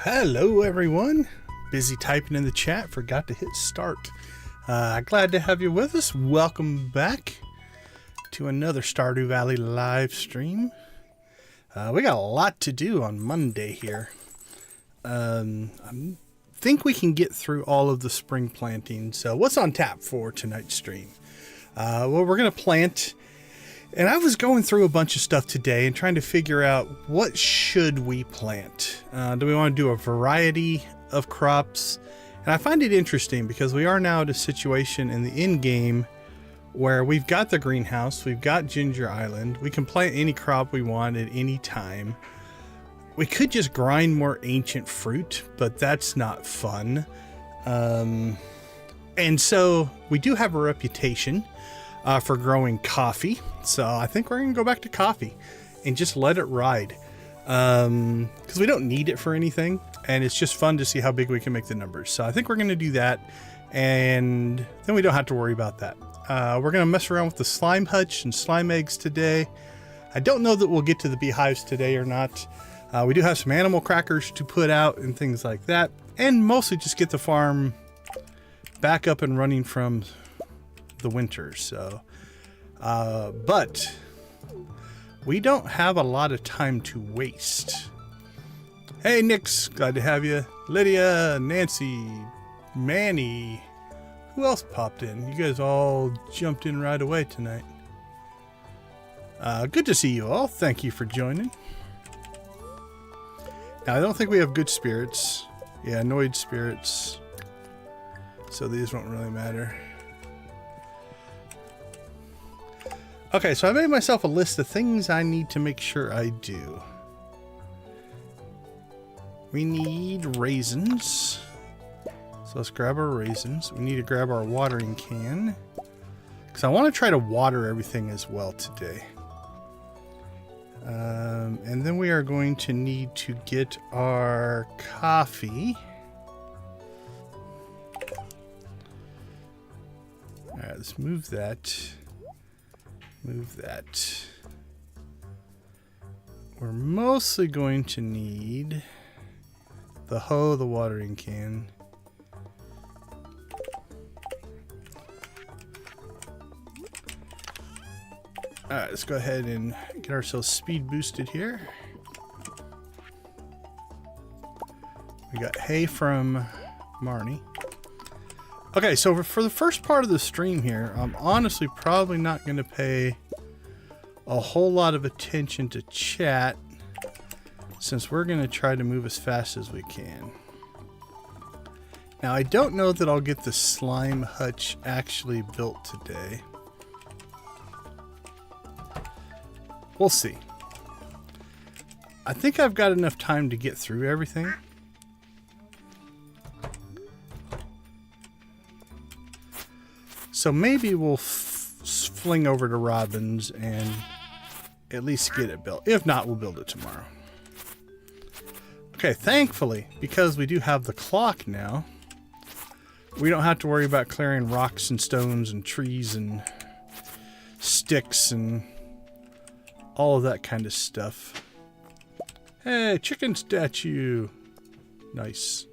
Hello everyone, busy typing in the chat, forgot to hit start. Glad to have you with us. Welcome back to another Stardew Valley live stream. We got a lot to do on Monday here. I think we can get through all of the spring planting. So what's on tap for tonight's stream? Well, we're going to plant. And I was going through a bunch of stuff today and trying to figure out what should we plant. Do we want to do a variety of crops? And I find it interesting because we are now at a situation in the end game where we've got the greenhouse, we've got Ginger Island, we can plant any crop we want at any time. We could just grind more ancient fruit, but that's not fun. And so we do have a reputation for growing coffee. So I think we're going to go back to coffee and just let it ride. Because we don't need it for anything. And it's just fun to see how big we can make the numbers. So I think we're going to do that. And then we don't have to worry about that. We're going to mess around with the Slime Hutch and slime eggs today. I don't know that we'll get to the beehives today or not. We do have some animal crackers to put out and things like that. And mostly just get the farm back up and running from the winter. So but we don't have a lot of time to waste. Hey Nix, glad to have you. Lydia, Nancy, Manny, who else popped in? You guys all jumped in right away tonight. Good to see you all. Thank you for joining. Now I don't think we have good spirits. Yeah, annoyed spirits, so these won't really matter. Okay, so I made myself a list of things I need to make sure I do. We need raisins. So let's grab our raisins. We need to grab our watering can, because I want to try to water everything as well today. And then we are going to need to get our coffee. All right, let's move that. Move that. We're mostly going to need the hoe, the watering can. Alright, let's go ahead and get ourselves speed boosted here. We got hay from Marnie. Okay, so for the first part of the stream here, I'm honestly probably not going to pay a whole lot of attention to chat, since we're going to try to move as fast as we can. Now, I don't know that I'll get the Slime Hutch actually built today. We'll see. I think I've got enough time to get through everything. So maybe we'll fling over to Robin's and at least get it built. If not, we'll build it tomorrow. Okay, thankfully, because we do have the clock now, we don't have to worry about clearing rocks and stones and trees and sticks and all of that kind of stuff. Hey, chicken statue. Nice.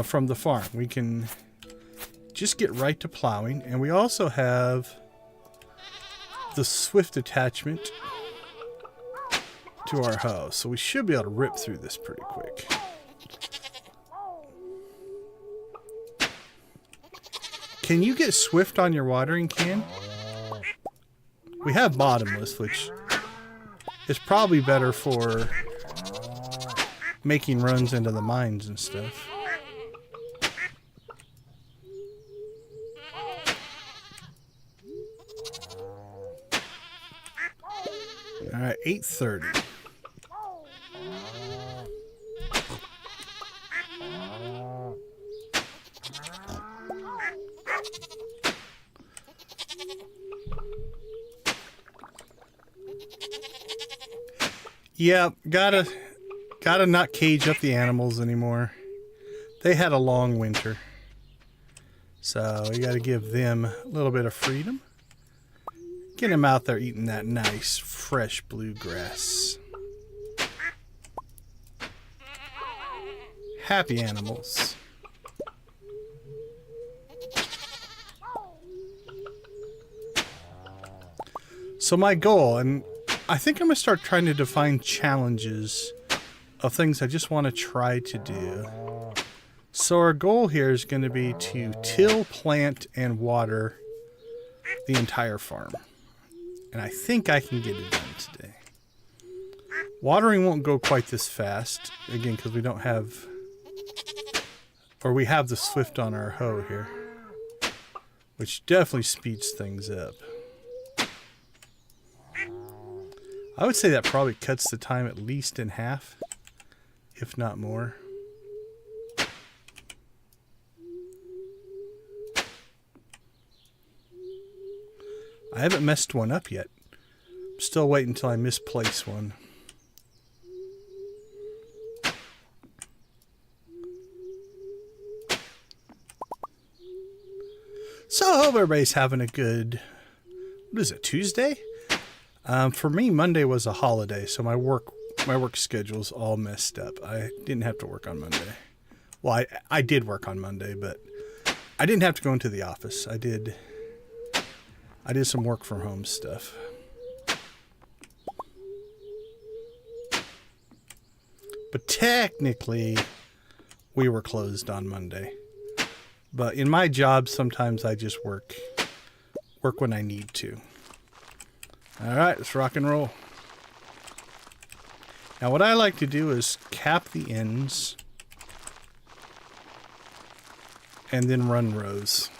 From the farm. We can just get right to plowing, and we also have the swift attachment to our hoe, so we should be able to rip through this pretty quick. Can you get swift on your watering can? We have bottomless, which is probably better for making runs into the mines and stuff. All right, 8:30. Yeah, gotta not cage up the animals anymore. They had a long winter, so you gotta give them a little bit of freedom. Get them out there eating that nice, fresh bluegrass. Happy animals. So my goal, and I think I'm going to start trying to define challenges of things I just want to try to do. So our goal here is going to be to till, plant, and water the entire farm. And I think I can get it done today. Watering won't go quite this fast, again, because we don't have, or we have the Swift on our hoe here, which definitely speeds things up. I would say that probably cuts the time at least in half, if not more. I haven't messed one up yet. I'm still waiting until I misplace one. So I hope everybody's having a good, what is it, Tuesday? For me, Monday was a holiday, so my work schedule's all messed up. I didn't have to work on Monday. Well, I did work on Monday, but I didn't have to go into the office. I did some work from home stuff. But technically, we were closed on Monday. But in my job, sometimes I just work when I need to. All right, let's rock and roll. Now what I like to do is cap the ends and then run rows.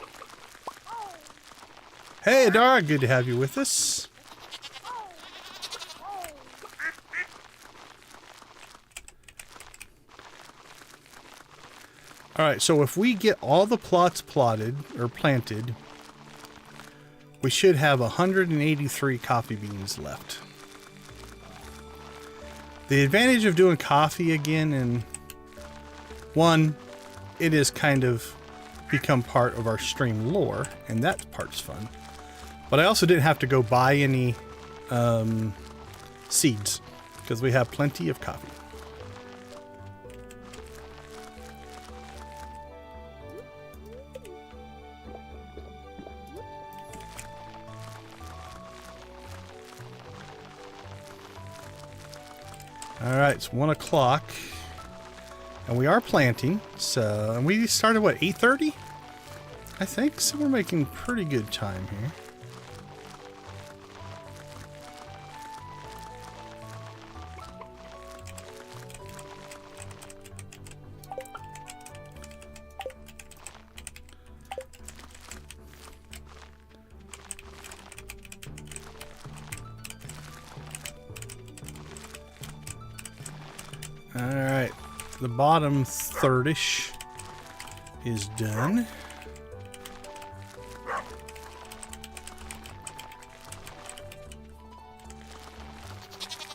Hey Dara, good to have you with us. All right, so if we get all the plots plotted or planted, we should have 183 coffee beans left. The advantage of doing coffee again, and one, it is kind of become part of our stream lore, and that part's fun. But I also didn't have to go buy any seeds, because we have plenty of coffee. All right, it's 1 o'clock, and we are planting. So, and we started what, 8:30? I think so. We're making pretty good time here. All right, the bottom third-ish is done.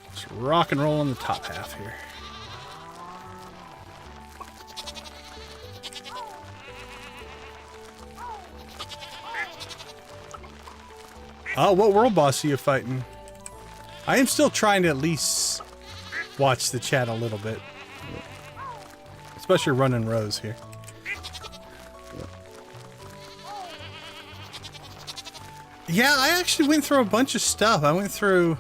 Let's rock and roll on the top half here. Oh, what world boss are you fighting? I am still trying to at least watch the chat a little bit, especially running rows here. Yeah, I actually went through a bunch of stuff. I went through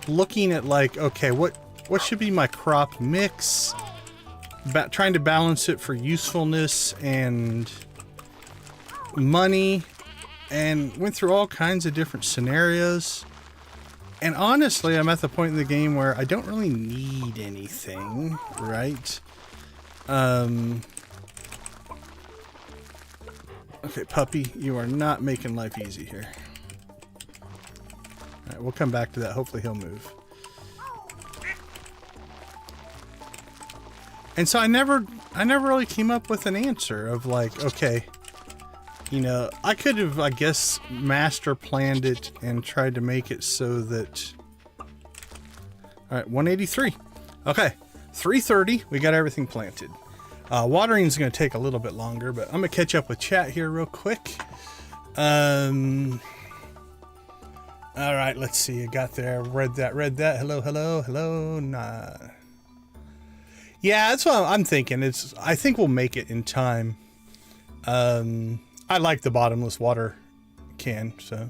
looking at like, okay, what should be my crop mix, trying to balance it for usefulness and money, and went through all kinds of different scenarios. And honestly, I'm at the point in the game where I don't really need anything, right? Okay, puppy, you are not making life easy here. All right, we'll come back to that. Hopefully he'll move. And so I never really came up with an answer of like, okay, you know, I could have, I guess, master planned it and tried to make it so that... All right, 183. Okay, 3:30, we got everything planted. Watering is going to take a little bit longer, but I'm going to catch up with chat here real quick. All right, let's see. I got there. Read that. Hello. Nah. Yeah, that's what I'm thinking. I think we'll make it in time. I like the bottomless water can, so.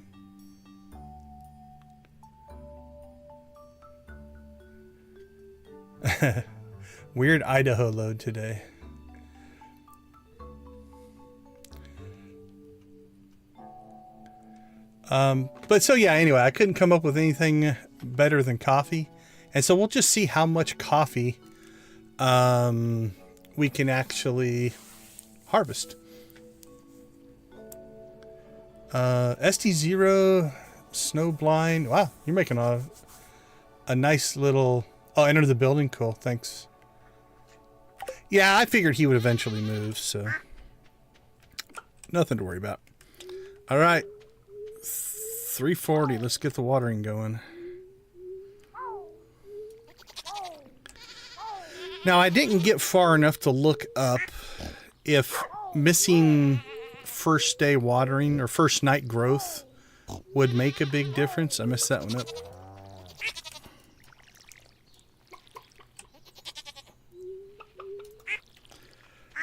Weird Idaho load today. But so yeah, anyway, I couldn't come up with anything better than coffee. And so we'll just see how much coffee we can actually harvest. ST0 Snowblind. Wow, you're making a nice little... Oh, enter the building. Cool, thanks. Yeah, I figured he would eventually move, so... Nothing to worry about. All right. 340. Let's get the watering going. Now, I didn't get far enough to look up if missing first day watering or first night growth would make a big difference. I messed that one up.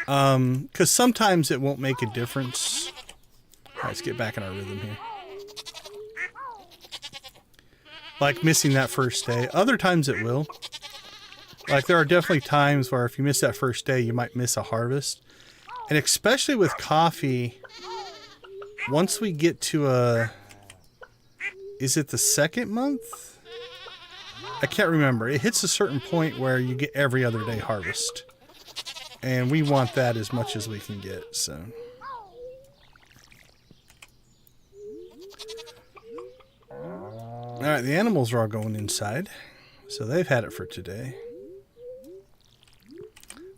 Because sometimes it won't make a difference. All right, let's get back in our rhythm here. Like missing that first day. Other times it will. Like there are definitely times where if you miss that first day, you might miss a harvest. And especially with coffee, once we get to is it the second month? I can't remember. It hits a certain point where you get every other day harvest. And we want that as much as we can get, so. Alright, the animals are all going inside. So they've had it for today.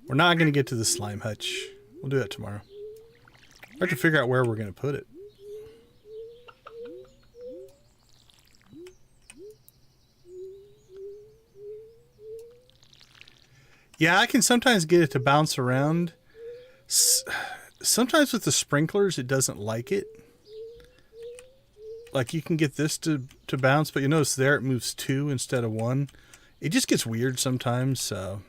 We're not going to get to the slime hutch. We'll do that tomorrow. I have to figure out where we're going to put it. Yeah, I can sometimes get it to bounce around. Sometimes with the sprinklers, it doesn't like it. Like you can get this to bounce, but you notice there it moves 2 instead of 1. It just gets weird sometimes, so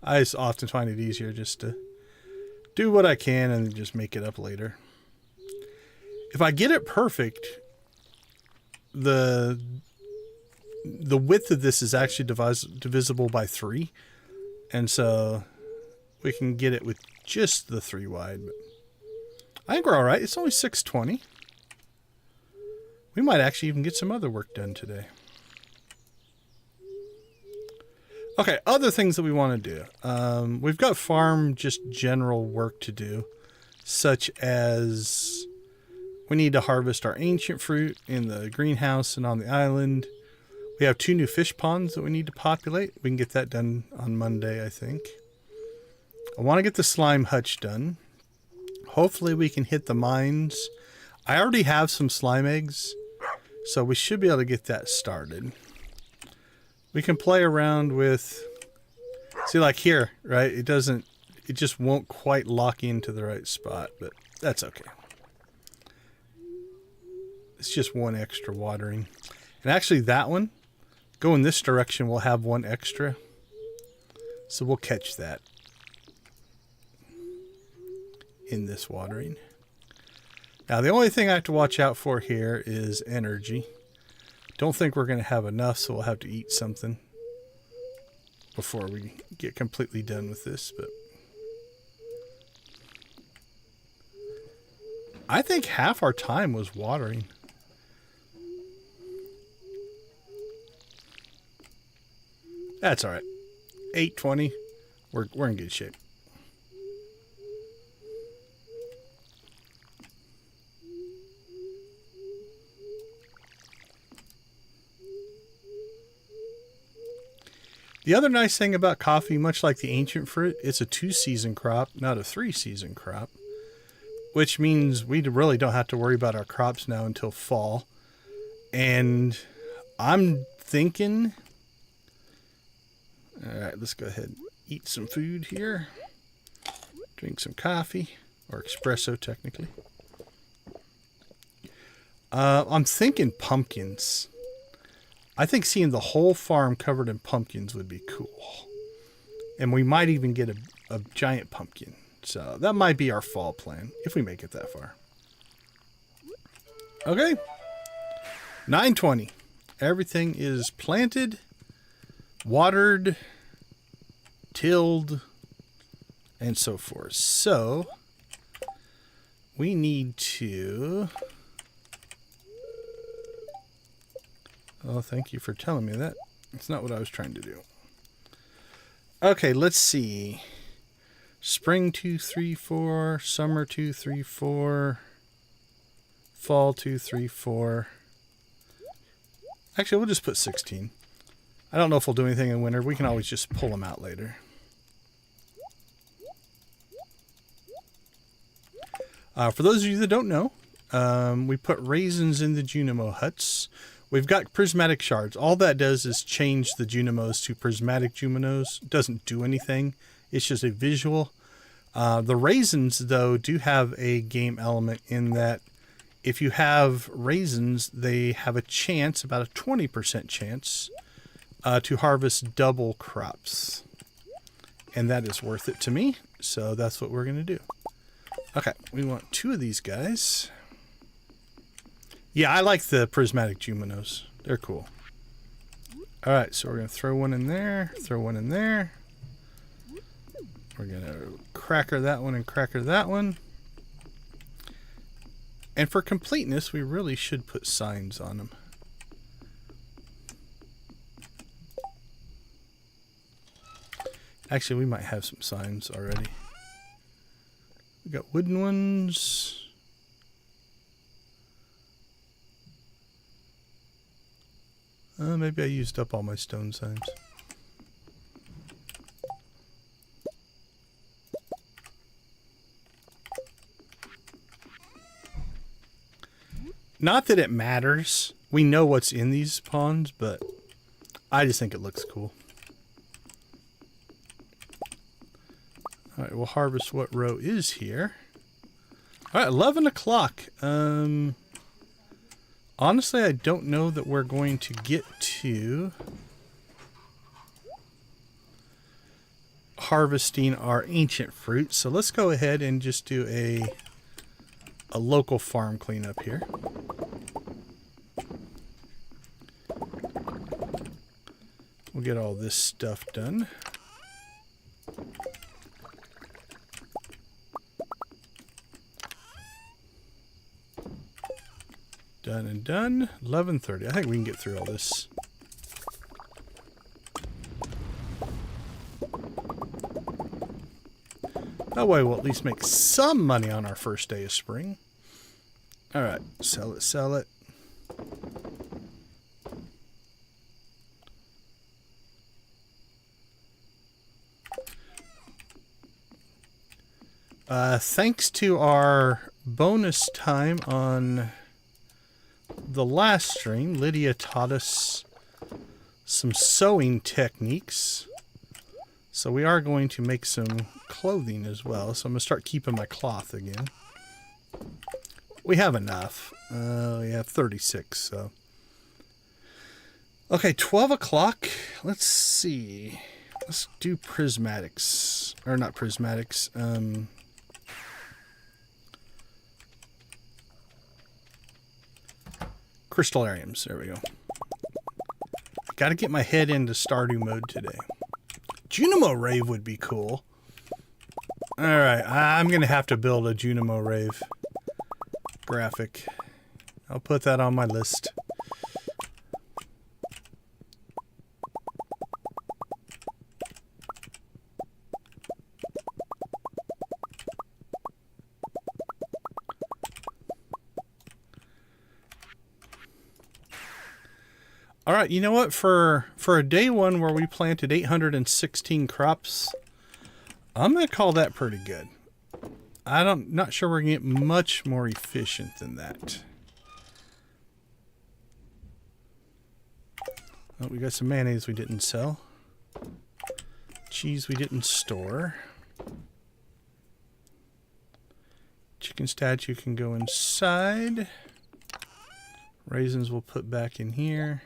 I just often find it easier just to do what I can and just make it up later. If I get it perfect, the width of this is actually divisible by 3. And so we can get it with just the 3 wide. But I think we're all right. It's only 6:20. We might actually even get some other work done today. Okay, other things that we want to do. We've got farm just general work to do, such as we need to harvest our ancient fruit in the greenhouse and on the island. We have 2 new fish ponds that we need to populate. We can get that done on Monday, I think. I want to get the slime hutch done. Hopefully we can hit the mines. I already have some slime eggs, so we should be able to get that started. We can play around with... See, like here, right? It just won't quite lock into the right spot, but that's okay. It's just 1 extra watering. And actually that one, go in this direction, we'll have 1 extra. So we'll catch that in this watering. Now the only thing I have to watch out for here is energy. Don't think we're going to have enough, so we'll have to eat something before we get completely done with this. But I think half our time was watering. That's all right. 8:20. We're in good shape. The other nice thing about coffee, much like the ancient fruit, it's a 2-season crop, not a 3-season crop, which means we really don't have to worry about our crops now until fall. And I'm thinking, all right, let's go ahead and eat some food here. Drink some coffee, or espresso technically. I'm thinking pumpkins. I think seeing the whole farm covered in pumpkins would be cool. And we might even get a giant pumpkin. So that might be our fall plan, if we make it that far. Okay. 9:20. Everything is planted, watered, tilled, and so forth. So we need to... Oh, thank you for telling me that. It's not what I was trying to do. Okay, let's see. Spring 2, 3, 4. Summer 2, 3, 4. Fall 2, 3, 4. Actually, we'll just put 16. I don't know if we'll do anything in winter. We can always just pull them out later. For those of you that don't know, we put raisins in the Junimo huts. We've got prismatic shards. All that does is change the Junimos to prismatic Junimos. It doesn't do anything. It's just a visual. The raisins, though, do have a game element in that if you have raisins, they have a chance, about a 20% chance, to harvest double crops. And that is worth it to me. So that's what we're going to do. Okay, we want 2 of these guys. Yeah, I like the prismatic Juminos. They're cool. All right, so we're going to throw one in there, throw one in there. We're going to cracker that one and cracker that one. And for completeness, we really should put signs on them. Actually, we might have some signs already. We got wooden ones. Maybe I used up all my stone signs. Not that it matters. We know what's in these ponds, but I just think it looks cool. All right, we'll harvest what row is here. All right, 11 o'clock. Honestly, I don't know that we're going to get to harvesting our ancient fruit. So let's go ahead and just do a local farm cleanup here. We'll get all this stuff done. Done and done. 11:30. I think we can get through all this. That way we'll at least make some money on our first day of spring. Alright, sell it, sell it. Thanks to our bonus time on the last stream, Lydia taught us some sewing techniques. So we are going to make some clothing as well. So I'm going to start keeping my cloth again. We have enough. We have 36, so. Okay, 12 o'clock. Let's see. Let's do prismatics. Or not prismatics. Crystallariums. There we go. Got to get my head into Stardew mode today. Junimo Rave would be cool. Alright, I'm going to have to build a Junimo Rave graphic. I'll put that on my list. All right, you know what? For a day one where we planted 816 crops, I'm going to call that pretty good. Not sure we're going to get much more efficient than that. Oh, we got some mayonnaise we didn't sell. Cheese we didn't store. Chicken statue can go inside. Raisins we'll put back in here.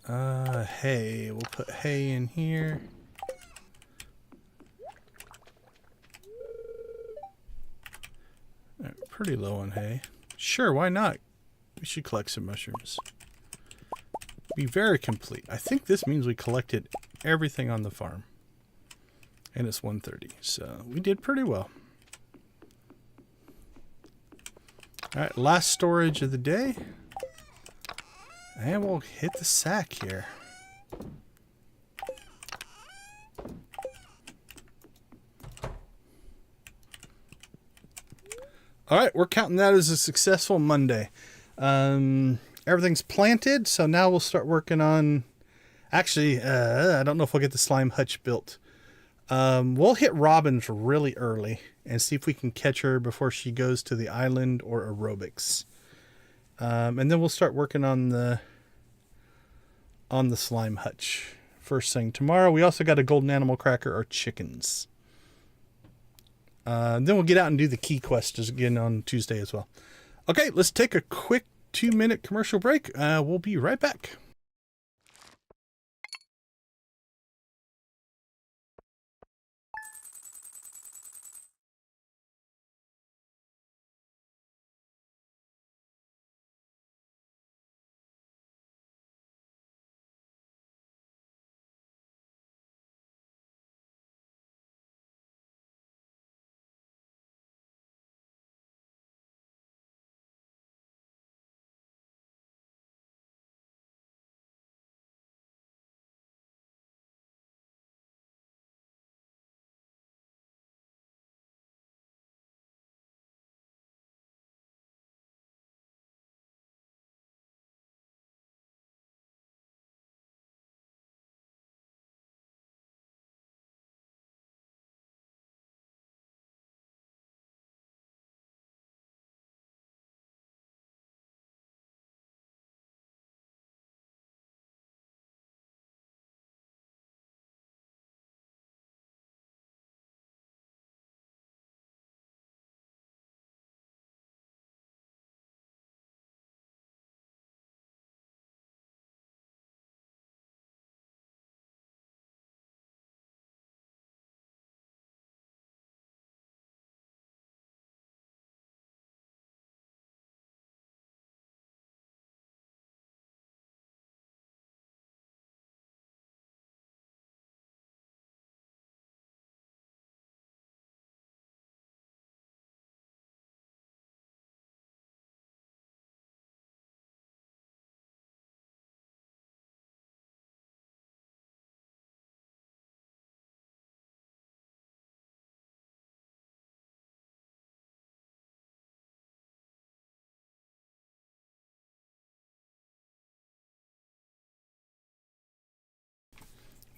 Hay. We'll put hay in here. Pretty low on hay. Sure, why not? We should collect some mushrooms. Be very complete. I think this means we collected everything on the farm. And it's 1:30, so we did pretty well. Alright, last storage of the day. And we'll hit the sack here. Alright, we're counting that as a successful Monday. Everything's planted, so now we'll start working on... Actually, I don't know if we'll get the Slime Hutch built. We'll hit Robin's really early and see if we can catch her before she goes to the island or aerobics. And then we'll start working on the Slime Hutch first thing tomorrow. We also got a golden animal cracker or chickens. Then we'll get out and do the key quest again on Tuesday as well. Okay, let's take a quick 2-minute commercial break. We'll be right back.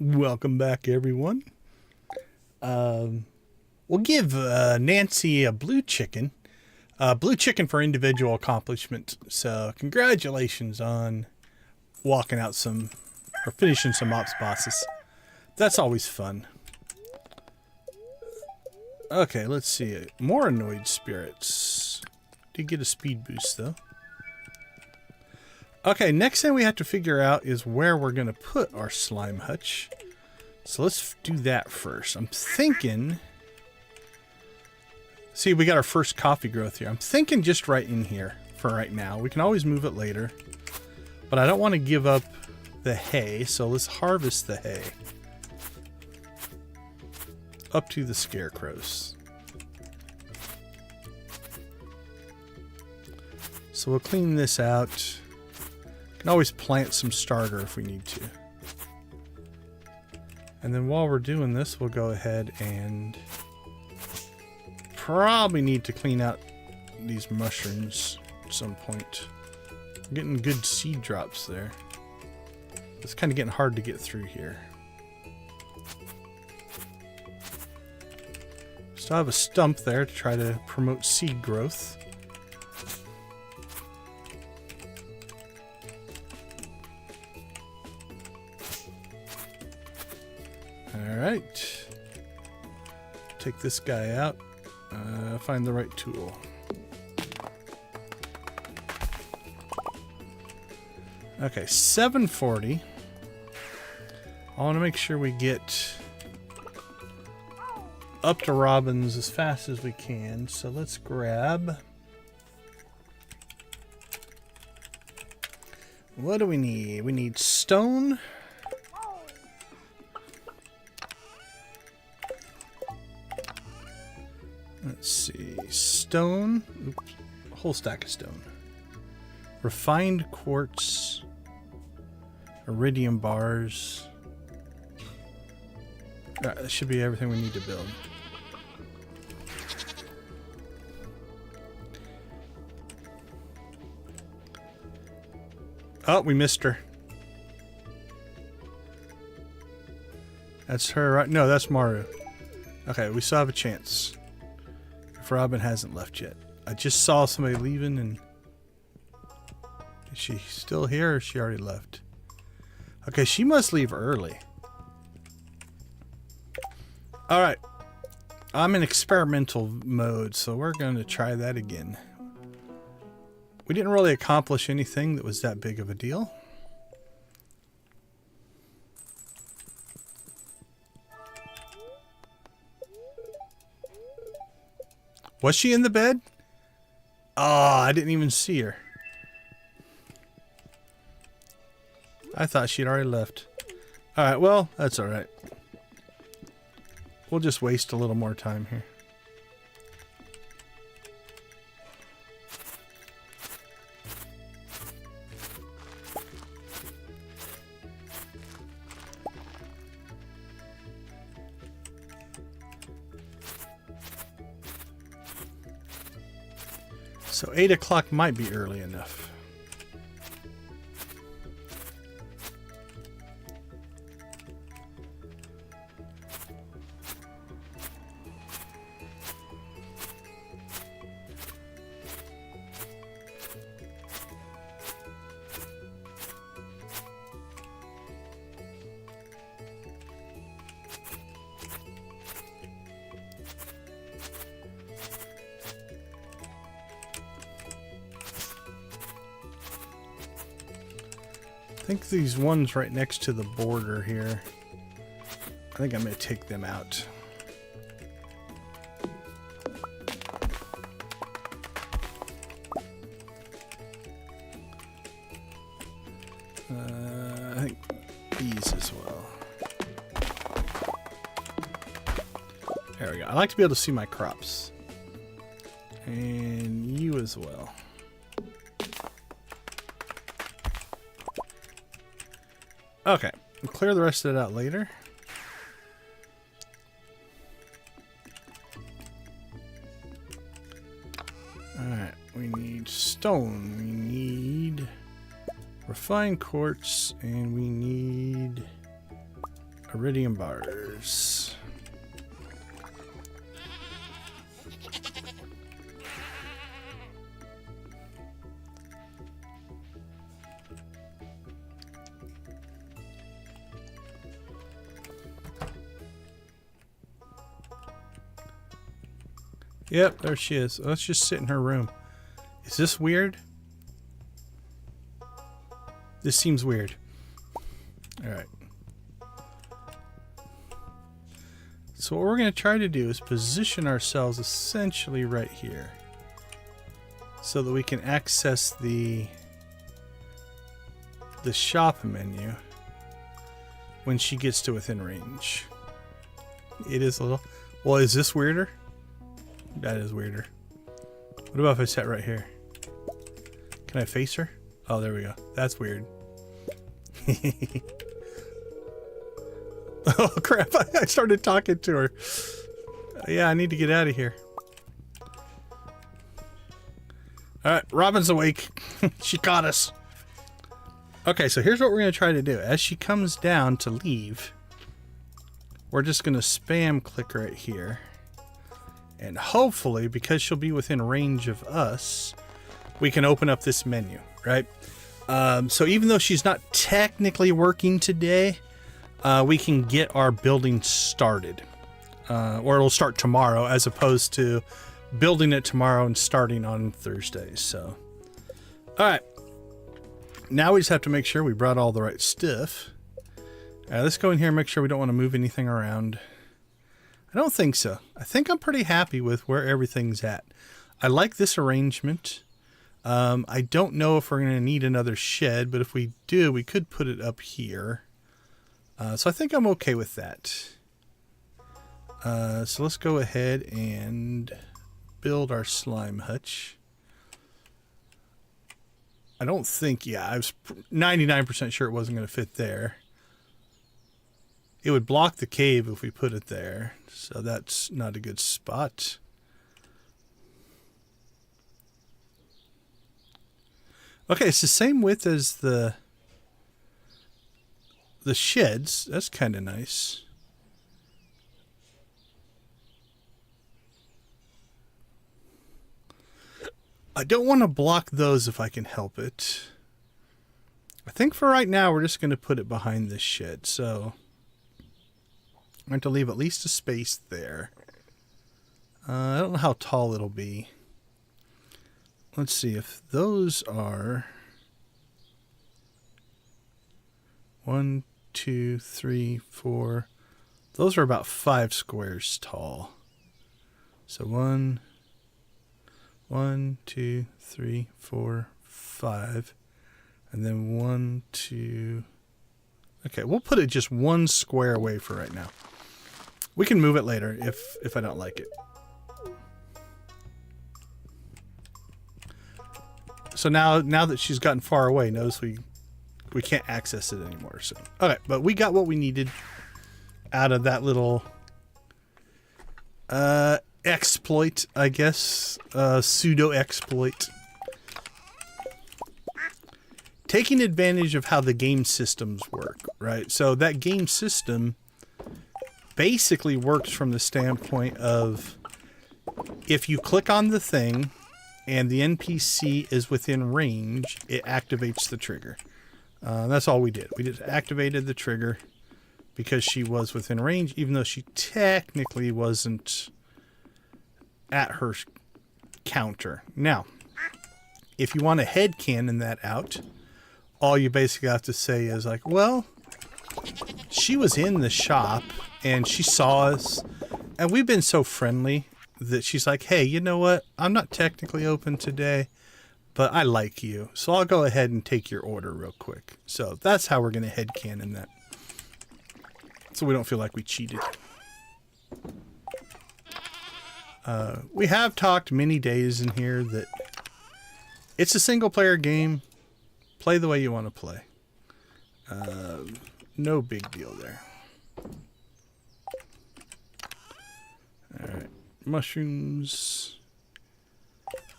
Welcome back, everyone. We'll give Nancy a blue chicken. Blue chicken for individual accomplishment. So congratulations on walking out some, or finishing some ops bosses. That's always fun. Okay, let's see. More annoyed spirits. Did get a speed boost though. Okay, next thing we have to figure out is where we're going to put our Slime Hutch. So let's do that first. I'm thinking... See, we got our first coffee growth here. I'm thinking just right in here for right now. We can always move it later. But I don't want to give up the hay, so let's harvest the hay. Up to the scarecrows. So we'll clean this out. Can always plant some starter if we need to. And then while we're doing this, we'll go ahead and probably need to clean out these mushrooms at some point. I'm getting good seed drops there. It's kind of getting hard to get through here. Still have a stump there to try to promote seed growth. Alright, take this guy out, find the right tool. Okay, 740. I want to make sure we get up to Robin's as fast as we can. So let's grab... What do we need? We need stone. Let's see. Stone. Oops. A whole stack of stone. Refined quartz. Iridium bars. Alright, that should be everything we need to build. Oh, we missed her. That's her, right? No, that's Maru. Okay, we still have a chance. If Robin hasn't left yet. I just saw somebody leaving and... Is she still here or is she already left? Okay, she must leave early. Alright. I'm in experimental mode, so we're going to try that again. We didn't really accomplish anything that was that big of a deal. Was she in the bed? Oh, I didn't even see her. I thought she'd already left. Alright, well, that's alright. We'll just waste a little more time here. So 8 o'clock might be early enough. I think these ones right next to the border here, I think I'm going to take them out. I think these as well. There we go. I like to be able to see my crops. And you as well. Okay, we'll clear the rest of it out later. Alright, we need stone, we need refined quartz, and we need iridium bars. Yep, there she is. Let's just sit in her room. Is this weird? This seems weird. Alright. So what we're going to try to do is position ourselves essentially right here. So that we can access the shop menu when she gets to within range. It is a little... Well, is this weirder? That is weirder. What about if I sat right here? Can I face her? Oh, there we go. That's weird. Oh, crap. I started talking to her. Yeah, I need to get out of here. Alright, Robin's awake. She caught us. Okay, so here's what we're going to try to do. As she comes down to leave, we're just going to spam click right here. And hopefully, because she'll be within range of us, we can open up this menu, right? So even though she's not technically working today, we can get our building started. Or it'll start tomorrow as opposed to building it tomorrow and starting on Thursday. So, all right. Now we just have to make sure we brought all the right stuff. Let's go in here and make sure we don't want to move anything around. I don't think so. I think I'm pretty happy with where everything's at. I like this arrangement. I don't know if we're going to need another shed, but if we do, we could put it up here. So I think I'm okay with that. So let's go ahead and build our slime hutch. I don't think, yeah, I was 99% sure it wasn't going to fit there. It would block the cave if we put it there, so that's not a good spot. Okay, it's the same width as the sheds. That's kind of nice. I don't want to block those if I can help it. I think for right now we're just going to put it behind this shed. So I'm going to leave at least a space there. I don't know how tall it'll be. Let's see if those are 1, 2, 3, 4. Those are about 5 squares tall. So 1, 2, 3, 4, 5. And then 1, 2. Okay, we'll put it just 1 square away for right now. We can move it later if I don't like it. So now that she's gotten far away, notice we can't access it anymore. So okay, but we got what we needed out of that little exploit, I guess, pseudo exploit. Taking advantage of how the game systems work, right? So that game system basically works from the standpoint of if you click on the thing and the NPC is within range, it activates the trigger. That's all we did. We just activated the trigger because she was within range, even though she technically wasn't at her counter. Now, if you want to headcanon that out, all you basically have to say is like, well, she was in the shop and she saw us and we've been so friendly that she's like, hey, you know what? I'm not technically open today, but I like you. So I'll go ahead and take your order real quick. So that's how we're going to headcanon that. So we don't feel like we cheated. We have talked many days in here that it's a single player game. Play the way you want to play. No big deal there. Alright. Mushrooms.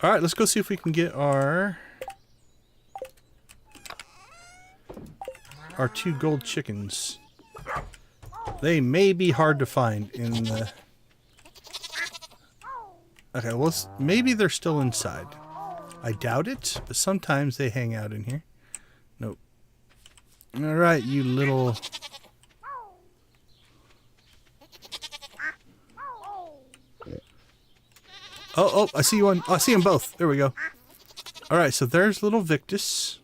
Alright, let's go see if we can get our 2 gold chickens. They may be hard to find in the... Okay, well, maybe they're still inside. I doubt it, but sometimes they hang out in here. Nope. Alright, you little... Oh, I see one. I see them both. There we go. Alright, so there's little Victus.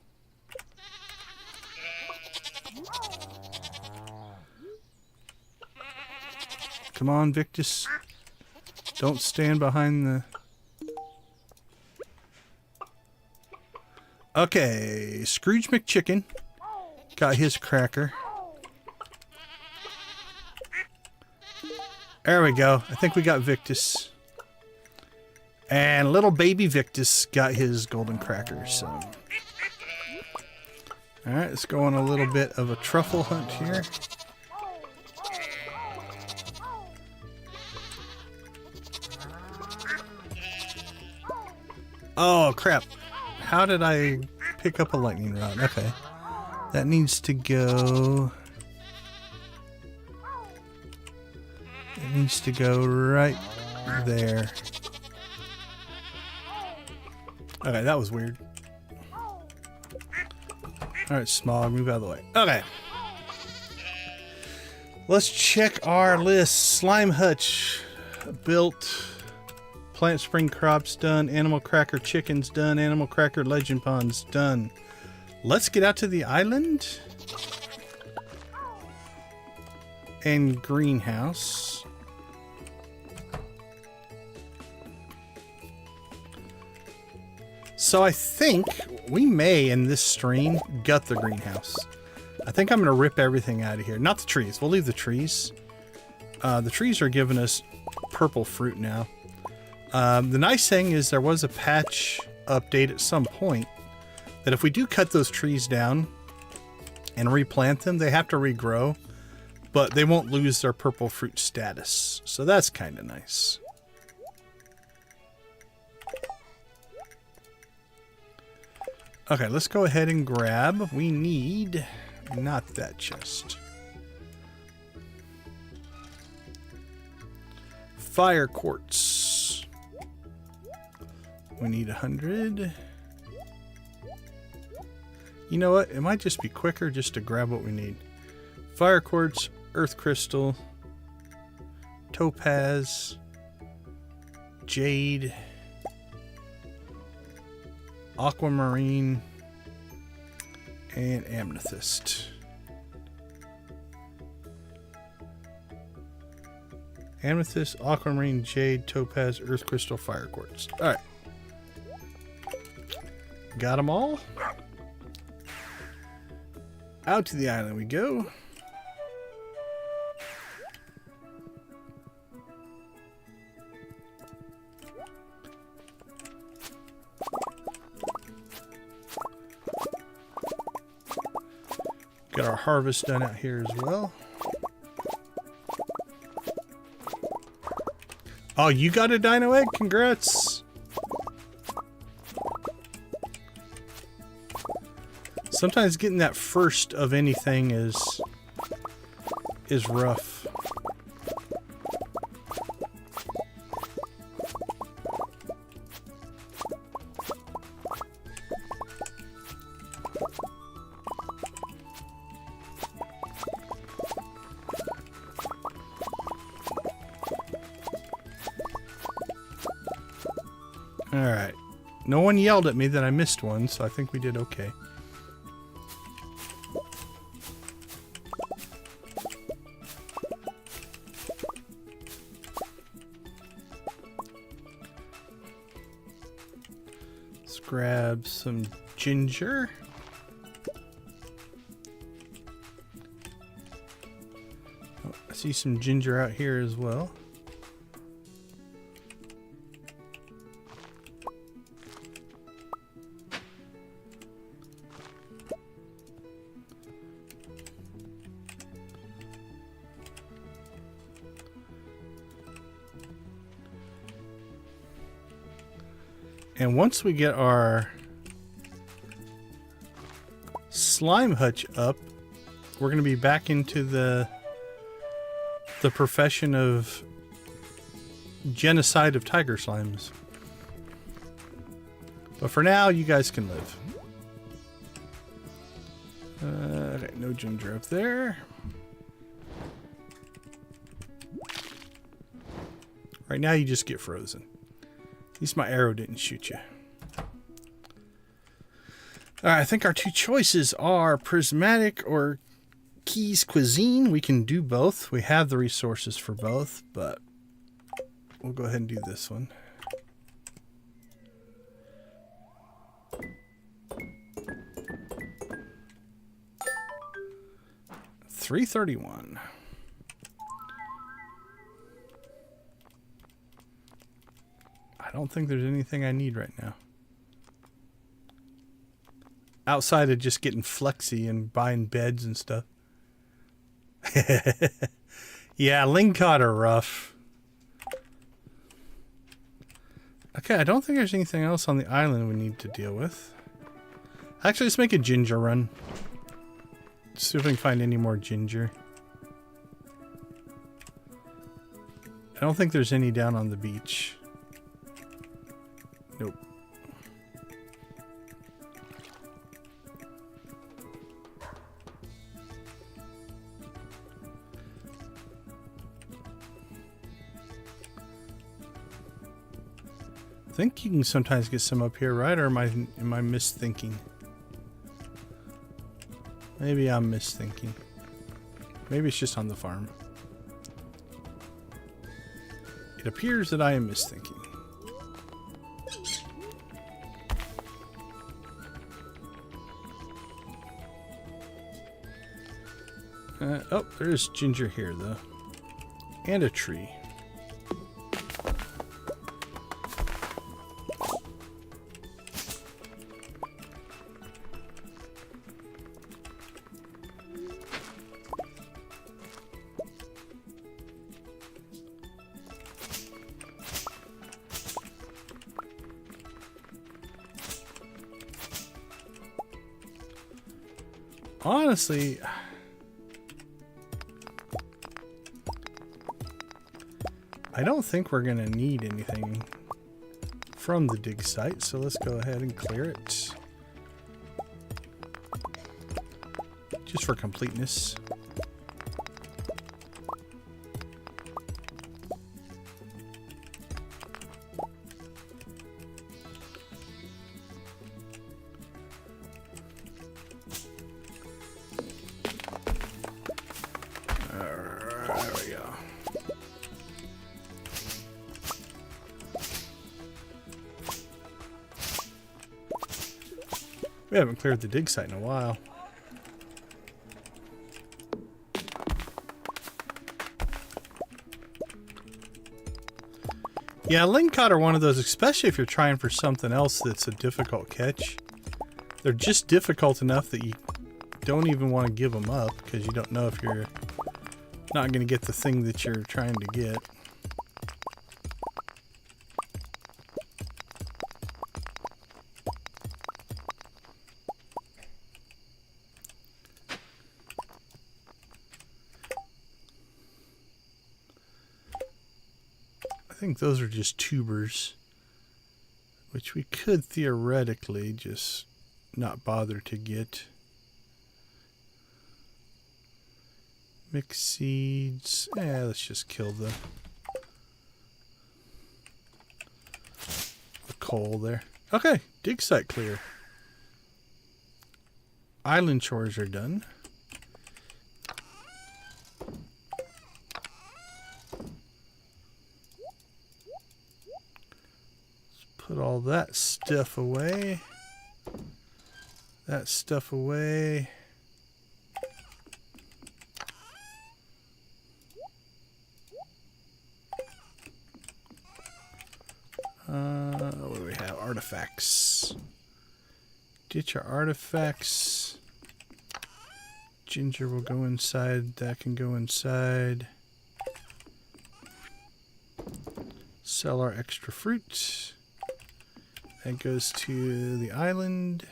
Come on, Victus. Don't stand behind the... Okay, Scrooge McChicken got his cracker. There we go. I think we got Victus. And little baby Victus got his golden cracker. So, alright, let's go on a little bit of a truffle hunt here. Oh, crap. How did I pick up a lightning rod? Okay. That needs to go... It needs to go right there. Okay, that was weird. Alright, Smog, move out of the way. Okay. Let's check our list. Slime Hutch built. Plant Spring Crops done. Animal Cracker Chickens done. Animal Cracker Legend Ponds done. Let's get out to the island. and greenhouse. So I think we may, in this stream, gut the greenhouse. I think I'm going to rip everything out of here. Not the trees. We'll leave the trees. The trees are giving us purple fruit now. The nice thing is there was a patch update at some point that if we do cut those trees down and replant them, they have to regrow, but they won't lose their purple fruit status. So that's kind of nice. Okay, let's go ahead and grab. We need not that chest. Fire quartz. We need 100. You know what? It might just be quicker just to grab what we need. Fire quartz, earth crystal, topaz, jade, aquamarine, and amethyst. Amethyst, aquamarine, jade, topaz, earth crystal, fire quartz. All right. Got them all. Out to the island we go. Got our harvest done out here as well. Oh, you got a dino egg? Congrats. Sometimes getting that first of anything is rough. All right. No one yelled at me that I missed one, so I think we did okay. Let's grab some ginger. Oh, I see some ginger out here as well. And once we get our Slime Hutch up, we're going to be back into the profession of genocide of tiger slimes. But for now, you guys can live. Okay, no ginger up there. Right now, you just get frozen. At least my arrow didn't shoot you. Alright, I think our two choices are prismatic or Keys Cuisine. We can do both. We have the resources for both, but we'll go ahead and do this one. $3.31. I don't think there's anything I need right now. Outside of just getting flexy and buying beds and stuff. Yeah, lingcod are rough. Okay, I don't think there's anything else on the island we need to deal with. Actually, let's make a ginger run. See if we can find any more ginger. I don't think there's any down on the beach. Nope. I think you can sometimes get some up here, right? Or am I misthinking? Maybe I'm misthinking. Maybe it's just on the farm. It appears that I am misthinking. Oh, there's ginger here, though. And a tree. Honestly, I don't think we're going to need anything from the dig site, so let's go ahead and clear it. Just for completeness. We haven't cleared the dig site in a while. Yeah, lingcod are one of those, especially if you're trying for something else that's a difficult catch. They're just difficult enough that you don't even want to give them up because you don't know if you're not going to get the thing that you're trying to get. I think those are just tubers, which we could theoretically just not bother to get. Mixed seeds. Let's just kill the coal there. Okay, dig site clear. Island chores are done. Put all that stuff away. That stuff away. What do we have? Artifacts. Ditch our artifacts. Ginger will go inside. That can go inside. Sell our extra fruit. That goes to the island.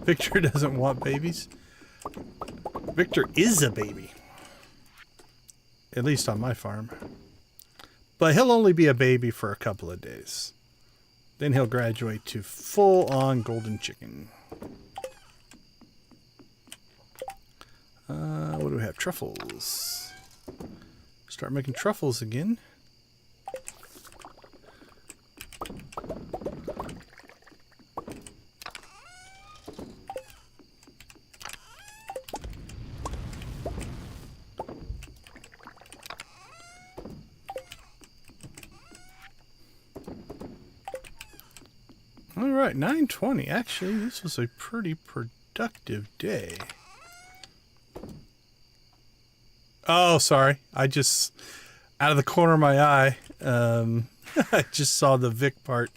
Victor doesn't want babies. Victor is a baby. At least on my farm. But he'll only be a baby for a couple of days. Then he'll graduate to full-on golden chicken. What do we have? Truffles. Start making truffles again. All right, 9:20. Actually, this was a pretty productive day. Oh, sorry. I just, out of the corner of my eye, I just saw the Vic part.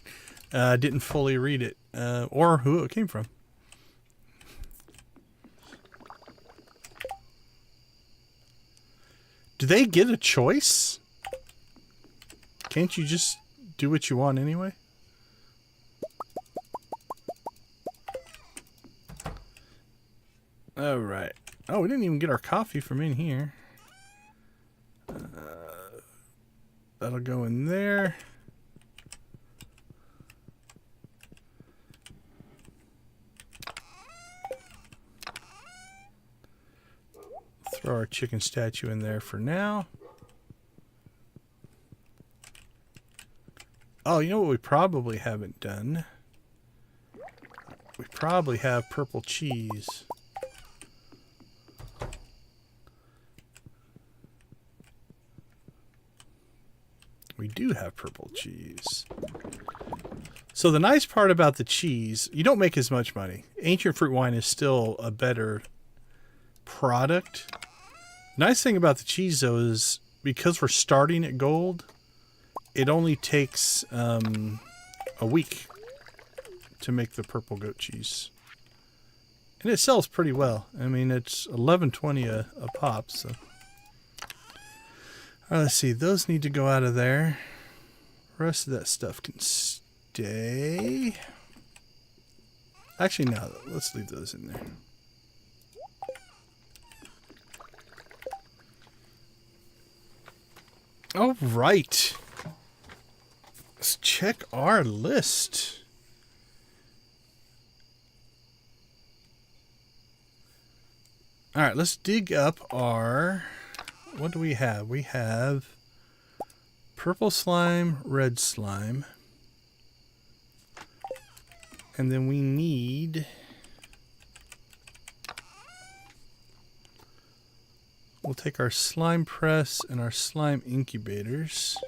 Didn't fully read it, or who it came from. Do they get a choice? Can't you just do what you want anyway? All right. Oh, we didn't even get our coffee from in here. That'll go in there. Throw our chicken statue in there for now. Oh, you know what we probably haven't done? We probably have purple cheese. We do have purple cheese. So the nice part about the cheese, you don't make as much money. Ancient fruit wine is still a better product. Nice thing about the cheese, though, is because we're starting at gold, it only takes a week to make the purple goat cheese. And it sells pretty well. I mean, it's $11.20 a pop, so... All right, let's see. Those need to go out of there. The rest of that stuff can stay. Actually, no. Let's leave those in there. All right. Let's check our list. All right, let's dig up our... What do we have? We have purple slime, red slime. And then we need... We'll take our slime press and our slime incubators.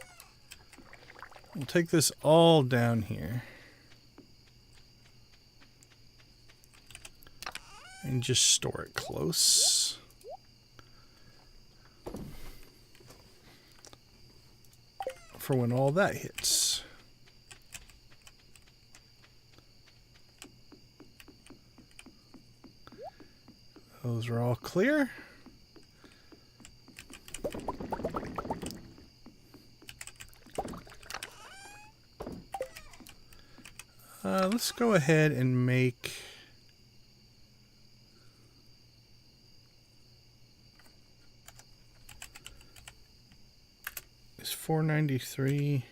We'll take this all down here. And just store it close. For when all that hits. Those are all clear. Let's go ahead and make... Is 493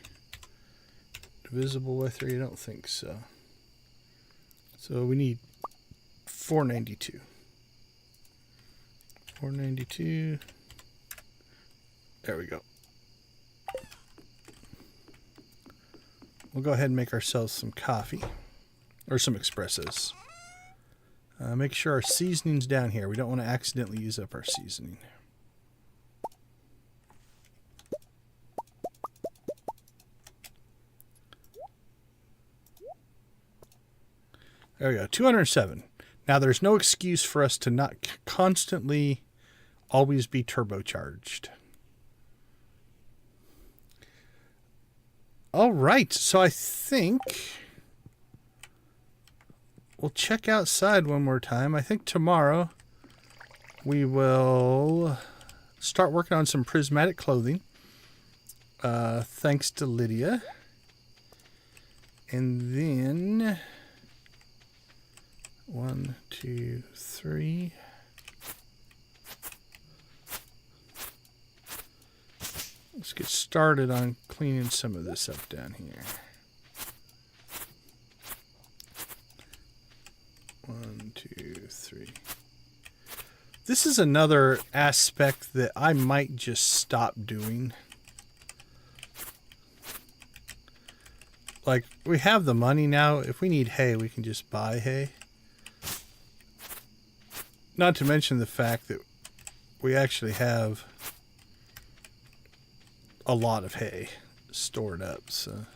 divisible by 3? I don't think so. So we need 492. 492. There we go. We'll go ahead and make ourselves some coffee. Or some espressos. Make sure our seasoning's down here. We don't want to accidentally use up our seasoning. There we go, 207. Now there's no excuse for us to not constantly always be turbocharged. All right, so I think we'll check outside one more time. I think tomorrow we will start working on some prismatic clothing. Thanks to Lydia. And then 1, 2, 3. Let's get started on cleaning some of this up down here. 1, 2, 3. This is another aspect that I might just stop doing. Like, we have the money now. If we need hay, we can just buy hay. Not to mention the fact that we actually have a lot of hay stored up, so...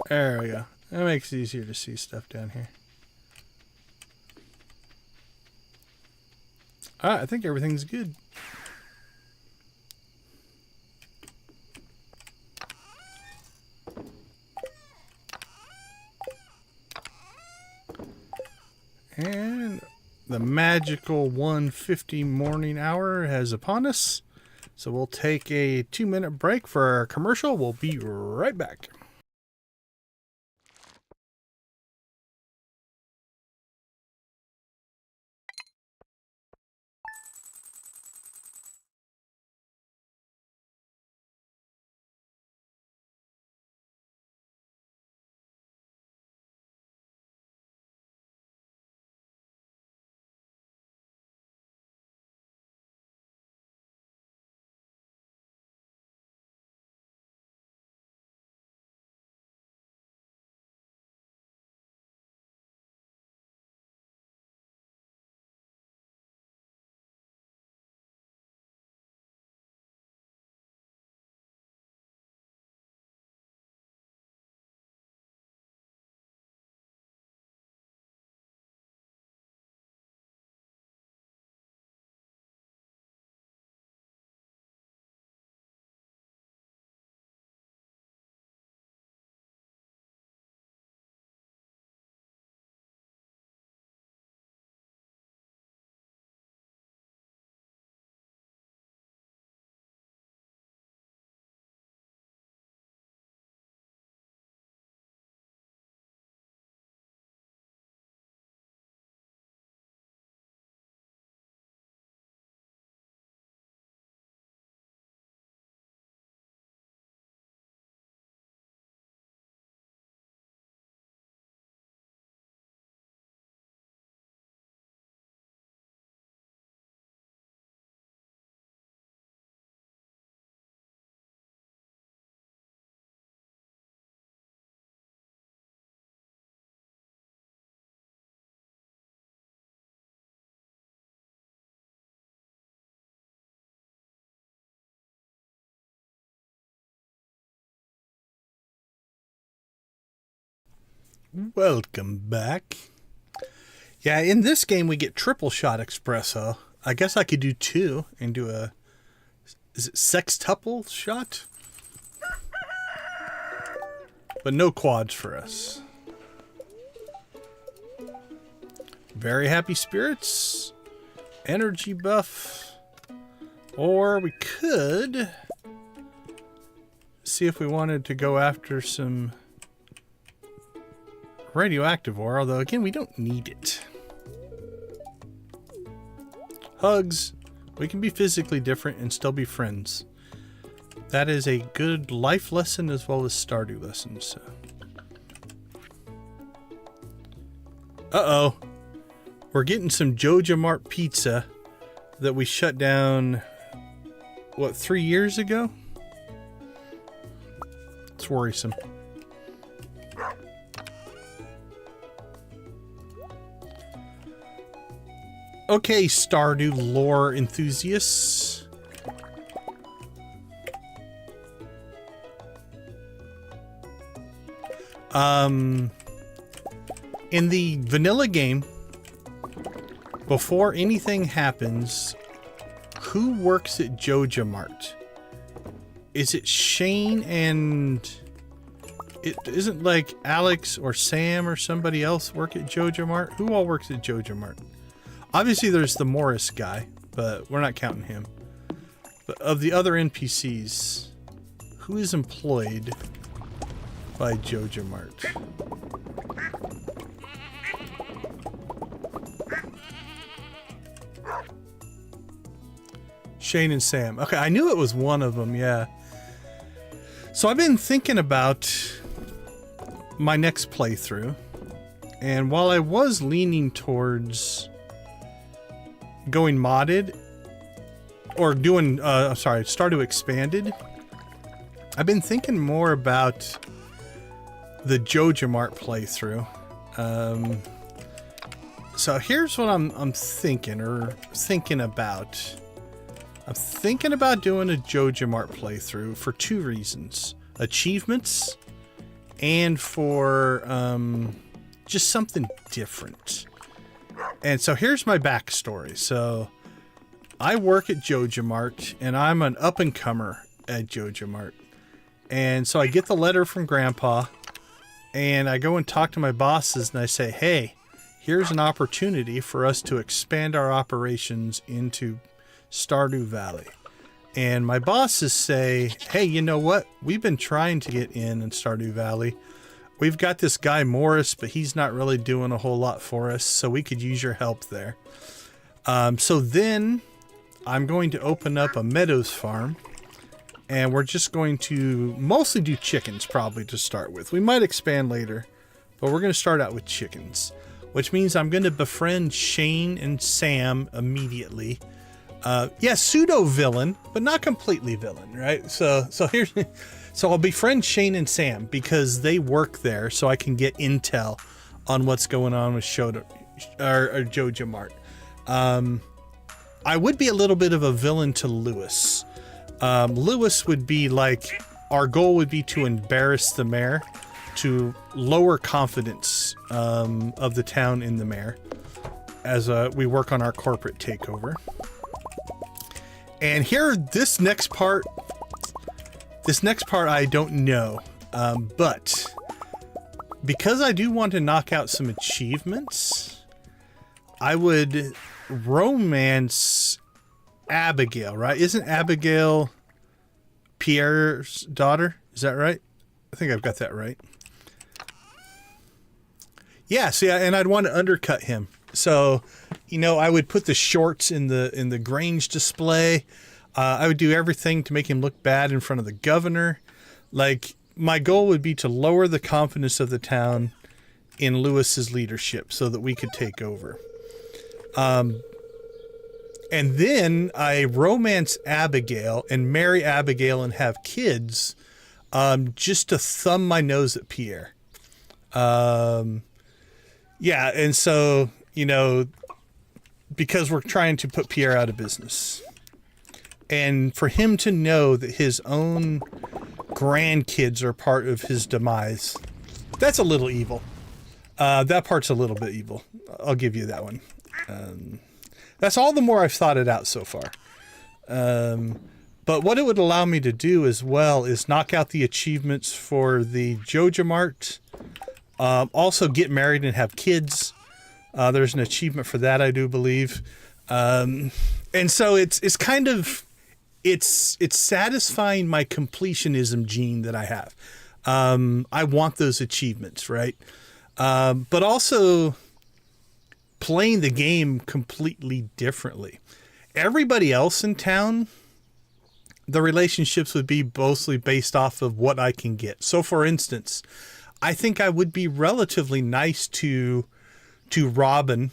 There we go. That makes it easier to see stuff down here. Alright, I think everything's good. And the magical 1:50 morning hour has upon us. So we'll take a 2-minute break for our commercial. We'll be right back. Welcome back. Yeah, in this game we get triple shot espresso. I guess I could do 2 and do a... Is it sextuple shot? But no quads for us. Very happy spirits. Energy buff. Or we could see if we wanted to go after some radioactive ore, although again we don't need it. Hugs. We can be physically different and still be friends. That is a good life lesson as well as Stardew lessons. So. Uh-oh. We're getting some Joja Mart pizza that we shut down, what, 3 years ago? It's worrisome. Okay, Stardew lore enthusiasts. In the vanilla game, before anything happens, who works at Joja Mart? Is it Shane and... It isn't like Alex or Sam or somebody else work at Joja Mart? Who all works at Joja Mart? Obviously there's the Morris guy, but we're not counting him. But of the other NPCs, who is employed by Joja Mart? Shane and Sam. Okay, I knew it was one of them, yeah. So I've been thinking about my next playthrough, and while I was leaning towards going modded, or doing, Stardew Expanded, I've been thinking more about the Joja Mart playthrough. So here's what I'm thinking about. I'm thinking about doing a Joja Mart playthrough for 2 reasons. Achievements and for just something different. And so here's my backstory. So I work at Joja Mart and I'm an up-and-comer at Joja Mart. And so I get the letter from Grandpa and I go and talk to my bosses and I say, hey, here's an opportunity for us to expand our operations into Stardew Valley. And my bosses say, hey, you know what? We've been trying to get in Stardew Valley. We've got this guy Morris, but he's not really doing a whole lot for us, so we could use your help there. So then I'm going to open up a Meadows farm, and we're just going to mostly do chickens probably to start with. We might expand later, but we're going to start out with chickens, which means I'm going to befriend Shane and Sam immediately. Yeah, pseudo villain, but not completely villain, right? So here's, so I'll befriend Shane and Sam because they work there, so I can get intel on what's going on with Joja Mart. I would be a little bit of a villain to Lewis. Lewis would be like, our goal would be to embarrass the mayor, to lower confidence of the town in the mayor as we work on our corporate takeover. And here, this next part I don't know, but because I do want to knock out some achievements, I would romance Abigail, right? Isn't Abigail Pierre's daughter? Is that right? I think I've got that right. Yeah, see, and I'd want to undercut him. So, you know, I would put the shorts in the Grange display. I would do everything to make him look bad in front of the governor. Like, my goal would be to lower the confidence of the town in Lewis's leadership so that we could take over. And then I romance Abigail and marry Abigail and have kids, just to thumb my nose at Pierre. Yeah, and so, you know, because we're trying to put Pierre out of business. And for him to know that his own grandkids are part of his demise, that's a little evil. That part's a little bit evil. I'll give you that one. That's all the more I've thought it out so far. But what it would allow me to do as well is knock out the achievements for the Joja Mart. Also get married and have kids. There's an achievement for that, I do believe. And so it's kind of, it's satisfying my completionism gene that I have. I want those achievements, right? But also playing the game completely differently. Everybody else in town, the relationships would be mostly based off of what I can get. So for instance, I think I would be relatively nice to Robin,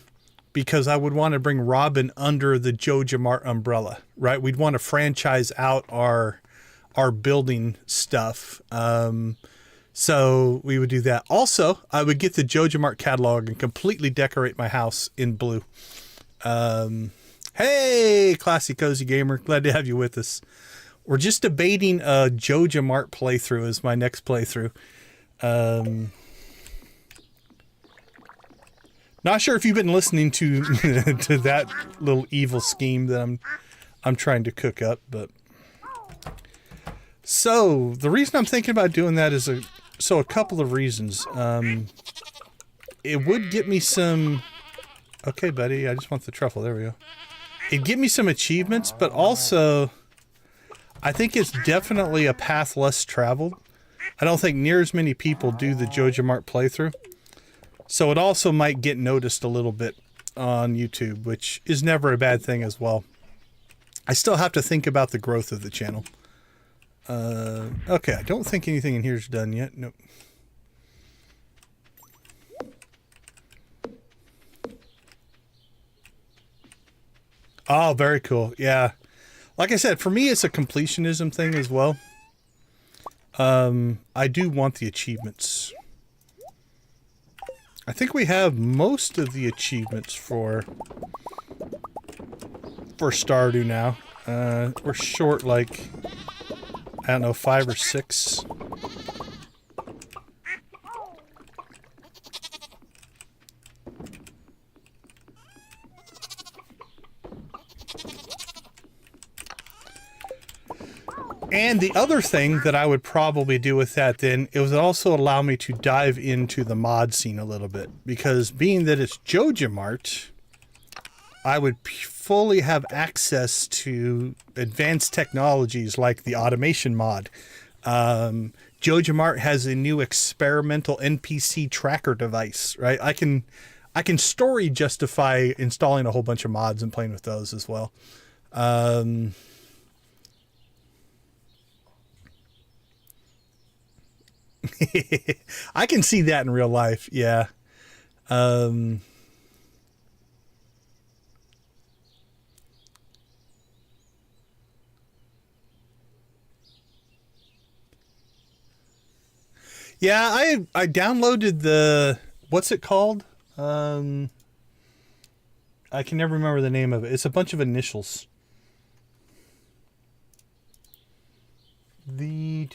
because I would want to bring Robin under the Joja Mart umbrella, right? We'd want to franchise out our building stuff. So we would do that. Also, I would get the Joja Mart catalog and completely decorate my house in blue. Hey, Classy Cozy Gamer. Glad to have you with us. We're just debating a Joja Mart playthrough as my next playthrough. Not sure if you've been listening to to that little evil scheme that I'm trying to cook up, but so the reason I'm thinking about doing that is a couple of reasons. It would get me some. Okay, buddy, I just want the truffle. There we go. It'd get me some achievements, but also I think it's definitely a path less traveled. I don't think near as many people do the Joja Mart playthrough. So it also might get noticed a little bit on YouTube, which is never a bad thing as well. I still have to think about the growth of the channel. Okay, I don't think anything in here is done yet. Nope. Oh, very cool. Yeah. Like I said, for me, it's a completionism thing as well. I do want the achievements. I think we have most of the achievements for Stardew now. We're short like, I don't know, 5 or 6. And the other thing that I would probably do with that then, it would also allow me to dive into the mod scene a little bit. Because being that it's Joja Mart, I would fully have access to advanced technologies like the automation mod. Joja Mart has a new experimental NPC tracker device, right? I can story justify installing a whole bunch of mods and playing with those as well. I can see that in real life, yeah. Yeah, I downloaded the, what's it called? I can never remember the name of it. It's a bunch of initials. The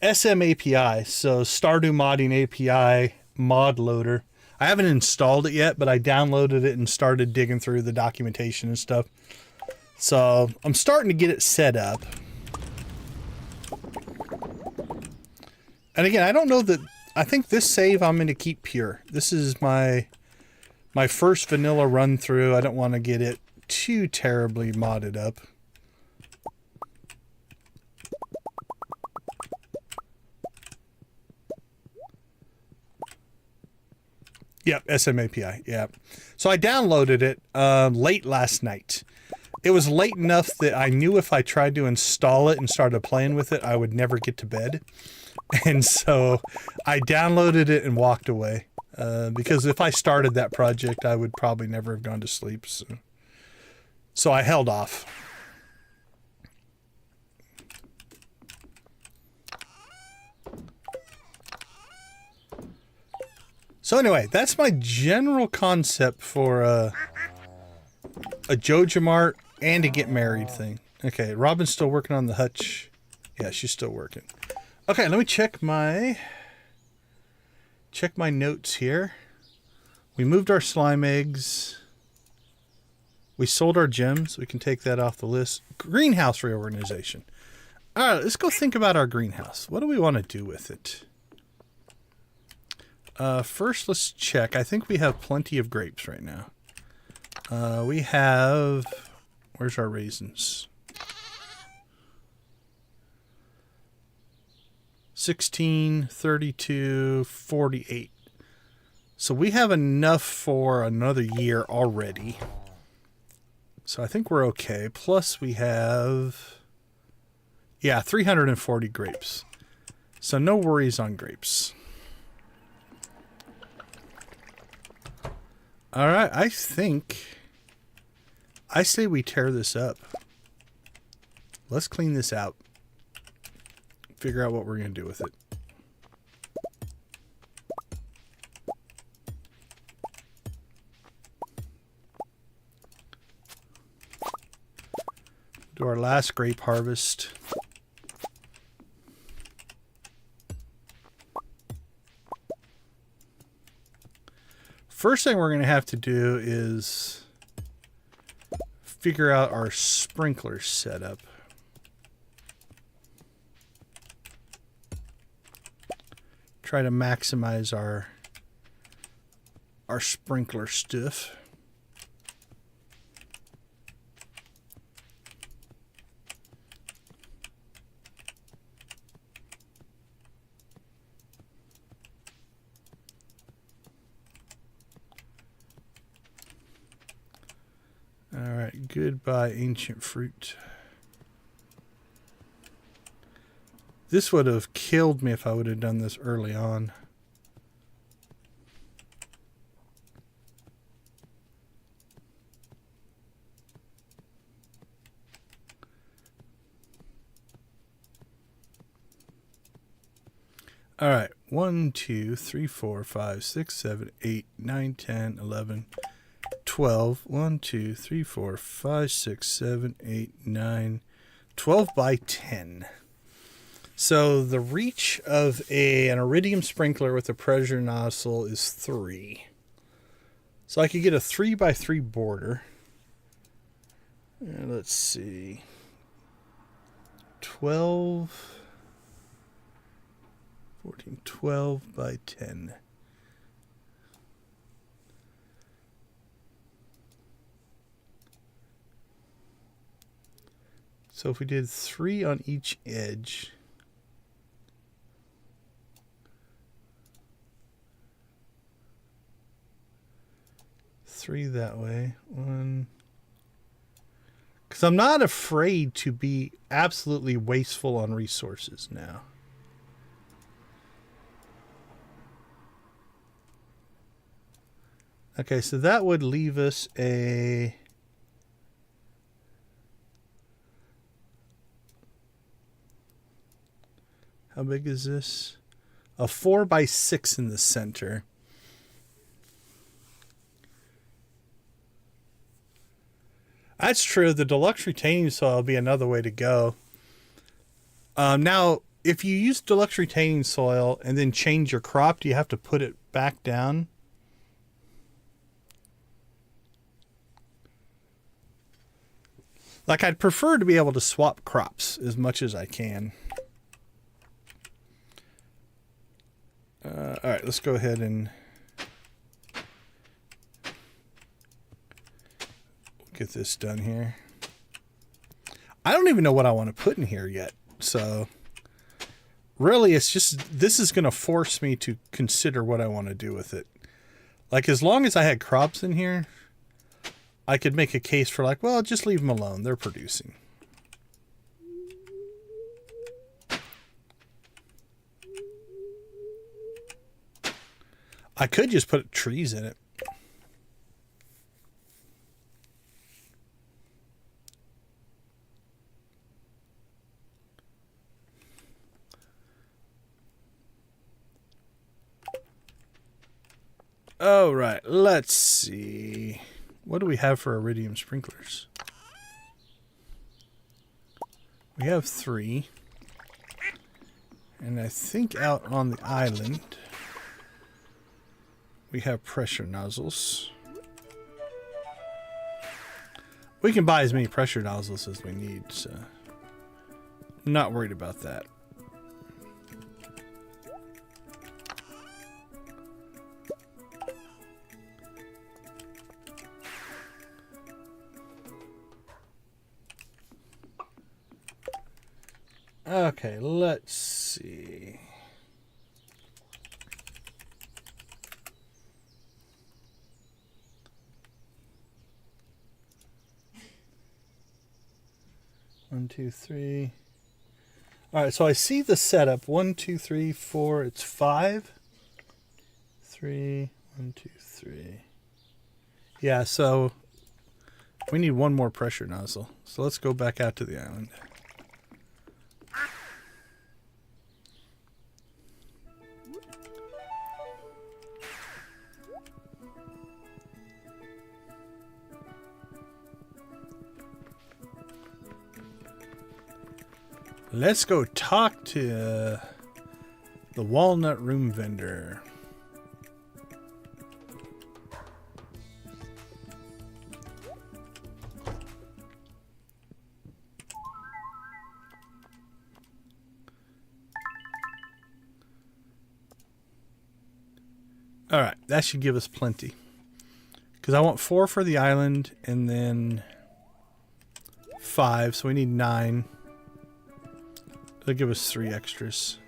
SM API, so Stardew Modding API mod loader. I haven't installed it yet, but I downloaded it and started digging through the documentation and stuff. So I'm starting to get it set up. And again, I don't know that, I think this save I'm going to keep pure. This is my first vanilla run through. I don't want to get it too terribly modded up. Yep, SM API, yeah. So I downloaded it late last night. It was late enough that I knew if I tried to install it and started playing with it, I would never get to bed. And so I downloaded it and walked away. Because if I started that project, I would probably never have gone to sleep. So I held off. So anyway, that's my general concept for a Joja Mart and a get married thing. Okay, Robin's still working on the hutch. Yeah, she's still working. Okay, let me check my notes here. We moved our slime eggs. We sold our gems. We can take that off the list. Greenhouse reorganization. All right, let's go think about our greenhouse. What do we want to do with it? First, let's check. I think we have plenty of grapes right now. We have... Where's our raisins? 16, 32, 48. So we have enough for another year already. So I think we're okay. Plus we have... Yeah, 340 grapes. So no worries on grapes. Alright, I say we tear this up. Let's clean this out. Figure out what we're going to do with it. Do our last grape harvest. First thing we're going to have to do is figure out our sprinkler setup. Try to maximize our sprinkler stuff. All right, goodbye ancient fruit. This would have killed me if I would have done this early on. All right, 1, 2, 3, 4, 5, 6, 7, 8, 9, 10, 11, 12. 1, 2, 3, 4, 5, 6, 7, 8, 9, 12 by 10. So the reach of an iridium sprinkler with a pressure nozzle is 3. So I could get a 3 by 3 border. And let's see. 12, 14, 12 by 10. So if we did 3 on each edge... Three that way. 1. Because I'm not afraid to be absolutely wasteful on resources now. Okay, so that would leave us a... How big is this? A 4 by 6 in the center. That's true. The deluxe retaining soil will be another way to go. Now, if you use deluxe retaining soil and then change your crop, do you have to put it back down? Like, I'd prefer to be able to swap crops as much as I can. All right, let's go ahead and get this done here. I don't even know what I want to put in here yet. So really, it's just, this is going to force me to consider what I want to do with it. Like, as long as I had crops in here, I could make a case for like, well, just leave them alone. They're producing. I could just put trees in it. All right, let's see. What do we have for iridium sprinklers? We have 3. And I think out on the island we have pressure nozzles. We can buy as many pressure nozzles as we need, so I'm not worried about that. Okay, let's see. One, two, three. All right, so I see the setup. 1, 2, 3, 4. It's 5. 3, 1, 2, 3. Yeah, so we need one more pressure nozzle. So let's go back out to the island. Let's go talk to the walnut room vendor. All right, that should give us plenty. Because I want 4 for the island and then 5, so we need 9. They'll give us 3 extras.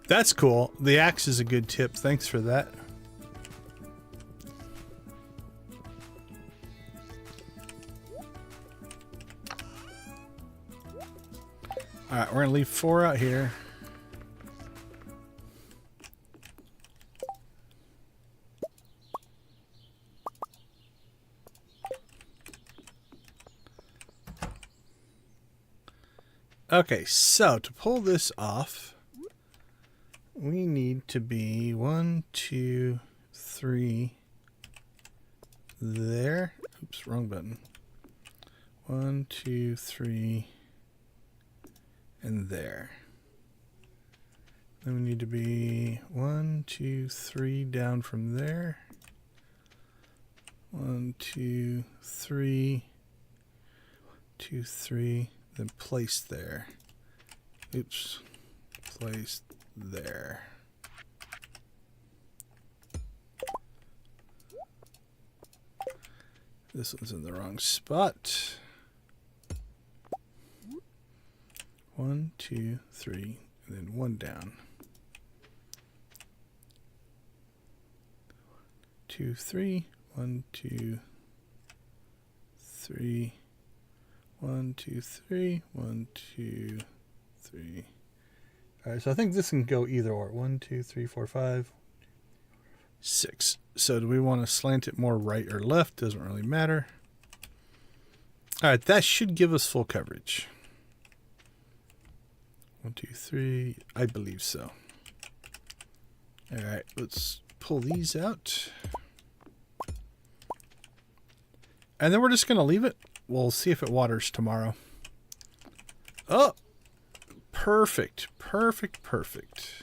That's cool. The axe is a good tip. Thanks for that. All right, we're going to leave 4 out here. Okay, so to pull this off, we need to be 1, 2, 3 there. Oops, wrong button. 1, 2, 3 and there. Then we need to be 1, 2, 3 down from there. 1, 2, 3, 2, 3. Then place there. Oops. Place there. This one's in the wrong spot. 1, 2, 3, and then 1 down. 2, 3. 1, 2, 3. 1, 2, 3. 1, 2, 3. All right, so I think this can go either or. 1, 2, 3, 4, 5, 6. So do we want to slant it more right or left? Doesn't really matter. All right, that should give us full coverage. 1, 2, 3. I believe so. All right, let's pull these out. And then we're just going to leave it. We'll see if it waters tomorrow. Oh, perfect, perfect, perfect.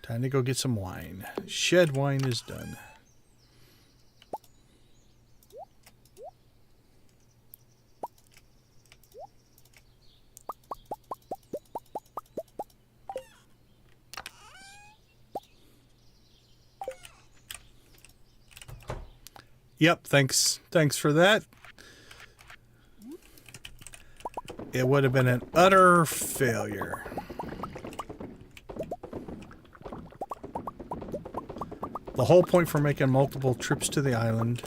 Time to go get some wine. Shed wine is done. Yep, thanks for that. It would have been an utter failure. The whole point for making multiple trips to the island .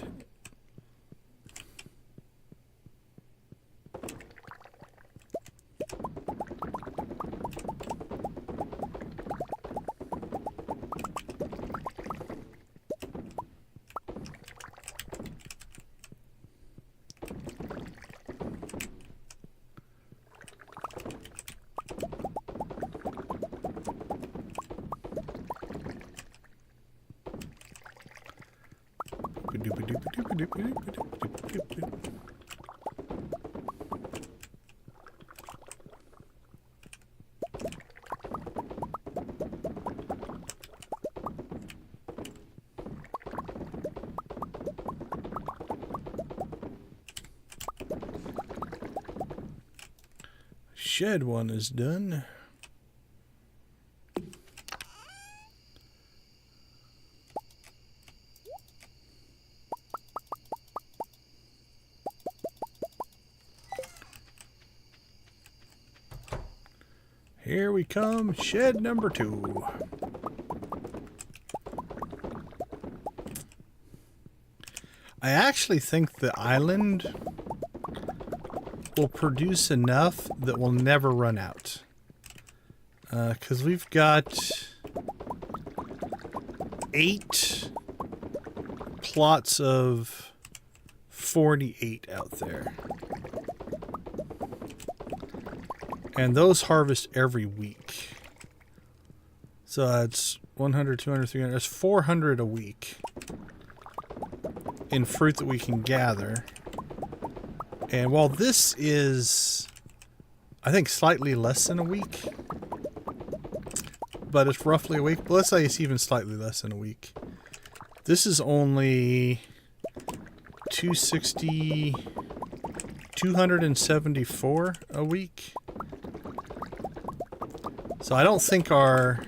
Shed one is done. Here we come, shed number 2. I actually think the island will produce enough that will never run out. Because we've got 8 plots of 48 out there. And those harvest every week. So that's 100, 200, 300. That's 400 a week in fruit that we can gather. And while this is, I think, slightly less than a week, but it's roughly a week. But let's say it's even slightly less than a week. This is only 260, 274 a week. So I don't think our,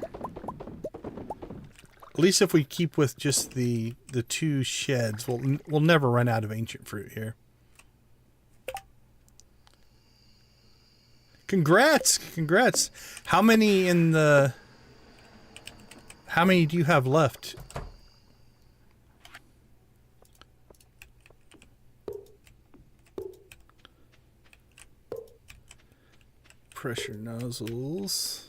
at least if we keep with just the 2 sheds, we'll never run out of ancient fruit here. Congrats! Congrats! How many do you have left? Pressure nozzles.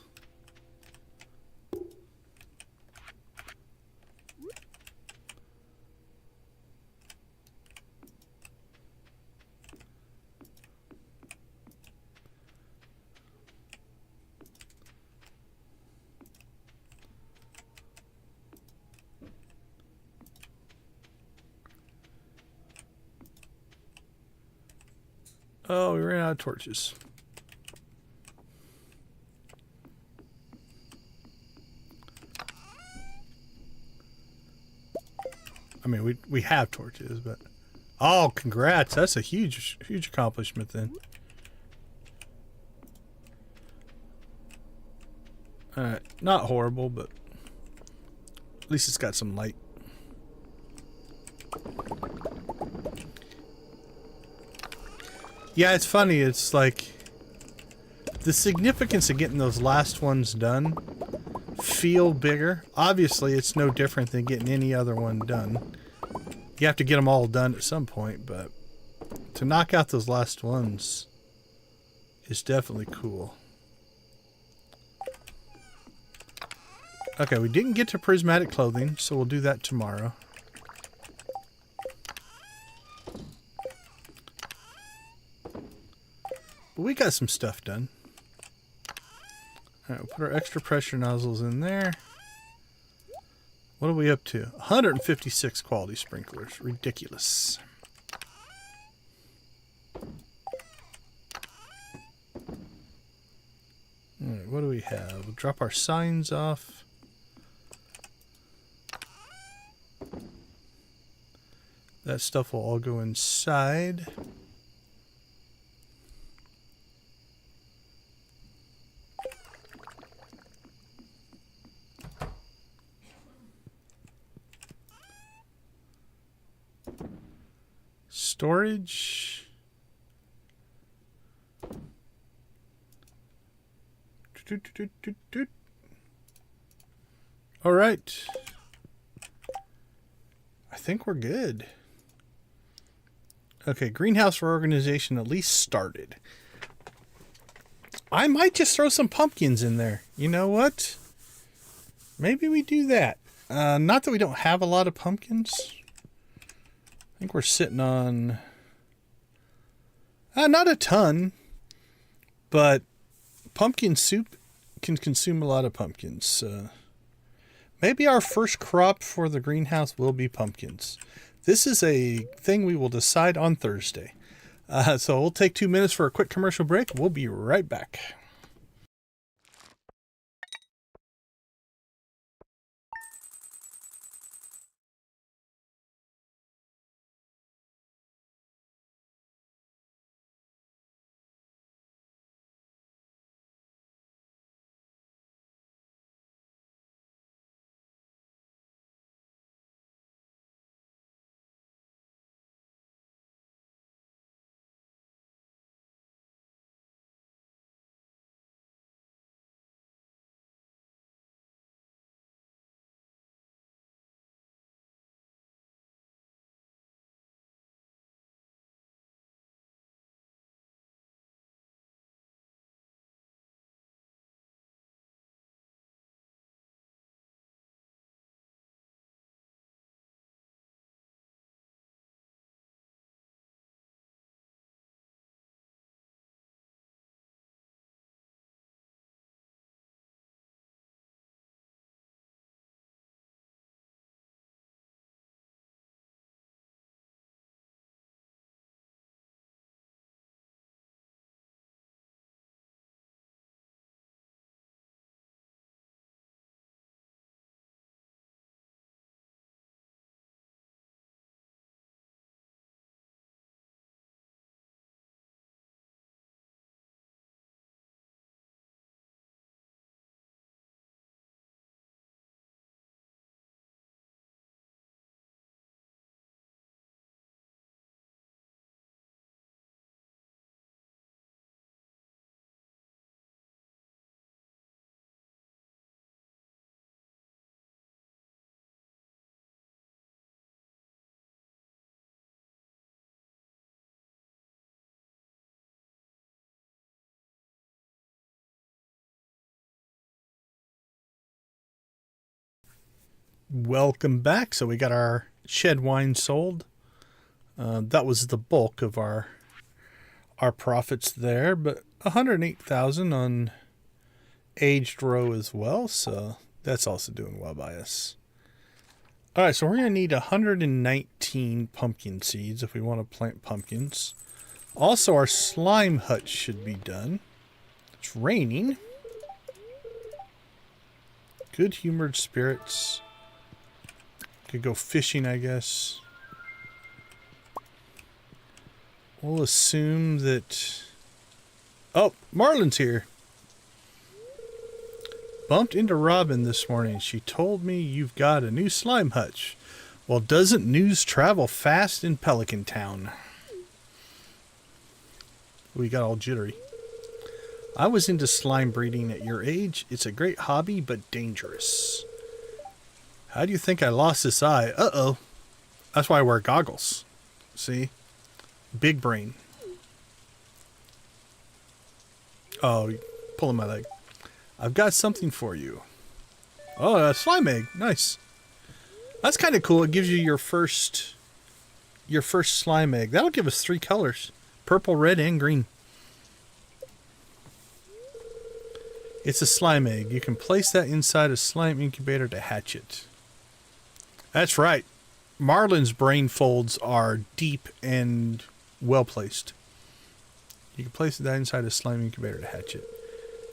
Oh, we ran out of torches. I mean, we have torches, but... Oh, congrats. That's a huge accomplishment then. Alright, not horrible, but... At least it's got some light. Yeah, it's funny. It's like the significance of getting those last ones done feel bigger. Obviously, it's no different than getting any other one done. You have to get them all done at some point, but to knock out those last ones is definitely cool. Okay, we didn't get to prismatic clothing, so we'll do that tomorrow. But we got some stuff done. Alright, we'll put our extra pressure nozzles in there. What are we up to? 156 quality sprinklers. Ridiculous. Alright, what do we have? We'll drop our signs off. That stuff will all go inside. Storage. All right. I think we're good. Okay, greenhouse reorganization at least started. I might just throw some pumpkins in there. You know what? Maybe we do that. Not that we don't have a lot of pumpkins. I think we're sitting on... not a ton. But pumpkin soup can consume a lot of pumpkins. Maybe our first crop for the greenhouse will be pumpkins. This is a thing we will decide on Thursday. So we'll take 2 minutes for a quick commercial break. We'll be right back. Welcome back. So we got our shed wine sold. That was the bulk of our profits there, but 108,000 on aged row as well. So that's also doing well by us. All right, so we're going to need 119 pumpkin seeds if we want to plant pumpkins. Also, our slime hutch should be done. It's raining. Good humored spirits. Could go fishing, I guess. We'll assume that... Oh, Marlin's here. Bumped into Robin this morning. She told me you've got a new slime hutch. Well, doesn't news travel fast in Pelican Town? We got all jittery. I was into slime breeding at your age. It's a great hobby, but dangerous. How do you think I lost this eye? Uh-oh. That's why I wear goggles. See? Big brain. Oh, you're pulling my leg. I've got something for you. Oh, a slime egg. Nice. That's kind of cool. It gives you your first slime egg. That'll give us 3 colors. Purple, red, and green. It's a slime egg. You can place that inside a slime incubator to hatch it. That's right. Marlin's brain folds are deep and well placed. You can place that inside a slime incubator to hatch it.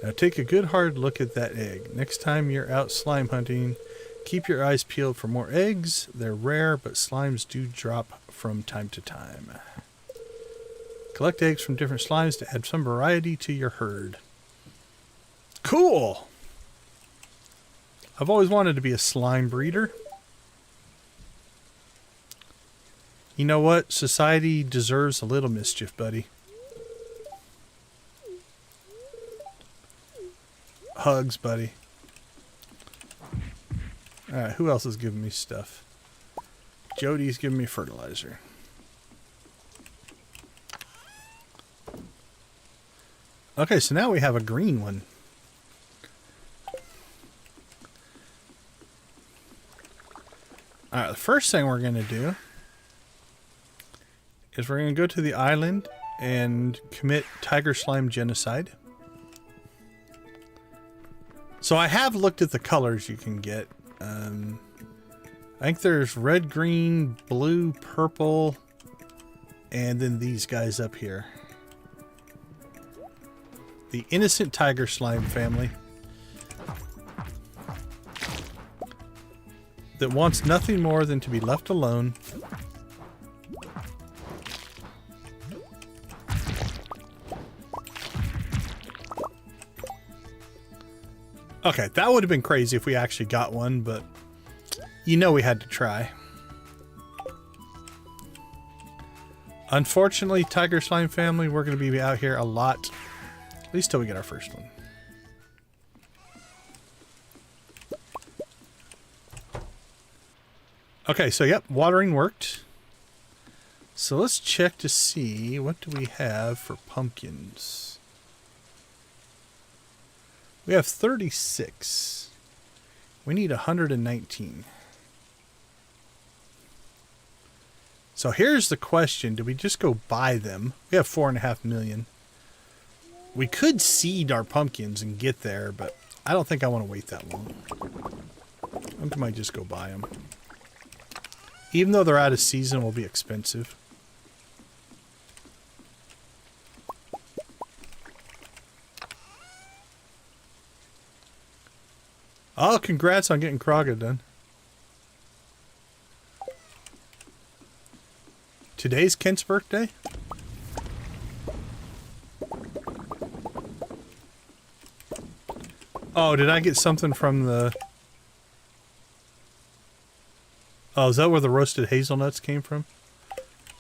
Now take a good hard look at that egg. Next time you're out slime hunting, keep your eyes peeled for more eggs. They're rare, but slimes do drop from time to time. Collect eggs from different slimes to add some variety to your herd. Cool! I've always wanted to be a slime breeder. You know what? Society deserves a little mischief, buddy. Hugs, buddy. Alright, who else is giving me stuff? Jody's giving me fertilizer. Okay, so now we have a green one. Alright, the first thing we're going to do is we're going to go to the island and commit tiger slime genocide. So I have looked at the colors you can get. I think there's red, green, blue, purple, and then these guys up here. The innocent tiger slime family that wants nothing more than to be left alone. Okay, that would have been crazy if we actually got one, but you know we had to try. Unfortunately, Tiger Slime family, we're going to be out here a lot. At least till we get our first one. Okay, so yep, watering worked. So let's check to see, what do we have for pumpkins? We have 36. We need 119. So here's the question. Do we just go buy them? We have 4.5 million. We could seed our pumpkins and get there, but I don't think I want to wait that long. I think I might just go buy them. Even though they're out of season, will be expensive. Oh, congrats on getting Kraga done. Today's Kent's birthday? Oh, did I get something from the... Oh, is that where the roasted hazelnuts came from?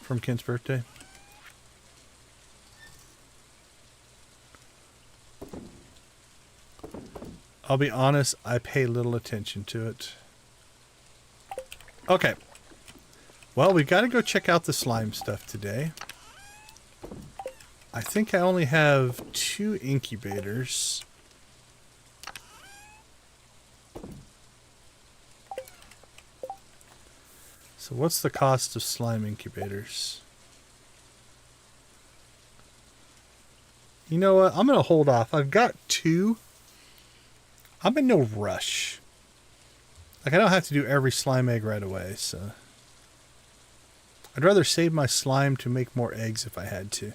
From Kent's birthday? I'll be honest, I pay little attention to it. Okay. Well, we got to go check out the slime stuff today. I think I only have 2 incubators. So what's the cost of slime incubators? You know what? I'm going to hold off. I've got 2. I'm in no rush. Like, I don't have to do every slime egg right away, so... I'd rather save my slime to make more eggs if I had to.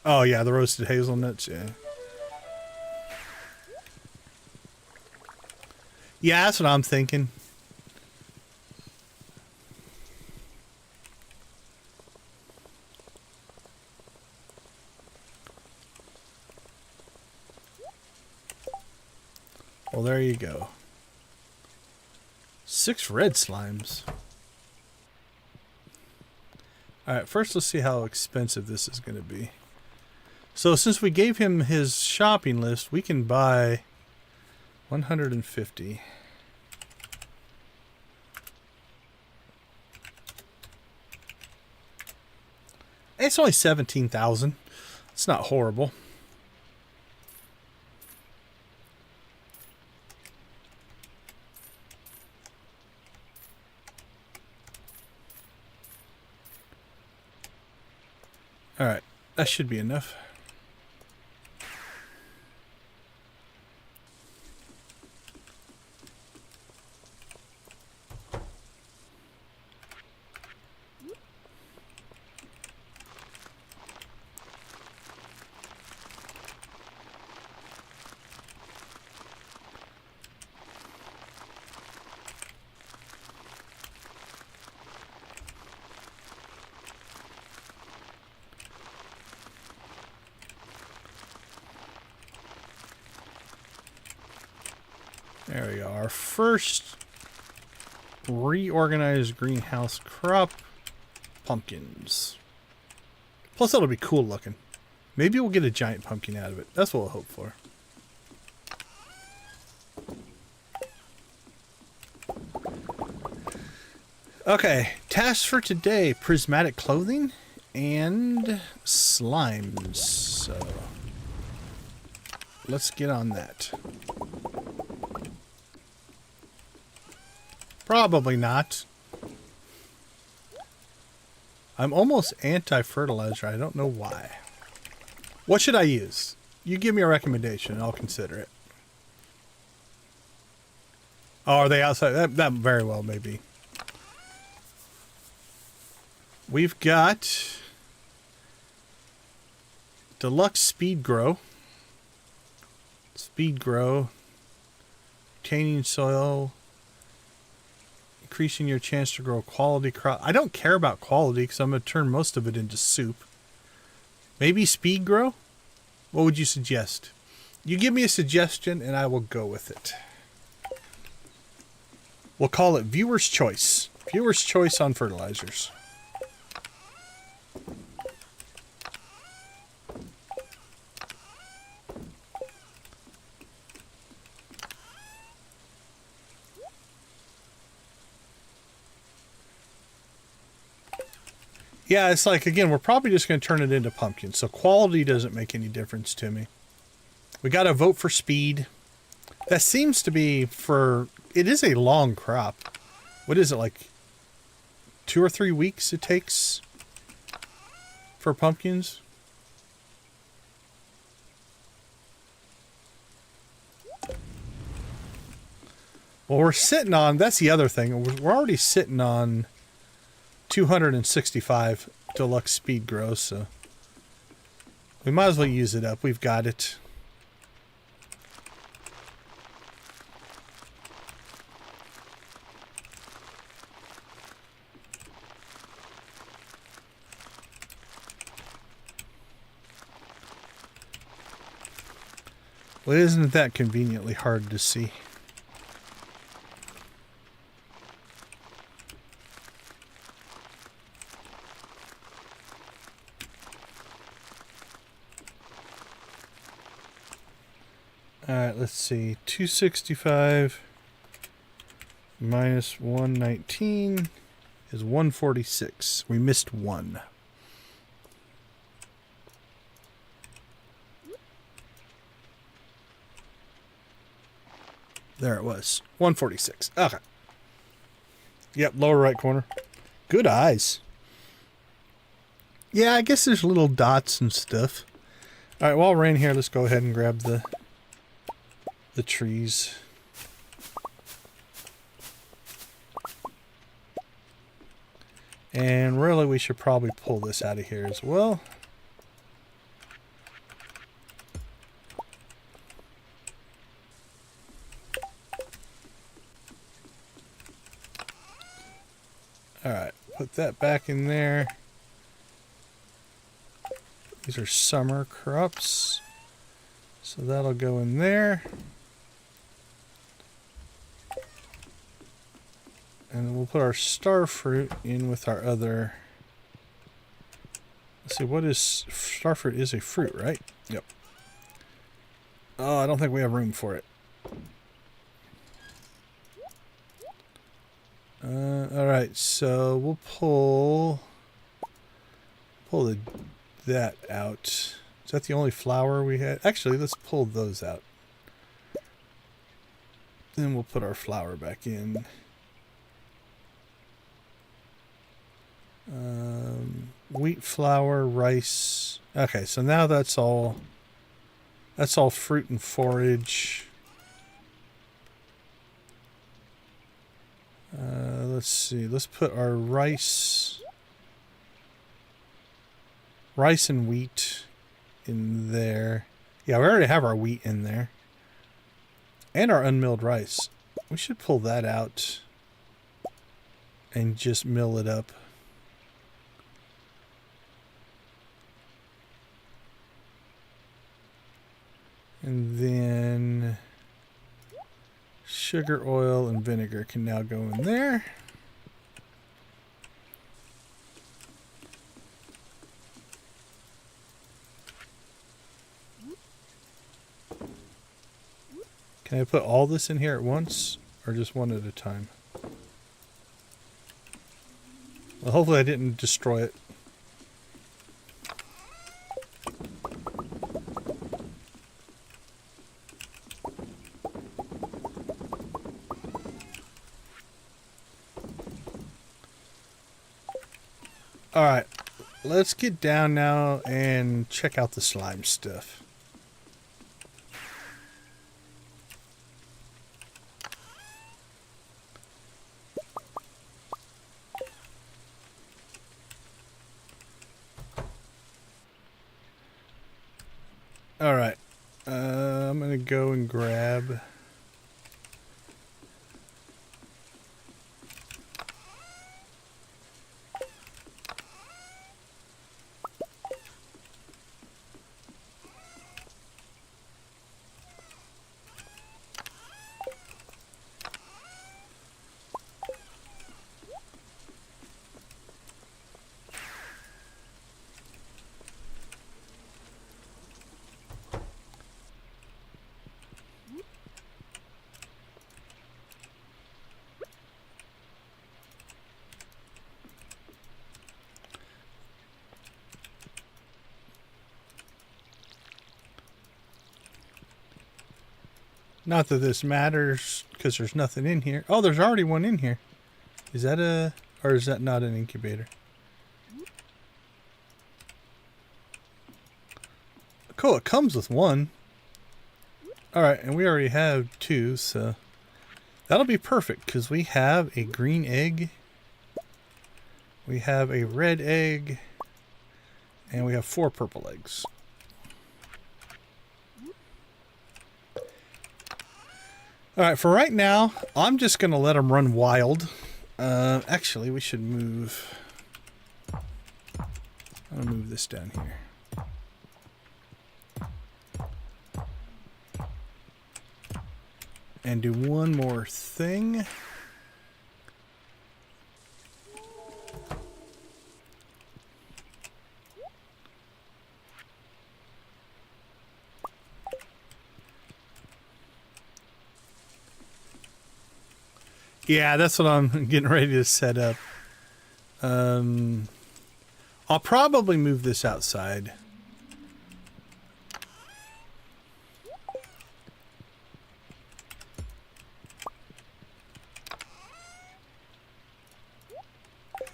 Oh, yeah, the roasted hazelnuts, yeah. Yeah, that's what I'm thinking. Well, there you go. 6 red slimes. Alright, first let's see how expensive this is going to be. So since we gave him his shopping list, we can buy 150. It's only 17,000. It's not horrible. Alright, that should be enough. There we go. Our first reorganized greenhouse crop, pumpkins. Plus, that'll be cool looking. Maybe we'll get a giant pumpkin out of it. That's what we'll hope for. Okay, tasks for today: prismatic clothing and slimes. So let's get on that. Probably not. I'm almost anti-fertilizer. I don't know why. What should I use? You give me a recommendation, and I'll consider it. Oh, are they outside? That very well may be. We've got Deluxe Speed Grow. Speed Grow. Retaining soil. Increasing your chance to grow quality crop. I don't care about quality because I'm going to turn most of it into soup. Maybe Speed Grow? What would you suggest? You give me a suggestion and I will go with it. We'll call it Viewer's Choice. Viewer's Choice on fertilizers. Yeah, it's like, again, we're probably just going to turn it into pumpkin. So quality doesn't make any difference to me. We got to vote for speed. That seems to be for... It is a long crop. What is it, like 2 or 3 weeks it takes for pumpkins? Well, we're sitting on... That's the other thing. We're already sitting on 265 Deluxe Speed Grow, so we might as well use it up. We've got it. Well, isn't that conveniently hard to see? Alright, let's see. 265 minus 119 is 146. We missed 1. There it was. 146. Okay. Yep, lower right corner. Good eyes. Yeah, I guess there's little dots and stuff. Alright, while we're in here, let's go ahead and grab the trees. And really, we should probably pull this out of here as well. Alright, put that back in there. These are summer crops. So that'll go in there. And then we'll put our star fruit in with our other... Let's see, what is... Star fruit is a fruit, right? Yep. Oh, I don't think we have room for it. Alright, so we'll pull that out. Is that the only flower we had? Actually, let's pull those out. Then we'll put our flour back in. Wheat flour, rice. Okay, so now that's all fruit and forage. Let's see. Let's put our rice and wheat in there. Yeah, we already have our wheat in there. And our unmilled rice. We should pull that out and just mill it up. And then sugar, oil, and vinegar can now go in there. Can I put all this in here at once, or just one at a time? Well, hopefully I didn't destroy it. Alright, let's get down now and check out the slime stuff. All right. I'm going to go and grab... Not that this matters, because there's nothing in here. Oh, there's already one in here. Is that a... or is that not an incubator? Cool, it comes with one. Alright, and we already have two, so... that'll be perfect, because we have a green egg. We have a red egg. And we have 4 purple eggs. Alright, for right now, I'm just going to let them run wild. Actually, we should move... I'll move this down here. And do one more thing. Yeah, that's what I'm getting ready to set up. I'll probably move this outside.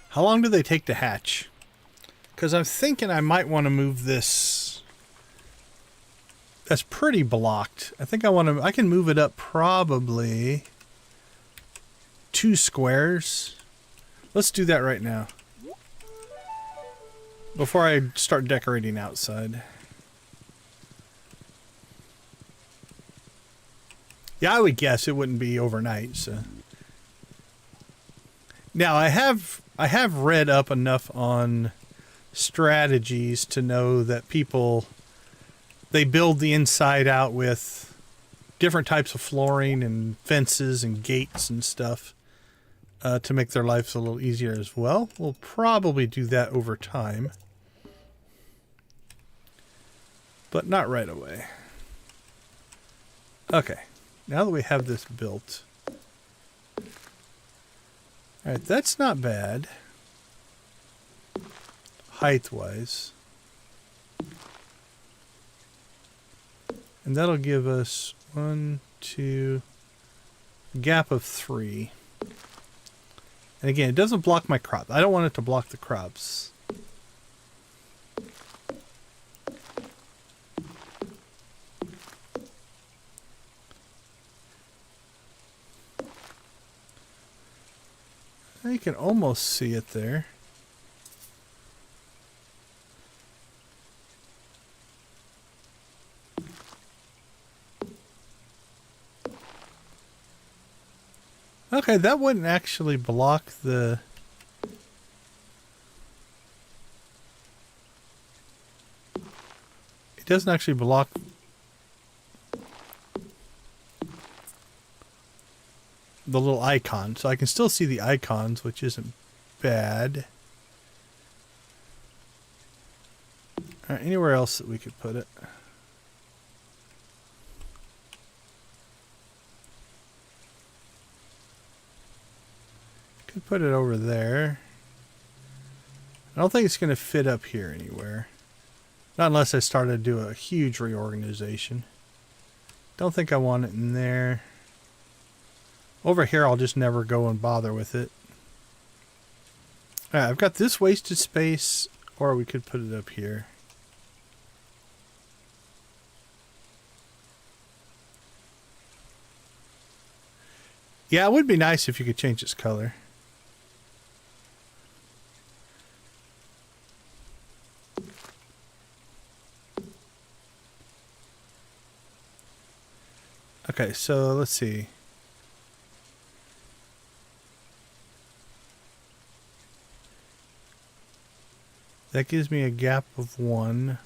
How long do they take to hatch? Because I'm thinking I might want to move this. That's pretty blocked. I think I want to. I can move it up probably 2 squares. Let's do that right now. Before I start decorating outside. Yeah, I would guess it wouldn't be overnight. So now I have read up enough on strategies to know that people, they build the inside out with different types of flooring and fences and gates and stuff to make their lives a little easier as well. We'll probably do that over time, but not right away. Okay, now that we have this built, all right, that's not bad height-wise. And that'll give us 1, 2, gap of 3. And again, it doesn't block my crop. I don't want it to block the crops. You can almost see it there. Okay, that wouldn't actually block the... It doesn't actually block... the little icon, so I can still see the icons, which isn't bad. All right, anywhere else that we could put it? Could put it over there. I don't think it's going to fit up here anywhere. Not unless I started to do a huge reorganization. Don't think I want it in there. Over here, I'll just never go and bother with it. Alright, I've got this wasted space, or we could put it up here. Yeah, it would be nice if you could change its color. Okay, so let's see. That gives me a gap of 1.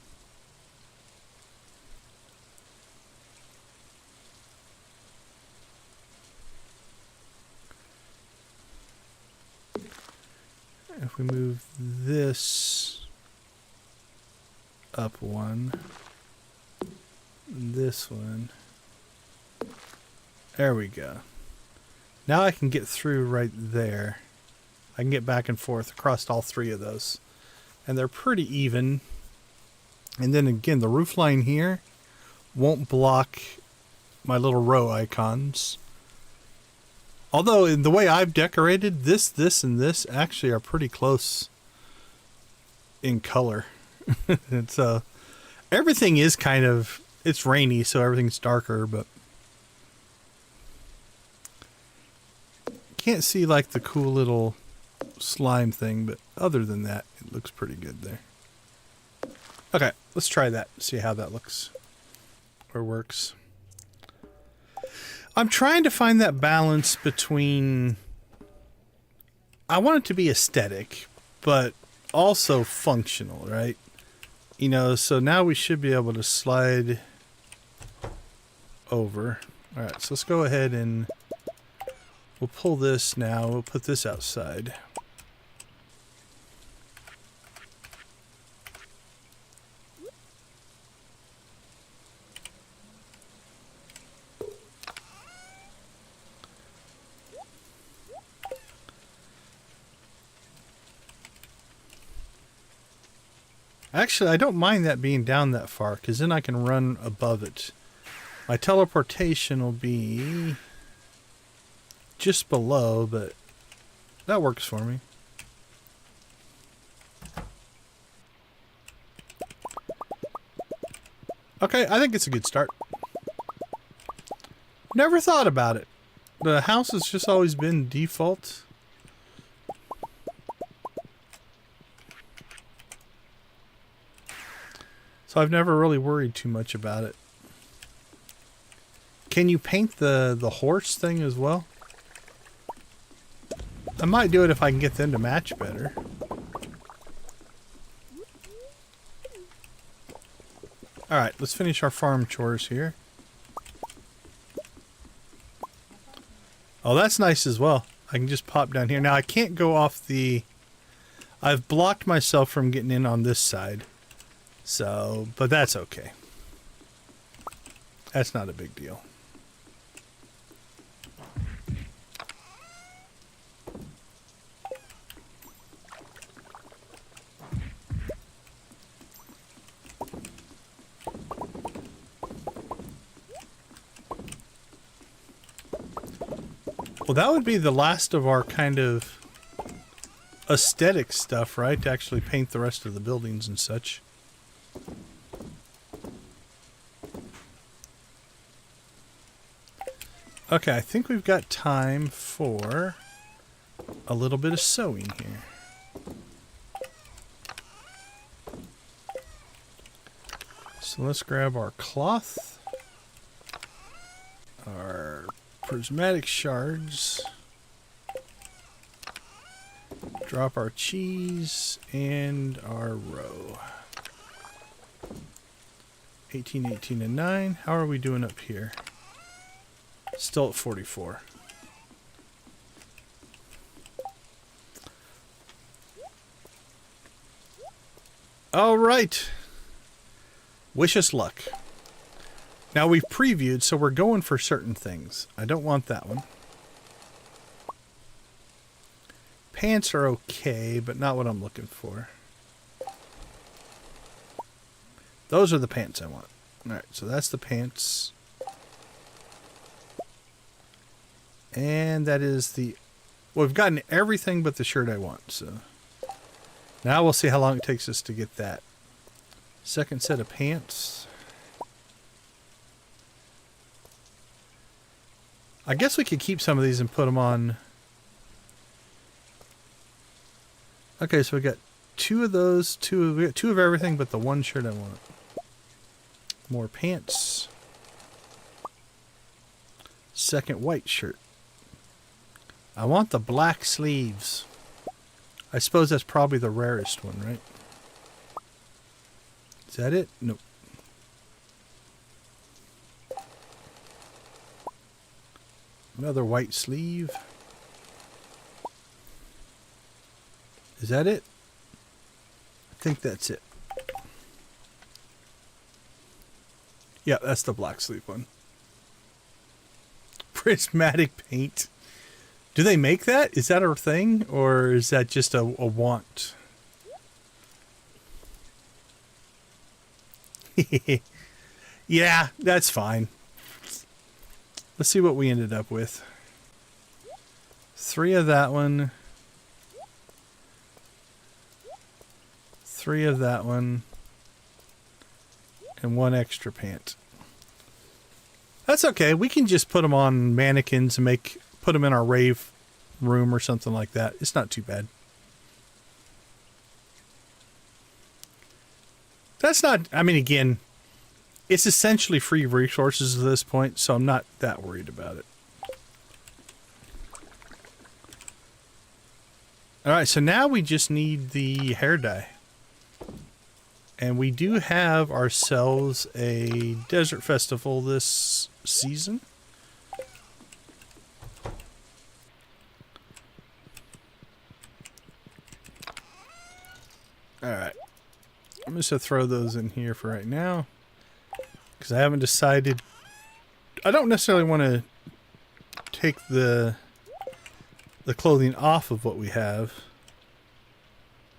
If we move this up 1, this one, there we go. Now I can get through right there. I can get back and forth across all 3 of those. And they're pretty even. And then again, the roof line here won't block my little row icons. Although, in the way I've decorated, this, and this actually are pretty close in color. And so, everything is kind of, it's rainy, so everything's darker, but can't see like the cool little slime thing, but other than that, it looks pretty good there. Okay, let's try that, see how that looks or works. I'm trying to find that balance between, I want it to be aesthetic, but also functional, right? You know, so now we should be able to slide over. All right, so let's go ahead and we'll pull this now. We'll put this outside. Actually, I don't mind that being down that far, because then I can run above it. My teleportation will be just below, but that works for me. Okay, I think it's a good start. Never thought about it. The house has just always been default. So I've never really worried too much about it. Can you paint the horse thing as well? I might do it if I can get them to match better. Alright, let's finish our farm chores here. Oh, that's nice as well. I can just pop down here. Now I can't go off the... I've blocked myself from getting in on this side. So, but that's okay. That's not a big deal. Well, that would be the last of our kind of aesthetic stuff, right? To actually paint the rest of the buildings and such. Okay, I think we've got time for a little bit of sewing here. So let's grab our cloth, our prismatic shards, drop our cheese, and our row. 18, 18, and 9. How are we doing up here? Still at 44. All right. Wish us luck. Now we've previewed, so we're going for certain things. I don't want that one. Pants are okay, but not what I'm looking for. Those are the pants I want. All right, so that's the pants. And that is the... Well, we've gotten everything but the shirt I want, so... Now we'll see how long it takes us to get that. Second set of pants. I guess we could keep some of these and put them on... Okay, so we got 2 of those, we got 2 of everything but the one shirt I want. More pants. second white shirt. I want the black sleeves. I suppose that's probably the rarest one, right? Is that it? Nope. Another white sleeve. Is that it? I think that's it. Yeah, that's the black sleeve one. Prismatic paint. Do they make that? Is that a thing? Or is that just a want? Yeah, that's fine. Let's see what we ended up with. 3 of that one. 3 of that one. And 1 extra pant. That's okay. We can just put them on mannequins and put them in our rave room or something like that. It's not too bad. That's not, I mean, again, it's essentially free resources at this point, so I'm not that worried about it. Alright, so now we just need the hair dye. And we do have ourselves a desert festival this season. Alright. I'm just going to throw those in here for right now. Because I haven't decided. I don't necessarily want to take the clothing off of what we have.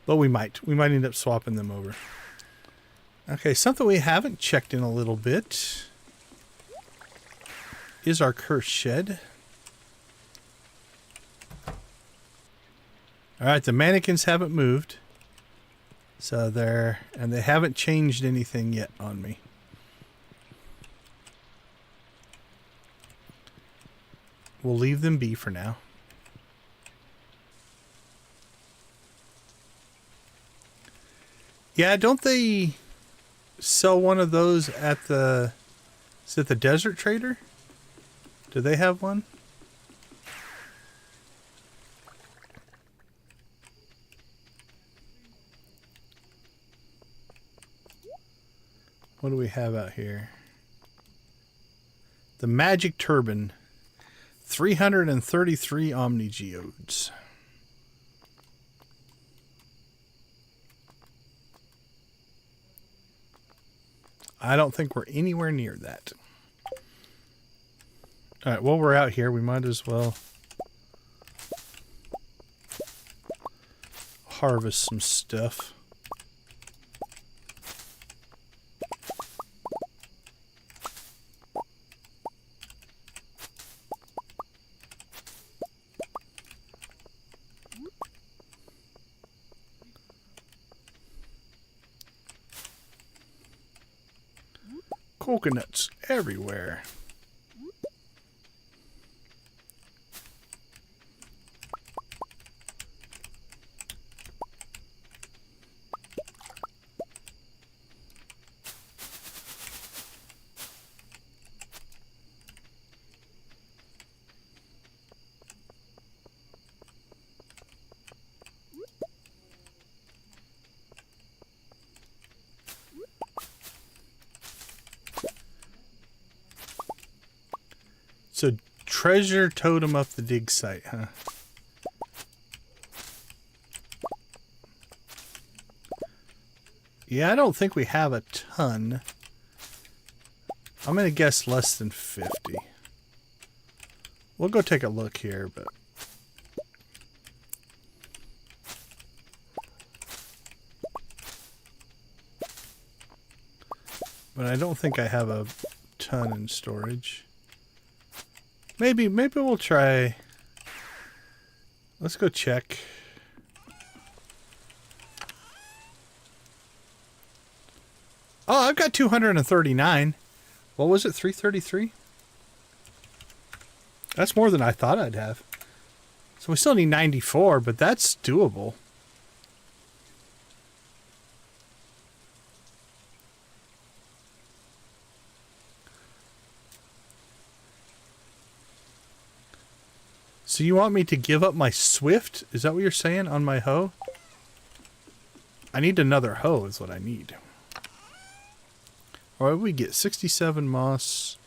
But we might. We might end up swapping them over. Okay, something we haven't checked in a little bit is our curse shed. Alright, the mannequins haven't moved. So they're, and they haven't changed anything yet on me. We'll leave them be for now. Yeah, don't they sell one of those at the, is it the Desert Trader? Do they have one? What do we have out here? The Magic Turban. 333 Omni Geodes. I don't think we're anywhere near that. Alright, while we're out here, we might as well harvest some stuff. Coconuts everywhere. So, treasure totem up the dig site, huh? Yeah, I don't think we have a ton. I'm going to guess less than 50. We'll go take a look here, but... But I don't think I have a ton in storage. Maybe we'll try. Let's go check. Oh, I've got 239. What was it? 333? That's more than I thought I'd have. So we still need 94, but that's doable. So you want me to give up my Swift? Is that what you're saying on my hoe? I need another hoe is what I need. Alright, we get 67 moss.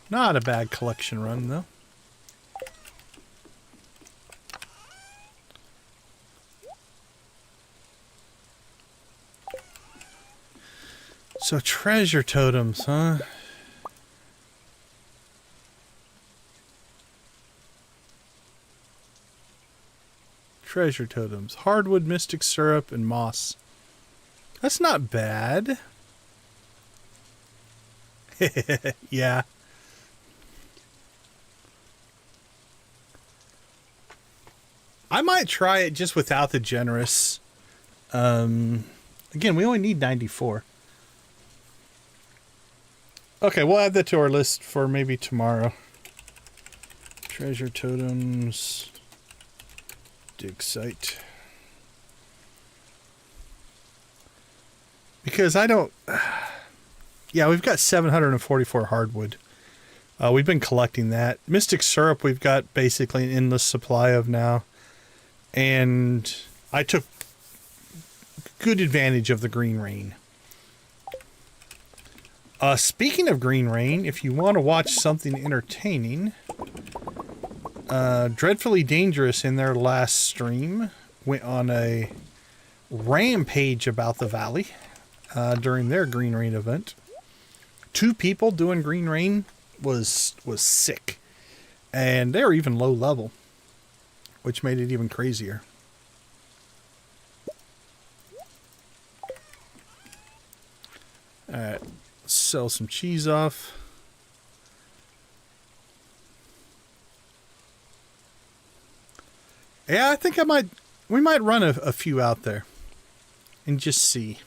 Not a bad collection run, though. So treasure totems, huh? Treasure totems. Hardwood, mystic syrup, and moss. That's not bad. Yeah. I might try it just without the generous. Again, we only need 94. Okay, we'll add that to our list for maybe tomorrow. Treasure totems. Dig site. Because I don't... Yeah, we've got 744 hardwood. We've been collecting that. Mystic syrup we've got basically an endless supply of now. And I took good advantage of the green rain. Speaking of green rain, if you want to watch something entertaining, Dreadfully Dangerous in their last stream went on a rampage about the valley during their green rain event. 2 people doing green rain was sick, and they were even low level, which made it even crazier. All right. Sell some cheese off. Yeah, I think we might run a few out there and just see.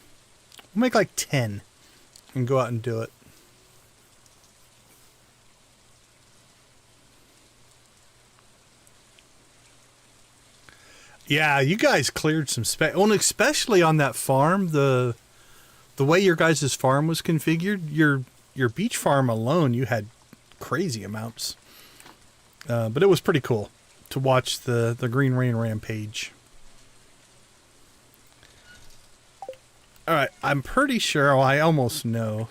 We'll make like 10 and go out and do it. Yeah, you guys cleared some space. Well, especially on that farm, the way your guys' farm was configured, your beach farm alone, you had crazy amounts. But it was pretty cool to watch the green rain rampage. Alright, I'm pretty sure, well, I almost know.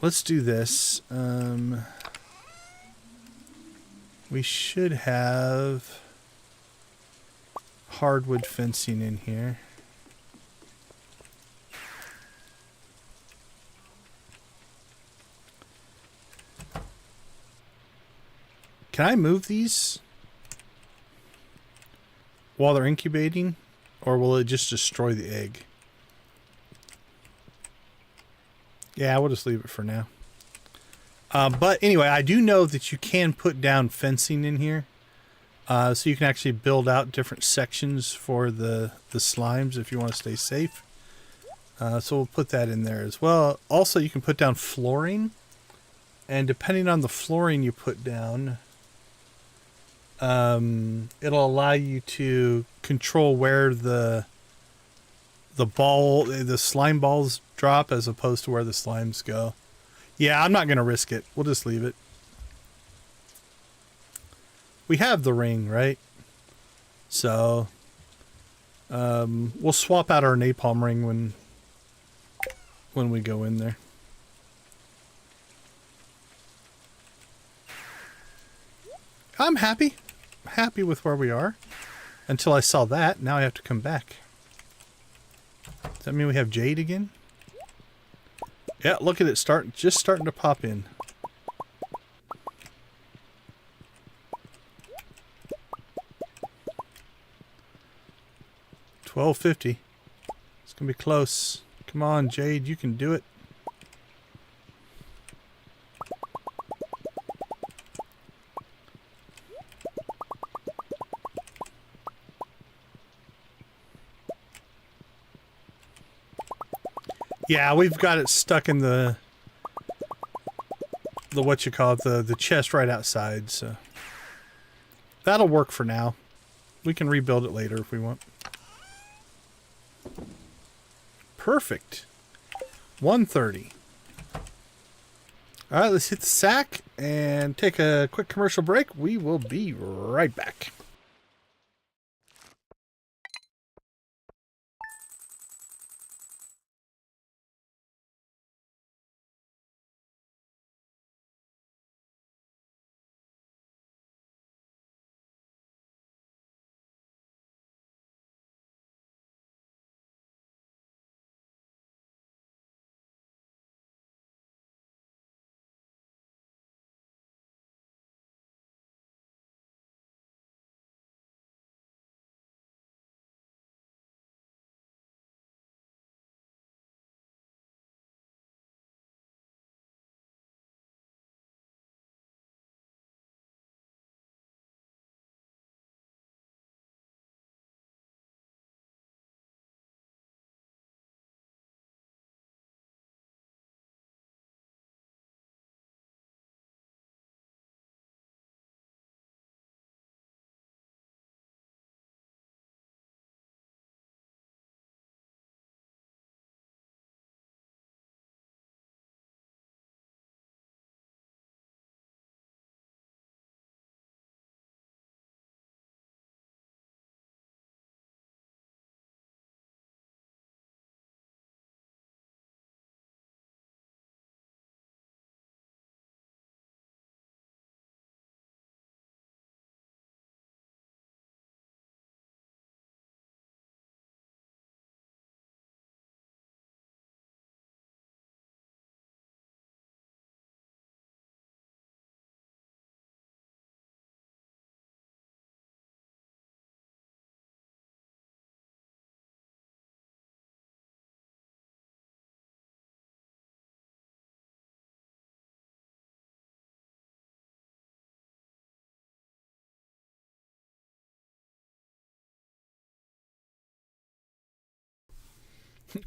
Let's do this. We should have hardwood fencing in here. Can I move these while they're incubating, or will it just destroy the egg? Yeah, we'll just leave it for now. But anyway, I do know that you can put down fencing in here. So you can actually build out different sections for the slimes if you want to stay safe. So we'll put that in there as well. Also, you can put down flooring. And depending on the flooring you put down, it'll allow you to control where the slime balls drop as opposed to where the slimes go. Yeah, I'm not going to risk it. We'll just leave it. We have the ring, right? So, we'll swap out our napalm ring when we go in there. I'm happy. Happy with where we are. Until I saw that. Now I have to come back. Does that mean we have jade again? Yeah, look at it just starting to pop in. $12.50. It's gonna be close. Come on, Jade, you can do it. Yeah, we've got it stuck in the what you call it, the chest right outside, so that'll work for now. We can rebuild it later if we want. Perfect. 130. All right, let's hit the sack and take a quick commercial break. We will be right back.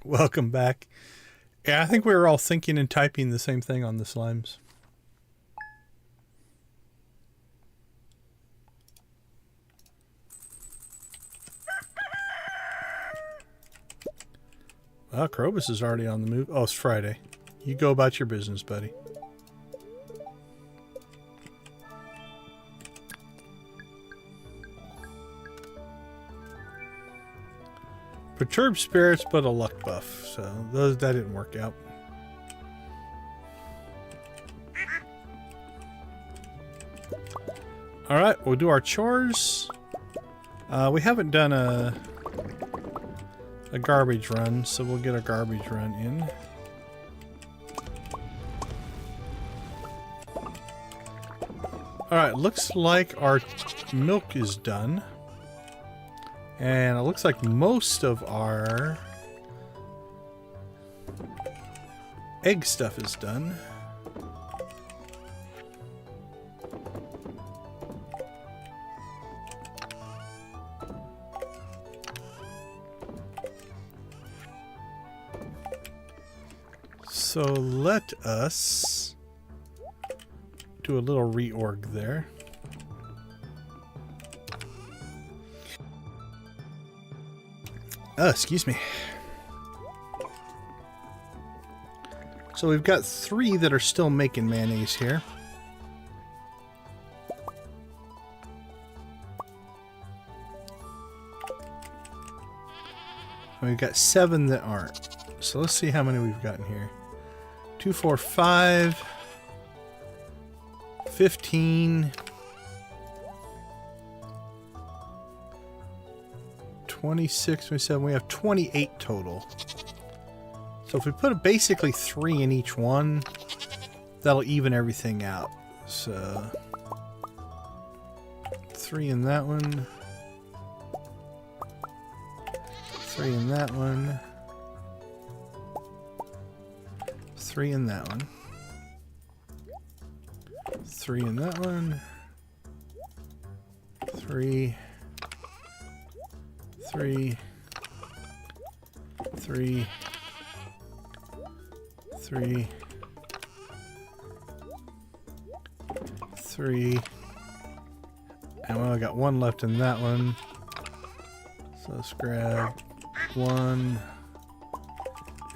Welcome back. Yeah, I think we were all thinking and typing the same thing on the slimes. Well, Krobus is already on the move. Oh, it's Friday. You go about your business, buddy. Perturbed spirits, but a luck buff. So that didn't work out. All right, we'll do our chores. We haven't done a garbage run, so we'll get a garbage run in. All right, looks like our milk is done. And it looks like most of our egg stuff is done. So let us do a little reorg there. Excuse me. So we've got 3 that are still making mayonnaise here. And we've got 7 that aren't. So let's see how many we've gotten here. 2, 4, 5, 15, 26, 27, we have 28 total. So if we put basically 3 in each one, that'll even everything out. So 3 in that one, 3 in that one, 3 in that one, 3 in that one, 3, 3, 3, 3, 3, and we only got 1 left in that one. So let's grab 1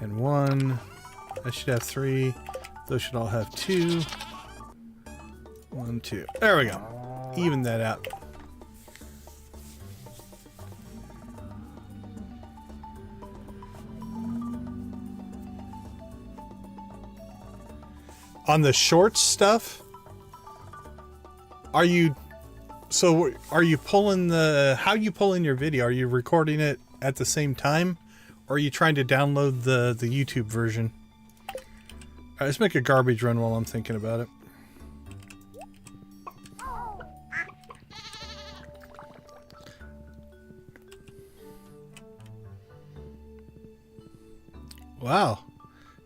and 1. I should have 3, Those should all have 2. 1, 2. There we go. Even that out. On the shorts stuff, are you pulling how you pull in your video? Are you recording it at the same time, or are you trying to download the YouTube version? All right, let's make a garbage run while I'm thinking about it. Wow,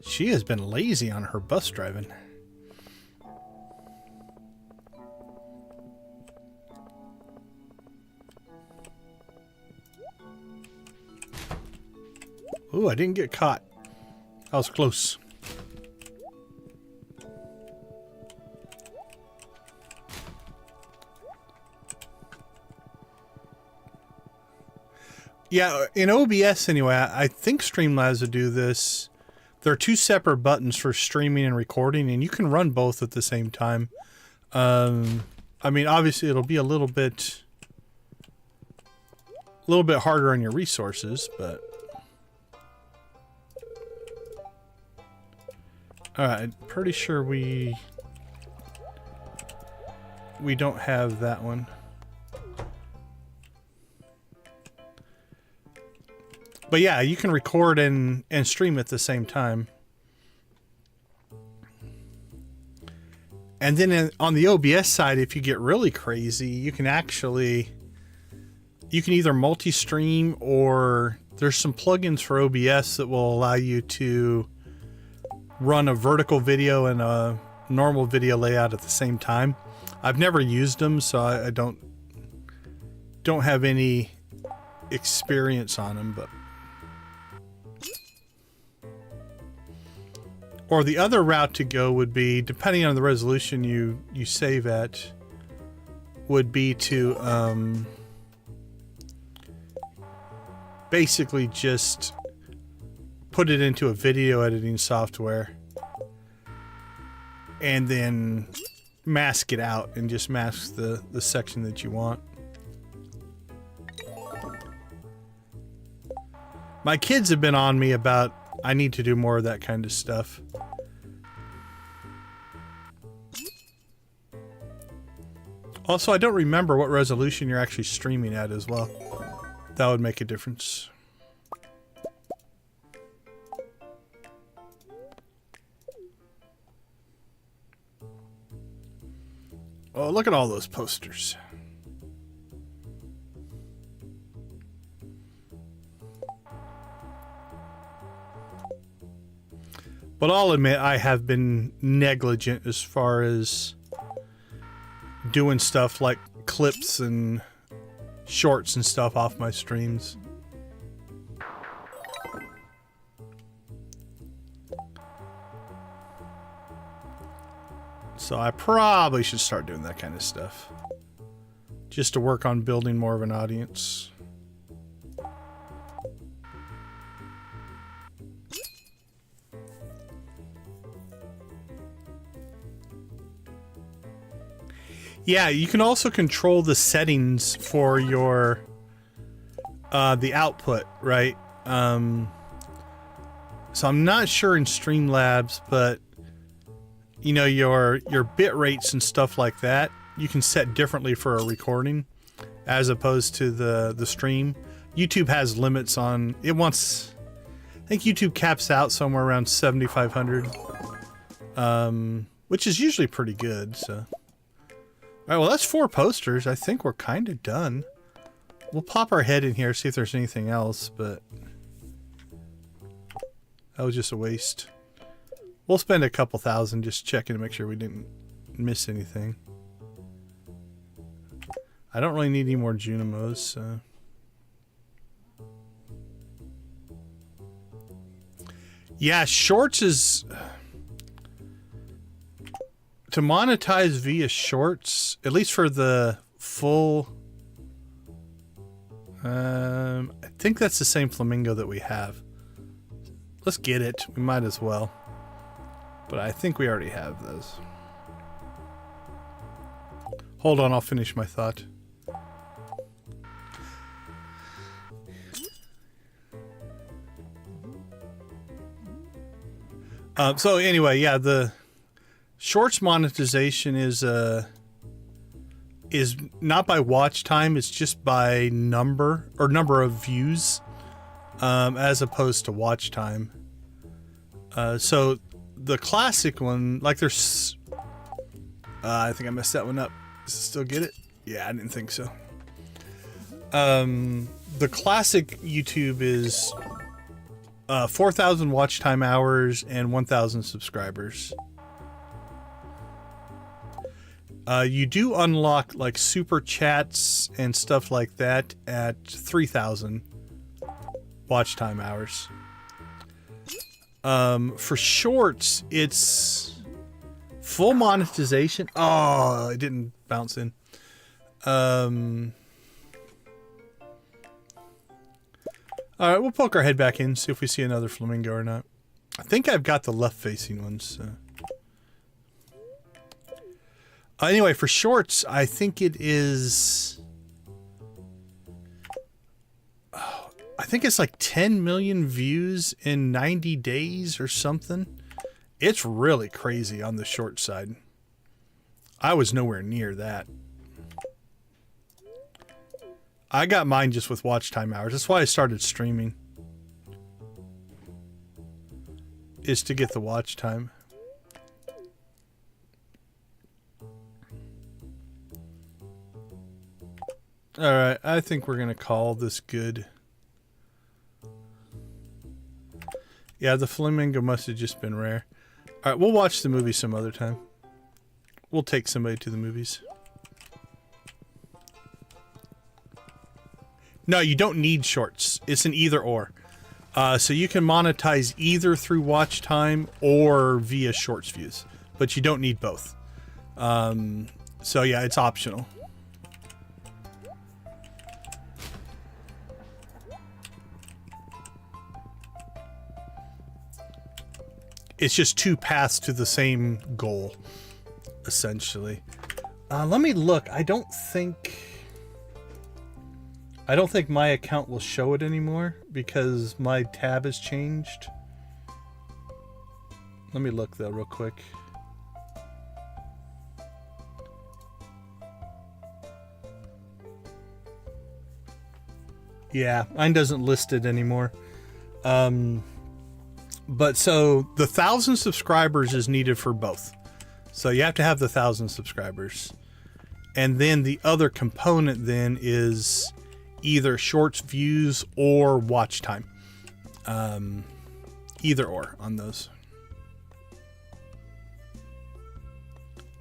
she has been lazy on her bus driving. Ooh, I didn't get caught. I was close. Yeah, in OBS anyway, I think Streamlabs would do this. There are 2 separate buttons for streaming and recording, and you can run both at the same time. I mean, obviously it'll be a little bit harder on your resources, but alright, pretty sure we don't have that one. But yeah, you can record and stream at the same time. And then on the OBS side, if you get really crazy, you can either multi-stream, or there's some plugins for OBS that will allow you to run a vertical video and a normal video layout at the same time. I've never used them, so I don't have any experience on them, but or the other route to go would be, depending on the resolution you save at, would be to basically just put it into a video editing software and then mask it out and just mask the section that you want. My kids have been on me about I need to do more of that kind of stuff. Also, I don't remember what resolution you're actually streaming at as well. That would make a difference. Oh, look at all those posters. But I'll admit I have been negligent as far as doing stuff like clips and shorts and stuff off my streams. So I probably should start doing that kind of stuff, just to work on building more of an audience. Yeah, you can also control the settings for your the output, right? So I'm not sure in Streamlabs, but you know, your bit rates and stuff like that, you can set differently for a recording as opposed to the stream. YouTube has limits on it. Wants, I think YouTube caps out somewhere around 7,500, which is usually pretty good. So. Alright, well that's 4 posters. I think we're kind of done. We'll pop our head in here, see if there's anything else, but that was just a waste. We'll spend a couple thousand just checking to make sure we didn't miss anything. I don't really need any more Junimos, so. Yeah, shorts is... To monetize via shorts, at least for the full... I think that's the same flamingo that we have. Let's get it. We might as well. But I think we already have those. Hold on, I'll finish my thought. So anyway, yeah, the Shorts monetization is not by watch time, it's just by number of views, as opposed to watch time. So the classic one, like there's, I think I messed that one up. Does it still get it? Yeah, I didn't think so. The classic YouTube is 4,000 watch time hours and 1,000 subscribers. You do unlock like super chats and stuff like that at 3,000 watch time hours. For Shorts, it's full monetization. Oh, it didn't bounce in. All right, we'll poke our head back in, see if we see another flamingo or not. I think I've got the left-facing ones. So. Anyway, for Shorts, I think it is... Oh, I think it's like 10 million views in 90 days or something. It's really crazy on the short side. I was nowhere near that. I got mine just with watch time hours. That's why I started streaming. Is to get the watch time. Alright, I think we're gonna call this good. Yeah, the flamingo must have just been rare. Alright, we'll watch the movie some other time. We'll take somebody to the movies. No, you don't need Shorts. It's an either or. So you can monetize either through watch time or via Shorts views. But you don't need both. So yeah, it's optional. It's just two paths to the same goal, essentially. Let me look. I don't think my account will show it anymore because my tab has changed. Let me look though real quick. Yeah, mine doesn't list it anymore. But so the 1,000 subscribers is needed for both. So you have to have the 1,000 subscribers. And then the other component then is either Shorts views or watch time. Either or on those.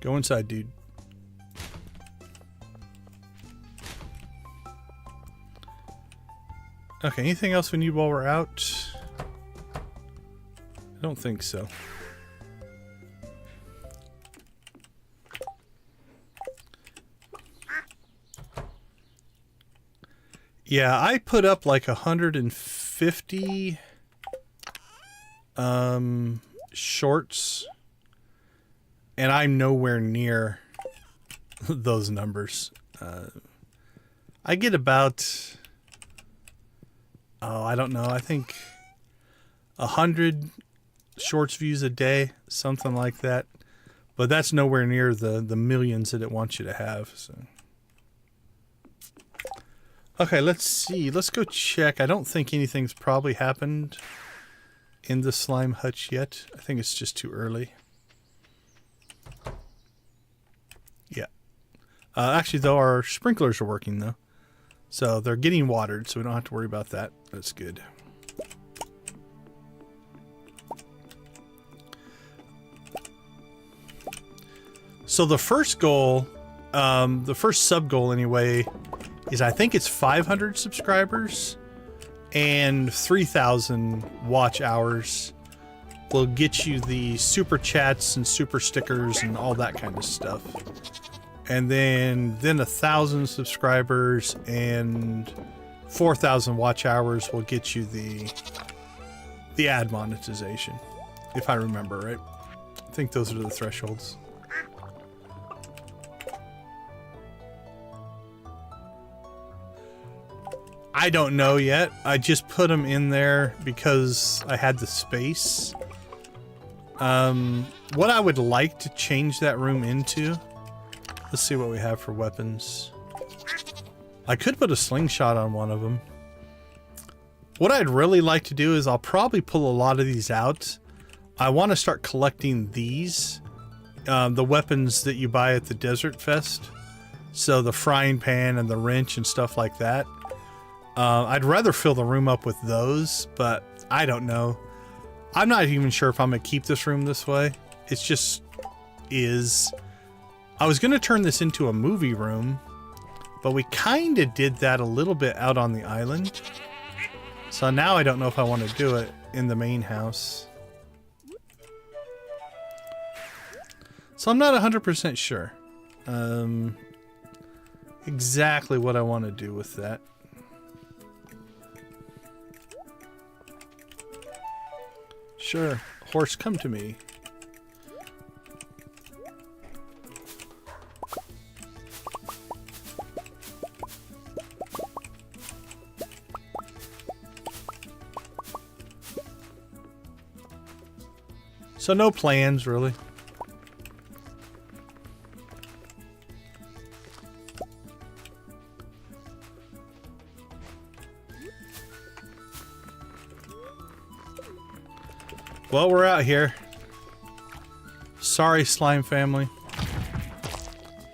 Go inside, dude. Okay, anything else we need while we're out? I don't think so. Yeah, I put up like 150 shorts, and I'm nowhere near those numbers. I get about, oh, I don't know, I think 100 Shorts views a day, something like that. But that's nowhere near the millions that it wants you to have. So. Okay, let's see. Let's go check. I don't think anything's probably happened in the Slime Hutch yet. I think it's just too early. Yeah. Actually, though, our sprinklers are working, though. So they're getting watered, so we don't have to worry about that. That's good. So the first goal, the first sub goal anyway, is I think it's 500 subscribers and 3,000 watch hours will get you the super chats and super stickers and all that kind of stuff. And then 1,000 subscribers and 4,000 watch hours will get you the ad monetization, if I remember right. I think those are the thresholds. I don't know yet. I just put them in there because I had the space. What I would like to change that room into... Let's see what we have for weapons. I could put a slingshot on one of them. What I'd really like to do is I'll probably pull a lot of these out. I want to start collecting these. The weapons that you buy at the Desert Fest. So the frying pan and the wrench and stuff like that. I'd rather fill the room up with those, but I don't know. I'm not even sure if I'm going to keep this room this way. It's just is. I was going to turn this into a movie room, but we kind of did that a little bit out on the island. So now I don't know if I want to do it in the main house. So I'm not 100% sure exactly what I want to do with that. Sure, horse, come to me. So no plans, really. Well, we're out here. Sorry, slime family.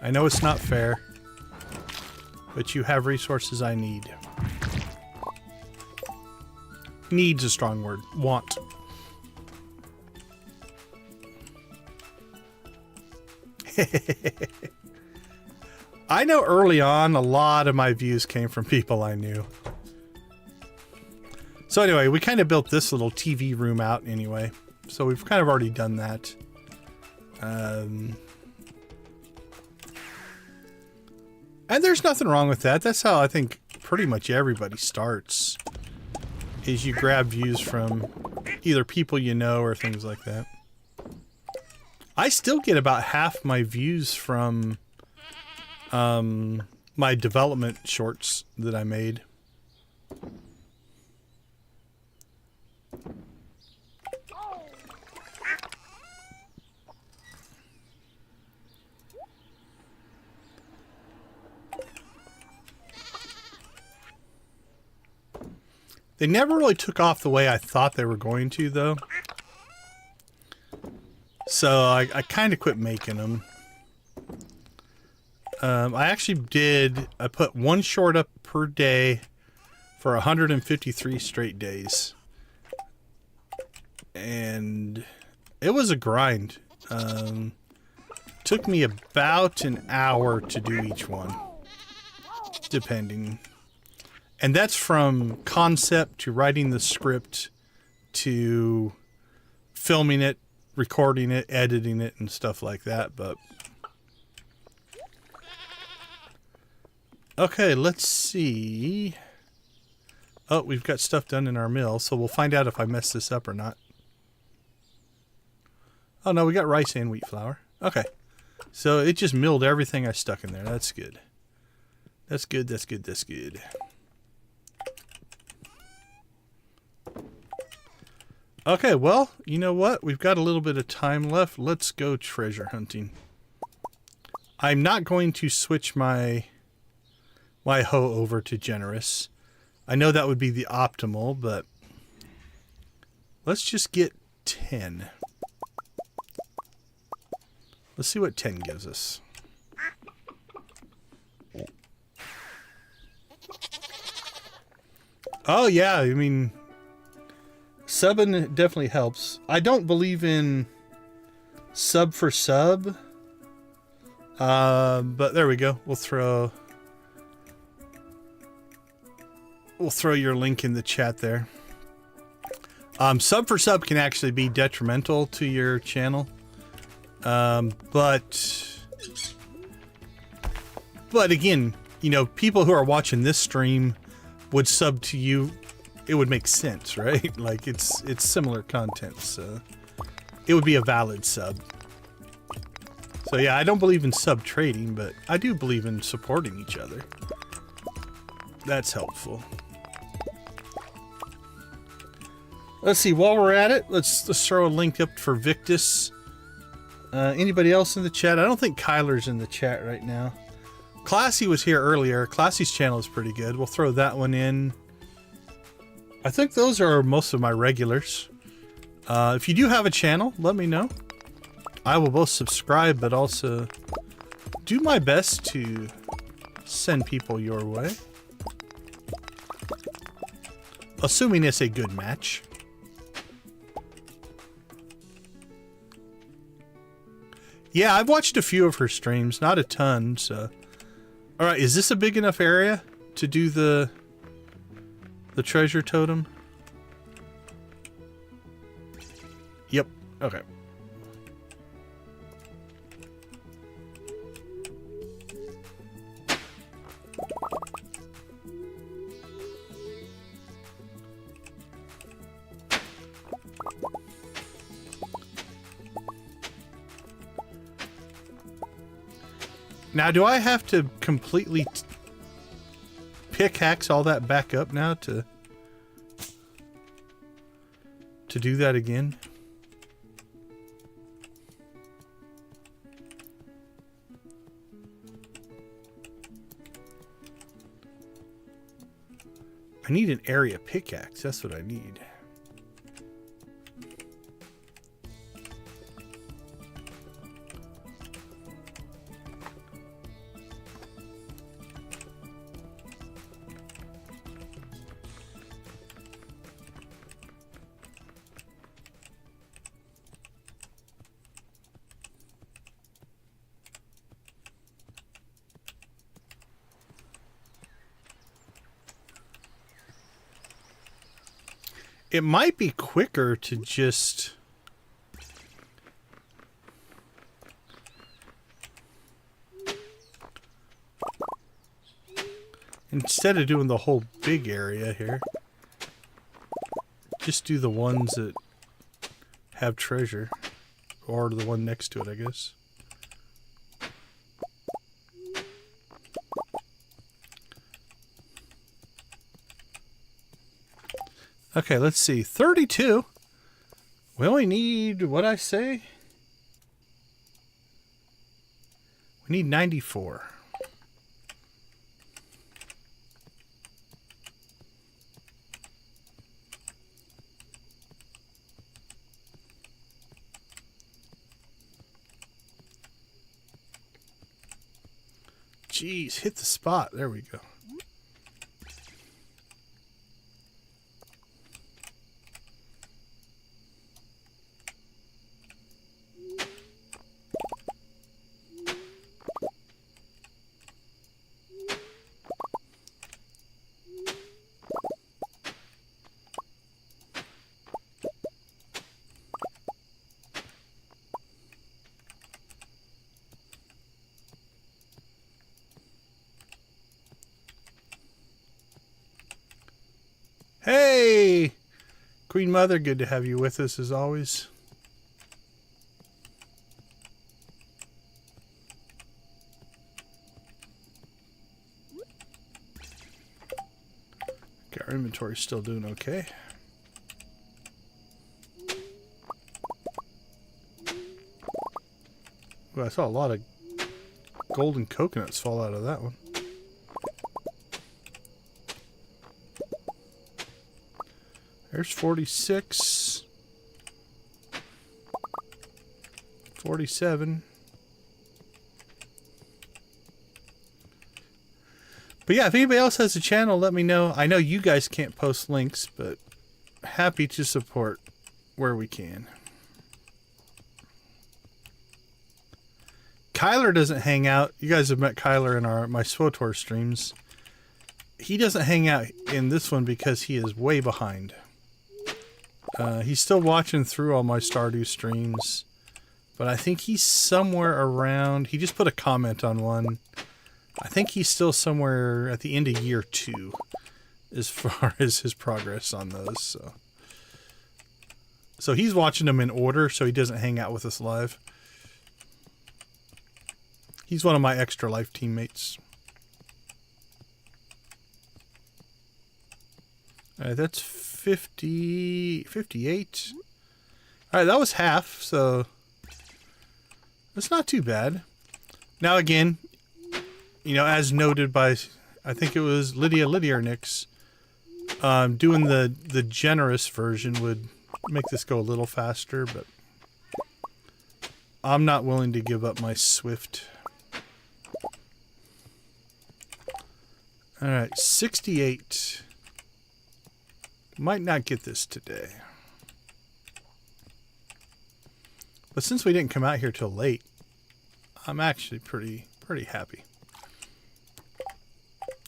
I know it's not fair, but you have resources I need. Need's a strong word. Want. I know early on a lot of my views came from people I knew. So anyway, we kind of built this little TV room out anyway. So we've kind of already done that. And there's nothing wrong with that. That's how I think pretty much everybody starts. Is you grab views from either people you know or things like that. I still get about half my views from my development shorts that I made. They never really took off the way I thought they were going to, though. So I kind of quit making them. I actually did. I put one short up per day for 153 straight days. And it was a grind. Took me about an hour to do each one. Depending. And that's from concept to writing the script to filming it, recording it, editing it, and stuff like that. But okay, let's see. Oh, we've got stuff done in our mill, so we'll find out if I mess this up or not. Oh no, we got rice and wheat flour. Okay, so it just milled everything I stuck in there. That's good. That's good. That's good. That's good. Okay, well, you know what? We've got a little bit of time left. Let's go treasure hunting. I'm not going to switch my hoe over to generous. I know that would be the optimal, but let's just get 10. Let's see what 10 gives us. Oh, yeah, I mean... Subbing definitely helps. I don't believe in sub for sub. But there we go. We'll throw your link in the chat there. Sub for sub can actually be detrimental to your channel. But again, you know, people who are watching this stream would sub to you. It would make sense, right? Like it's similar content, so it would be a valid sub. So yeah, I don't believe in sub trading, but I do believe in supporting each other. That's helpful. Let's see, while we're at it, let's throw a link up for Victus. Anybody else in the chat? I don't think Kyler's in the chat right now. Classy was here earlier. Classy's channel is pretty good. We'll throw that one in. I think those are most of my regulars. If you do have a channel, let me know. I will both subscribe, but also do my best to send people your way. Assuming it's a good match. Yeah, I've watched a few of her streams, not a ton, so... Alright, is this a big enough area to do the treasure totem? Yep, okay. Now, do I have to completely pickaxe all that back up now to do that again? I need an area pickaxe. That's what I need. It might be quicker to just... Instead of doing the whole big area here, just do the ones that have treasure. Or the one next to it, I guess. Okay, let's see. 32. We only need, what'd I say? We need 94. Jeez, hit the spot. There we go. Hey, Queen Mother, good to have you with us as always. Okay, our inventory's still doing okay. Ooh, I saw a lot of golden coconuts fall out of that one. There's 46. 47. But yeah, if anybody else has a channel, let me know. I know you guys can't post links, but happy to support where we can. Kyler doesn't hang out. You guys have met Kyler in my SWOTOR streams. He doesn't hang out in this one because he is way behind. He's still watching through all my Stardew streams, but I think he's somewhere around. He just put a comment on one. I think he's still somewhere at the end of year 2 as far as his progress on those. So So he's watching them in order so he doesn't hang out with us live. He's one of my extra life teammates. All right, that's 50, 58. All right, that was half, so that's not too bad. Now again, you know, as noted by, I think it was Lydia or Nix, doing the generous version would make this go a little faster, but I'm not willing to give up my Swift. All right, 68. Might not get this today. But since we didn't come out here till late, I'm actually pretty happy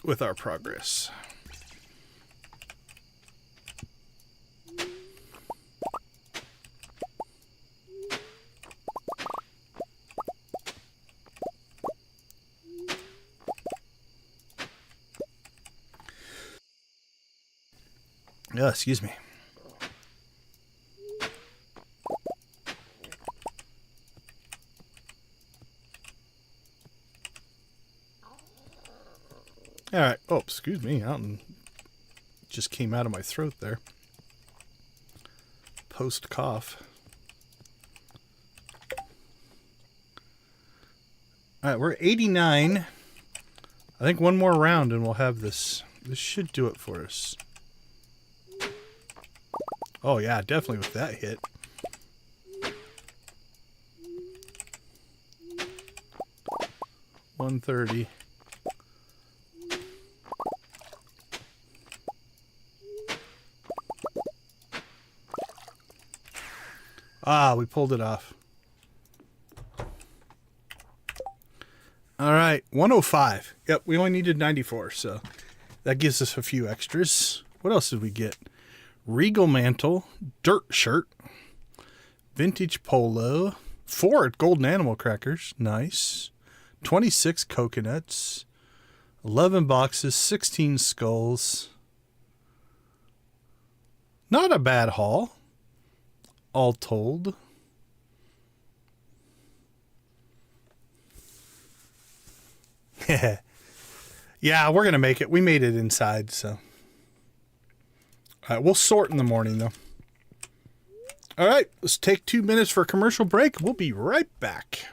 with our progress. Excuse me. All right. Oh, excuse me. Just came out of my throat there. Post cough. All right, we're 89. I think one more round and we'll have this. This should do it for us. Oh yeah, definitely with that hit. $130. Ah, we pulled it off. All right, 105. Yep, we only needed 94, so that gives us a few extras. What else did we get? Regal mantle, dirt shirt, vintage polo, 4 golden animal crackers, nice. 26 coconuts, 11 boxes, 16 skulls. Not a bad haul, all told. Yeah, we're going to make it. We made it inside, so. All right, we'll sort in the morning, though. All right, let's take 2 minutes for a commercial break. We'll be right back.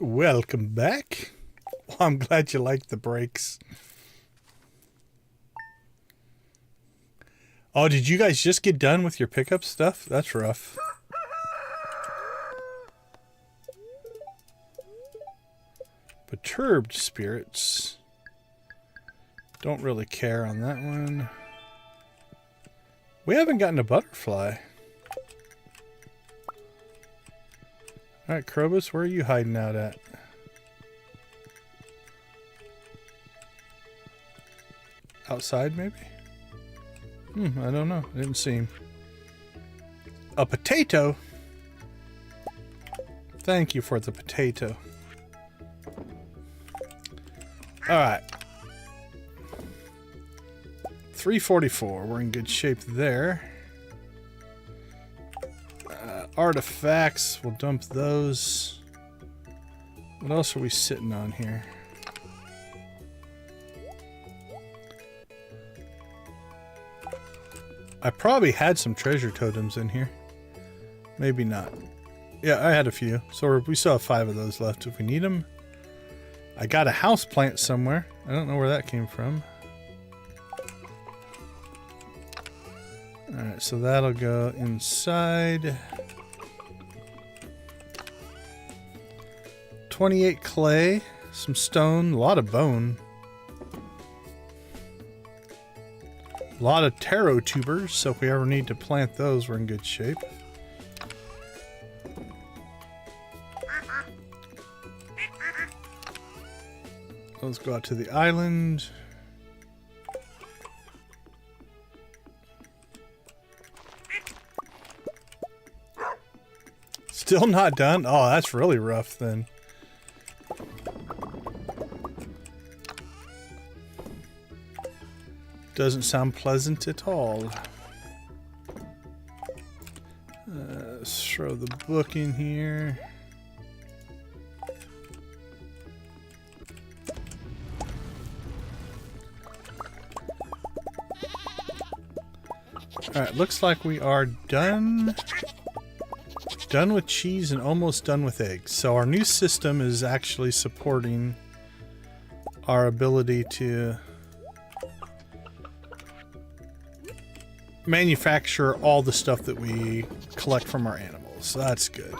Welcome back. Well, I'm glad you liked the breaks. Oh, did you guys just get done with your pickup stuff? That's rough. Perturbed spirits. Don't really care on that one. We haven't gotten a butterfly. Alright, Krobus, where are you hiding out at? Outside, maybe? I don't know. I didn't see him. A potato? Thank you for the potato. Alright. 344. We're in good shape there. Artifacts. We'll dump those. What else are we sitting on here? I probably had some treasure totems in here. Maybe not. Yeah, I had a few. So we still have 5 of those left if we need them. I got a house plant somewhere. I don't know where that came from. Alright, so that'll go inside. 28 clay, some stone, a lot of bone. A lot of taro tubers, so if we ever need to plant those, we're in good shape. Let's go out to the island. Still not done? Oh, that's really rough then. Doesn't sound pleasant at all. Let's throw the book in here. Alright, looks like we are done. Done with cheese and almost done with eggs. So our new system is actually supporting our ability to manufacture all the stuff that we collect from our animals. So that's good.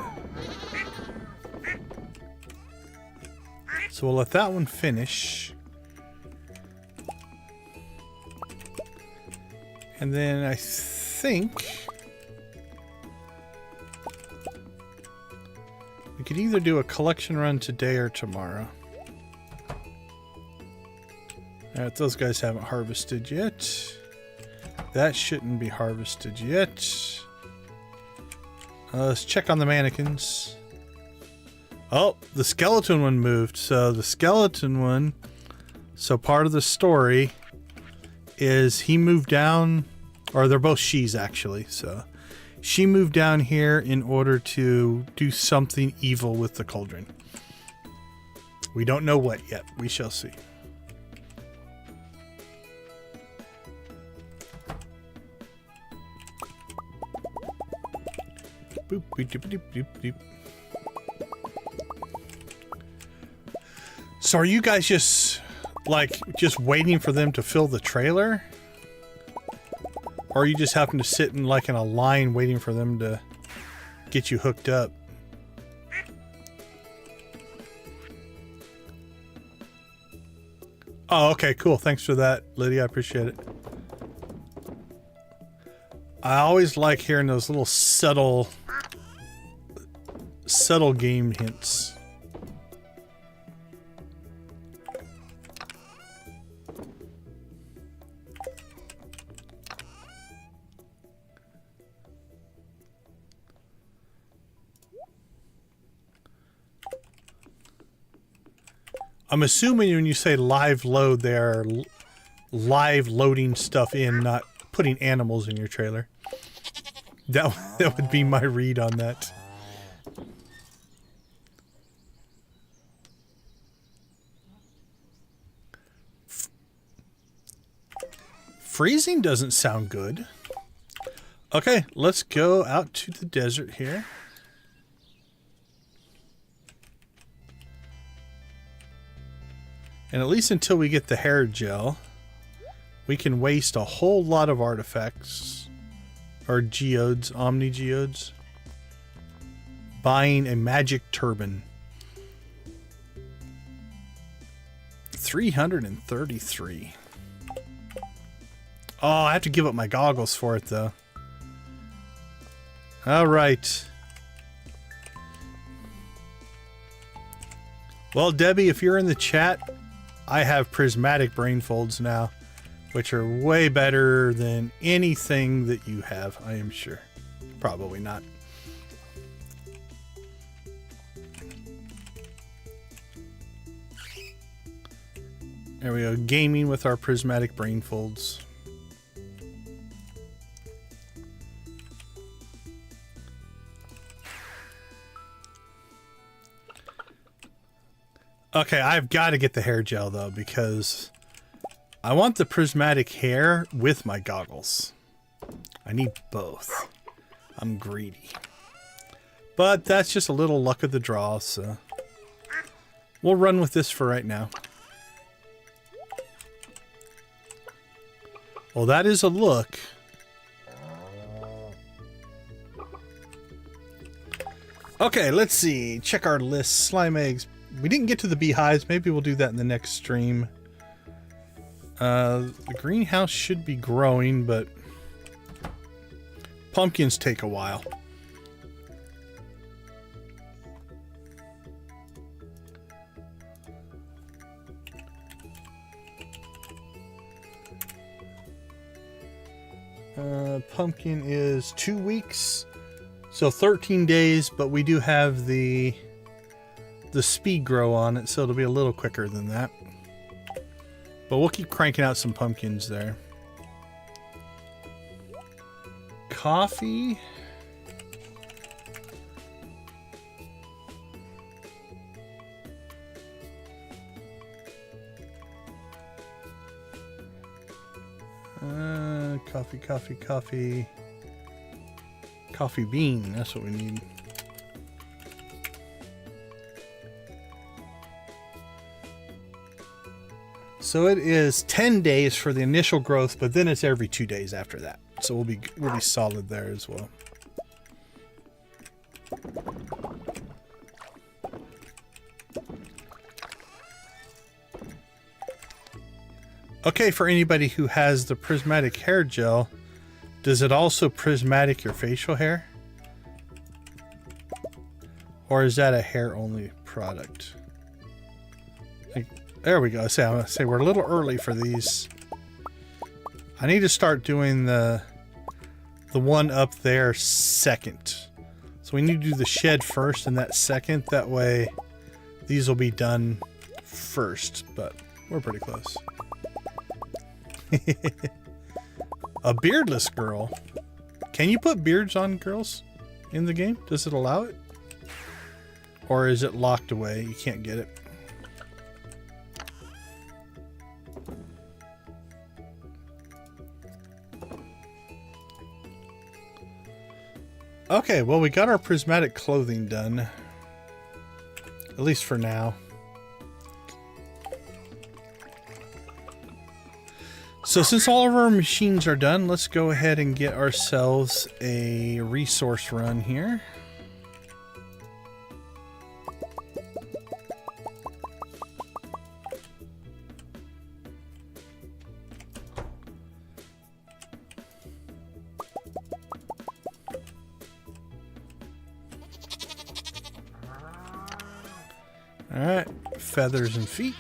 So we'll let that one finish. And then I think we could either do a collection run today or tomorrow. Alright, those guys haven't harvested yet. That shouldn't be harvested yet. Let's check on the mannequins. Oh, the skeleton one moved. So the skeleton one, so part of the story is he moved down, or they're both she's actually, so she moved down here in order to do something evil with the cauldron. We don't know what yet. We shall see. Boop, boop, doop, doop, doop, doop. So are you guys just waiting for them to fill the trailer? Or are you just happen to sit in like in a line waiting for them to get you hooked up? Oh, okay, cool. Thanks for that, Lydia. I appreciate it. I always like hearing those little subtle game hints. I'm assuming when you say live load, they're live loading stuff in, not putting animals in your trailer. That would be my read on that. Freezing doesn't sound good. Okay, let's go out to the desert here. And at least until we get the hair gel, we can waste a whole lot of artifacts, or geodes, omni geodes, buying a magic turban. 333. Oh, I have to give up my goggles for it though. All right. Well, Debbie, if you're in the chat, I have prismatic brain folds now, which are way better than anything that you have, I am sure. Probably not. There we go, gaming with our prismatic brain folds. Okay, I've got to get the hair gel though, because I want the prismatic hair with my goggles. I need both. I'm greedy. But that's just a little luck of the draw, so we'll run with this for right now. Well, that is a look. Okay, let's see. Check our list. Slime eggs. We didn't get to the beehives. Maybe we'll do that in the next stream. The greenhouse should be growing, but pumpkins take a while. Pumpkin is 2 weeks, so 13 days, but we do have the speed grow on it, so it'll be a little quicker than that. But we'll keep cranking out some pumpkins there. Coffee. Coffee bean, that's what we need. So it is 10 days for the initial growth, but then it's every 2 days after that. So we'll be solid there as well. Okay, for anybody who has the prismatic hair gel, does it also prismatic your facial hair? Or is that a hair only product? There we go. I'm gonna say we're a little early for these. I need to start doing the one up there second. So we need to do the shed first and that second. That way these will be done first, but we're pretty close. A beardless girl. Can you put beards on girls in the game? Does it allow it? Or is it locked away? You can't get it. Okay, well, we got our prismatic clothing done. At least for now. So since all of our machines are done, let's go ahead and get ourselves a resource run here. All right, feathers and feet.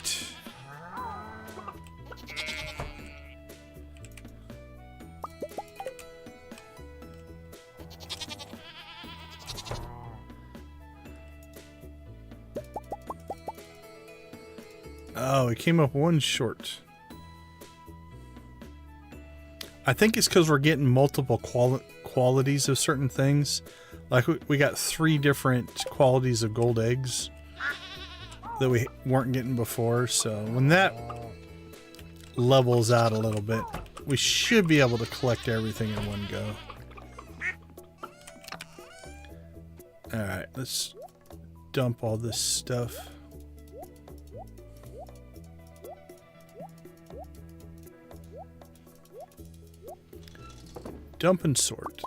Oh, it came up one short. I think it's because we're getting multiple qualities of certain things. Like we got 3 different qualities of gold eggs that we weren't getting before. So when that levels out a little bit, we should be able to collect everything in one go. All right, let's dump all this stuff. dump and sort.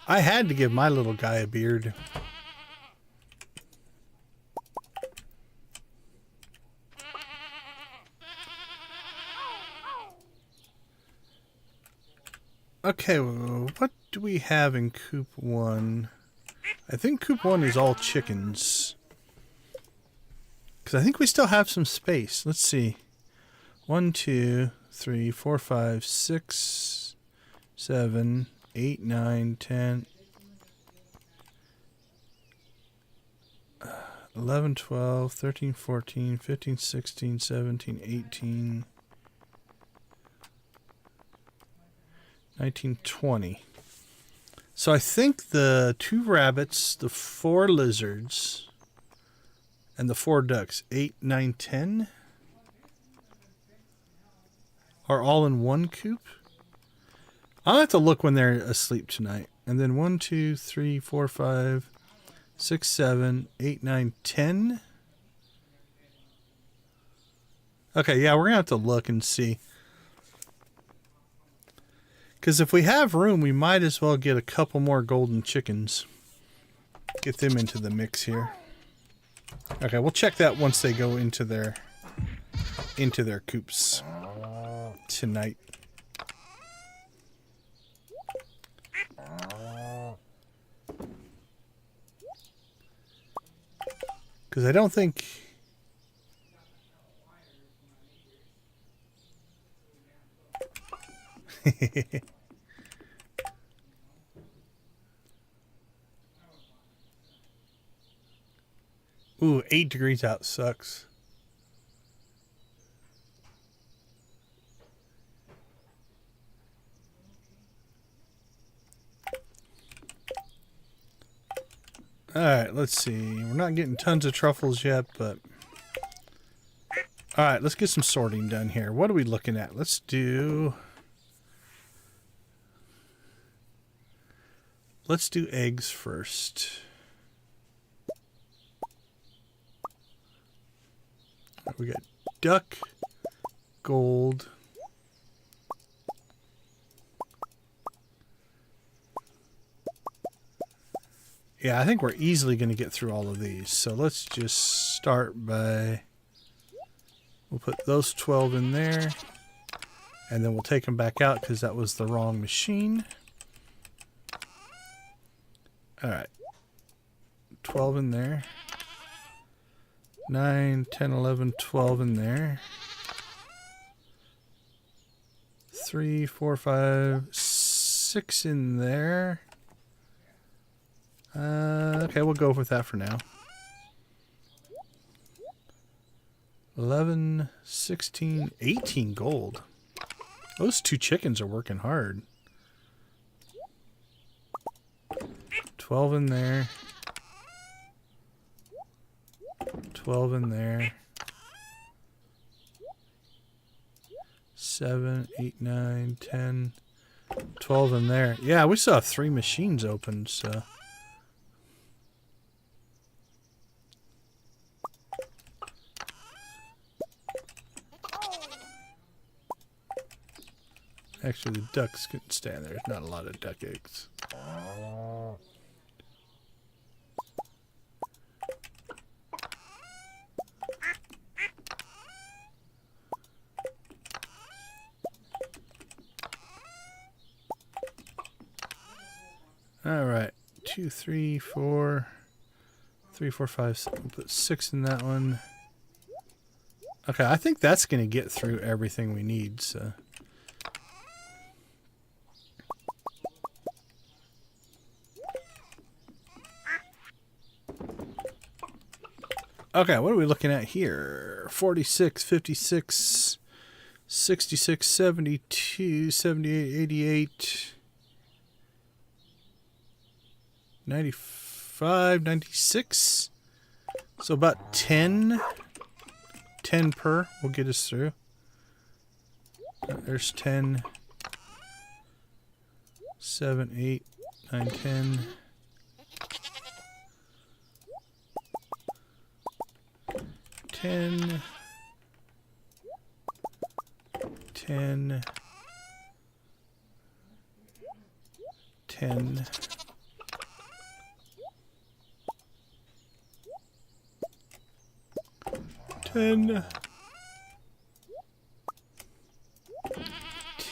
I had to give my little guy a beard. Okay, what do we have in Coop 1? I think Coop 1 is all chickens. Because I think we still have some space. Let's see. 1, 2, 3, 4, 5, 6, 7, 8, 9, 10, 11, 12, 13, 14, 15, 16, 17, 18, 19, 20. So I think the 2 rabbits, the 4 lizards, and the 4 ducks, 8, 9, 10, are all in one coop. I'll have to look when they're asleep tonight. And then 1, 2, 3, 4, 5, 6, 7, 8, 9, 10. Okay, yeah, we're going to have to look and see. Because if we have room, we might as well get a couple more golden chickens. Get them into the mix here. Okay, we'll check that once they go into their coops tonight. Because I don't think... Ooh, 8 degrees out sucks. Alright, let's see. We're not getting tons of truffles yet, but... Alright, let's get some sorting done here. What are we looking at? Let's do eggs first. We got duck, gold, yeah, I think we're easily going to get through all of these. So let's just start by, we'll put those 12 in there, and then we'll take them back out because that was the wrong machine. All right, 12 in there. 9, 10, 11, 12 in there. 3, 4, 5, 6 in there. Okay, we'll go with that for now. 11, 16, 18 gold. Those 2 chickens are working hard. 12 in there. 12 in there. 7, 8, 9, 10, 12 in there. Yeah, we saw 3 machines open, so. Actually, the ducks couldn't stand there. There's not a lot of duck eggs. All right, 2, 3, 4, 3, 4, 5. 6. We'll put 6 in that one. Okay, I think that's going to get through everything we need. So, okay, what are we looking at here? 46, 56, 66, 72, 78, 88. 95, 96. So about 10 per will get us through. There's 10, 7, 8, 9, 10. 10, 10, 10, 10,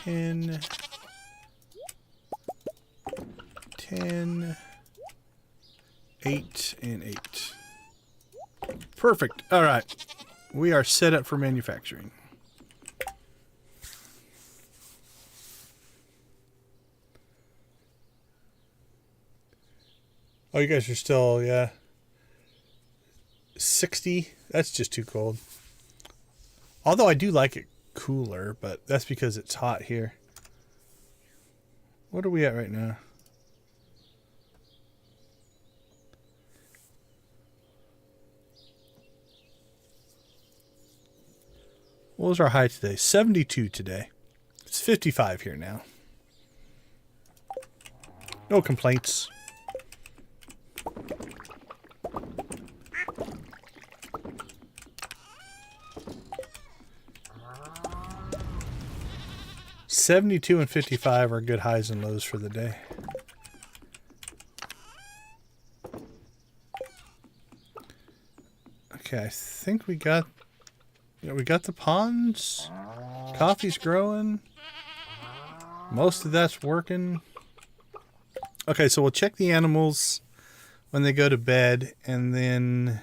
10, 10, 8, and 8. Perfect. All right. We are set up for manufacturing. Oh, you guys are still, yeah. 60. That's just too cold. Although I do like it cooler, but that's because it's hot here. What are we at right now? What was our high today? 72 today. It's 55 here now. No complaints. $72 and $55 are good highs and lows for the day. Okay, I think we got the ponds. Coffee's growing. Most of that's working. Okay, so we'll check the animals when they go to bed, and then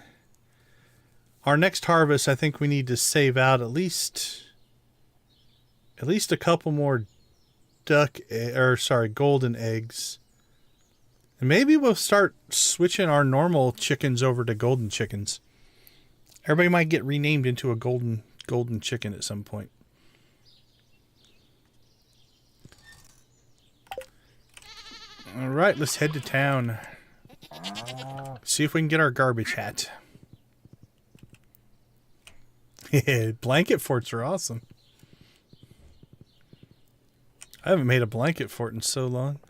our next harvest, I think we need to save out at least a couple more golden eggs. And maybe we'll start switching our normal chickens over to golden chickens. Everybody might get renamed into a golden chicken at some point. All right, let's head to town. See if we can get our garbage hat. Blanket forts are awesome. I haven't made a blanket fort in so long.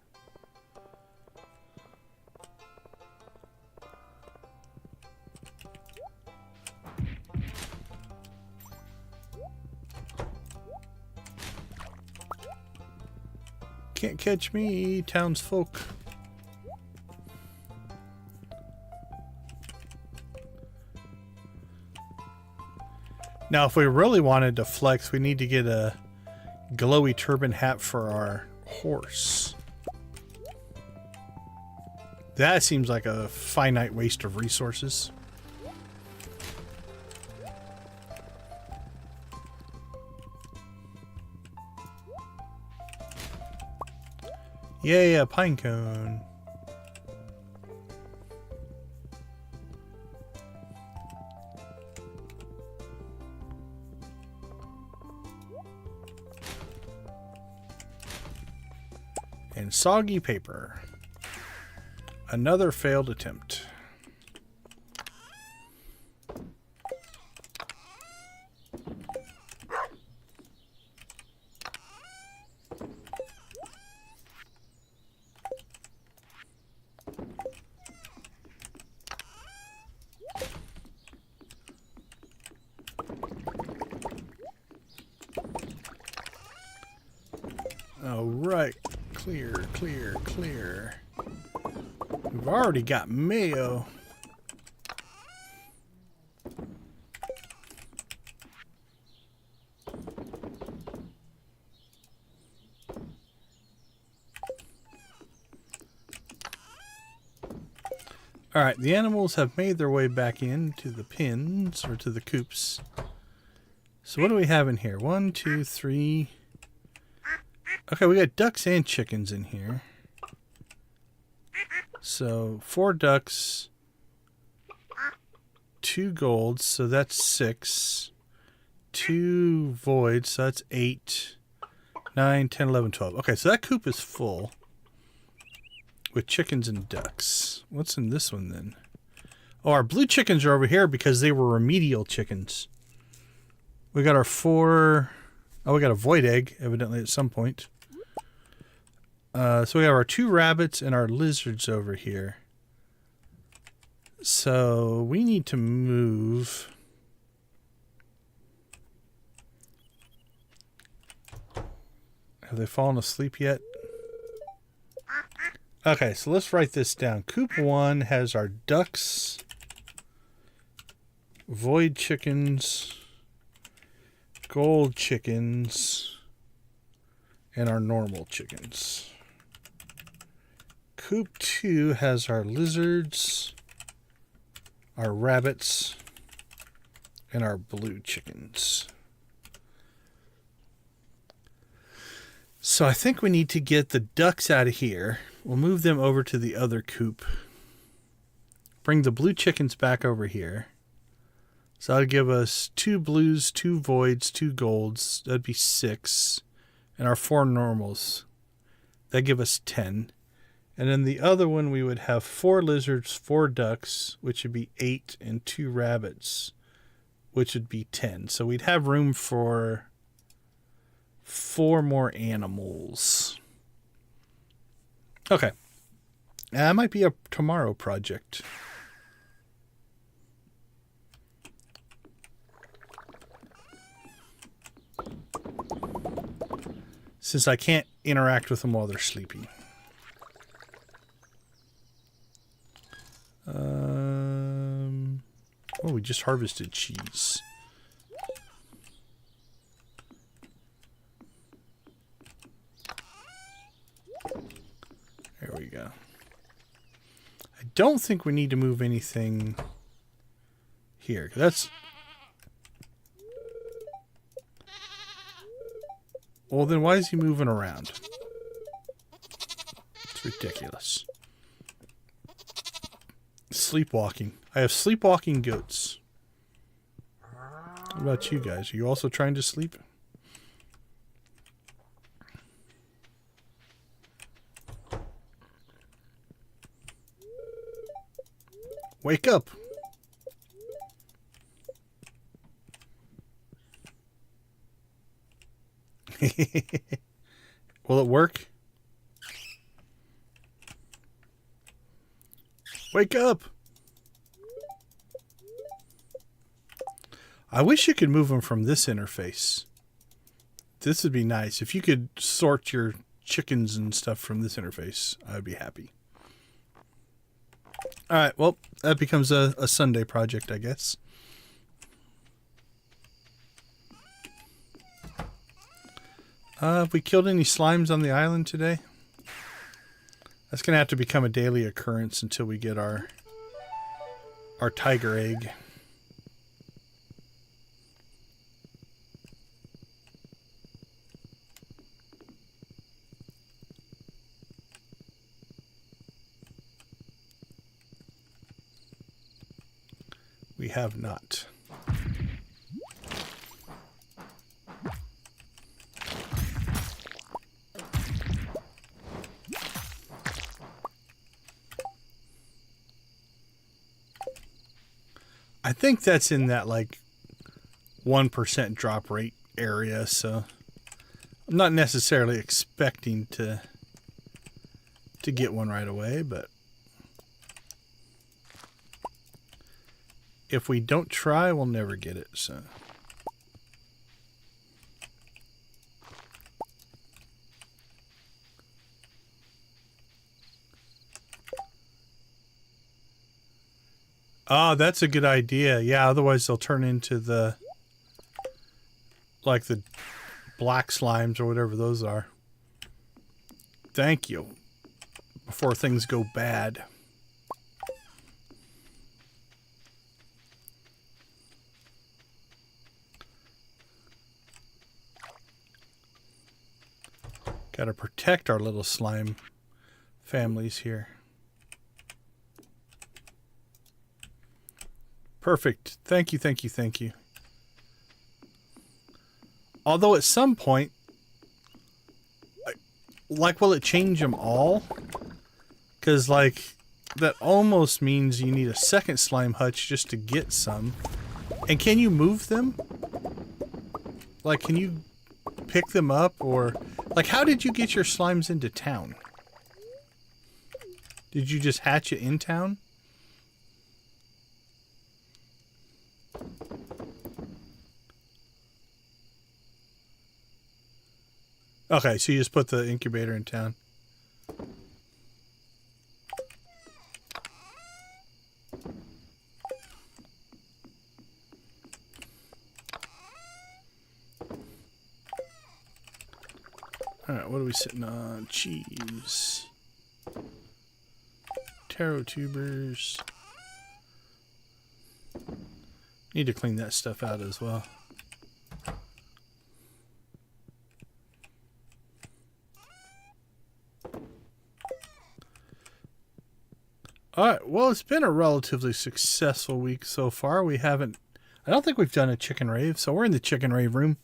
Can't catch me, townsfolk. Now, if we really wanted to flex, we need to get a glowy turban hat for our horse. That seems like a finite waste of resources. Yeah, pine cone. And soggy paper. Another failed attempt. All right. Clear, clear, clear. We've already got mayo. All right, the animals have made their way back into the pens, or to the coops. So what do we have in here? 1, 2, 3... Okay, we got ducks and chickens in here. So 4 ducks, 2 golds, so that's 6. 2 voids, so that's 8, 9, 10, 11, 12. Okay, so that coop is full with chickens and ducks. What's in this one then? Oh, our blue chickens are over here because they were remedial chickens. We got our 4... Oh, we got a void egg, evidently, at some point. So we have our 2 rabbits and our lizards over here. So we need to move... Have they fallen asleep yet? Okay, so let's write this down. Coop 1 has our ducks, void chickens, gold chickens, and our normal chickens. Coop 2 has our lizards, our rabbits, and our blue chickens. So I think we need to get the ducks out of here. We'll move them over to the other coop. Bring the blue chickens back over here. So that'll give us 2 blues, 2 voids, 2 golds. That'd be 6. And our 4 normals. That'd give us 10. And then the other one we would have 4 lizards, 4 ducks, which would be 8, and 2 rabbits, which would be 10. So we'd have room for 4 more animals. Okay. That might be a tomorrow project. Since I can't interact with them while they're sleeping. Oh, we just harvested cheese. There we go. I don't think we need to move anything here. That's... Well, then why is he moving around? It's ridiculous. Sleepwalking. I have sleepwalking goats. What about you guys? Are you also trying to sleep? Wake up! Will it work? Wake up! I wish you could move them from this interface. This would be nice. If you could sort your chickens and stuff from this interface, I'd be happy. Alright, well, that becomes a Sunday project, I guess. Have we killed any slimes on the island today? That's going to have to become a daily occurrence until we get our tiger egg. We have not. I think that's in that like 1% drop rate area, so I'm not necessarily expecting to get one right away, but if we don't try, we'll never get it, so. Oh, that's a good idea. Yeah, otherwise they'll turn into the, like the black slimes or whatever those are. Thank you. Before things go bad. Got to protect our little slime families here. Perfect. Thank you, thank you, thank you. Although at some point, like, will it change them all? Because, like, that almost means you need a second slime hutch just to get some. And can you move them? Like, can you pick them up? Or, like, how did you get your slimes into town? Did you just hatch it in town? Okay, so you just put the incubator in town. Alright, what are we sitting on? Cheese. Taro tubers. Need to clean that stuff out as well. Alright, well, it's been a relatively successful week so far. I don't think we've done a chicken rave, so we're in the chicken rave room.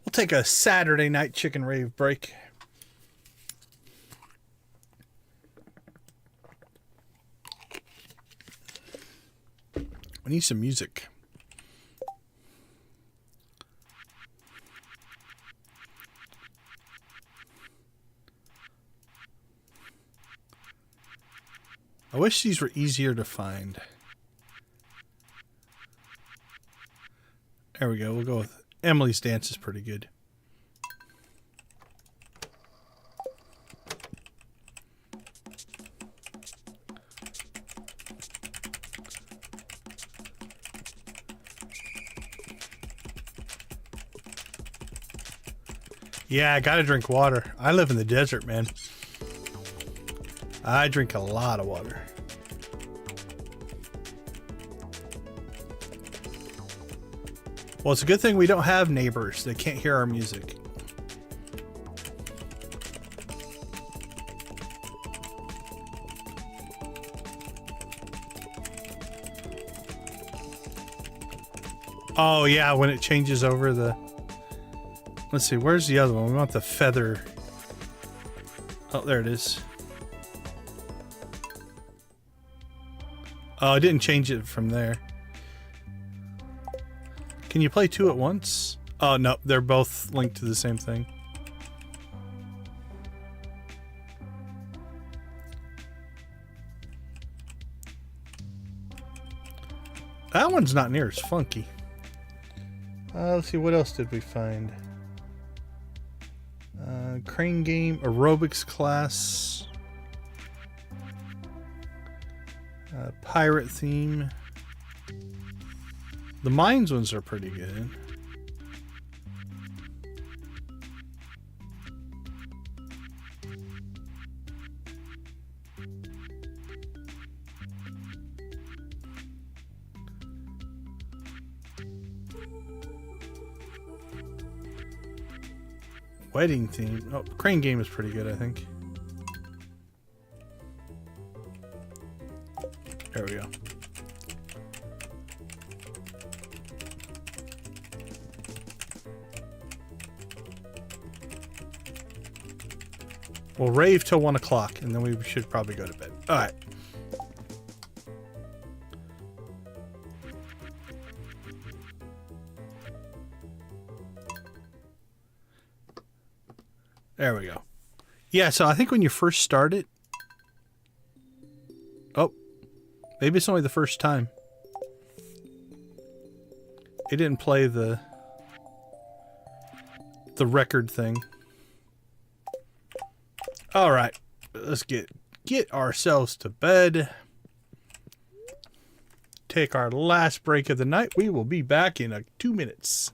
We'll take a Saturday night chicken rave break. I need some music. I wish these were easier to find. There we go. We'll go with Emily's Dance is pretty good. Yeah, I gotta drink water. I live in the desert, man. I drink a lot of water. Well, it's a good thing we don't have neighbors. They can't hear our music. Oh, yeah, when it changes over the... Let's see, where's the other one? We want the feather. Oh, there it is. Oh, I didn't change it from there. Can you play two at once? Oh, no, they're both linked to the same thing. That one's not near as funky. Let's see, what else did we find? Crane game, aerobics class, pirate theme. The mines ones are pretty good. Wedding theme. Oh, crane game is pretty good, I think. There we go. We'll rave till 1 o'clock, and then we should probably go to bed. All right. There we go. Yeah, so I think when you first start it... Oh. Maybe it's only the first time. It didn't play the record thing. All right. Let's get ourselves to bed. Take our last break of the night. We will be back in 2 minutes.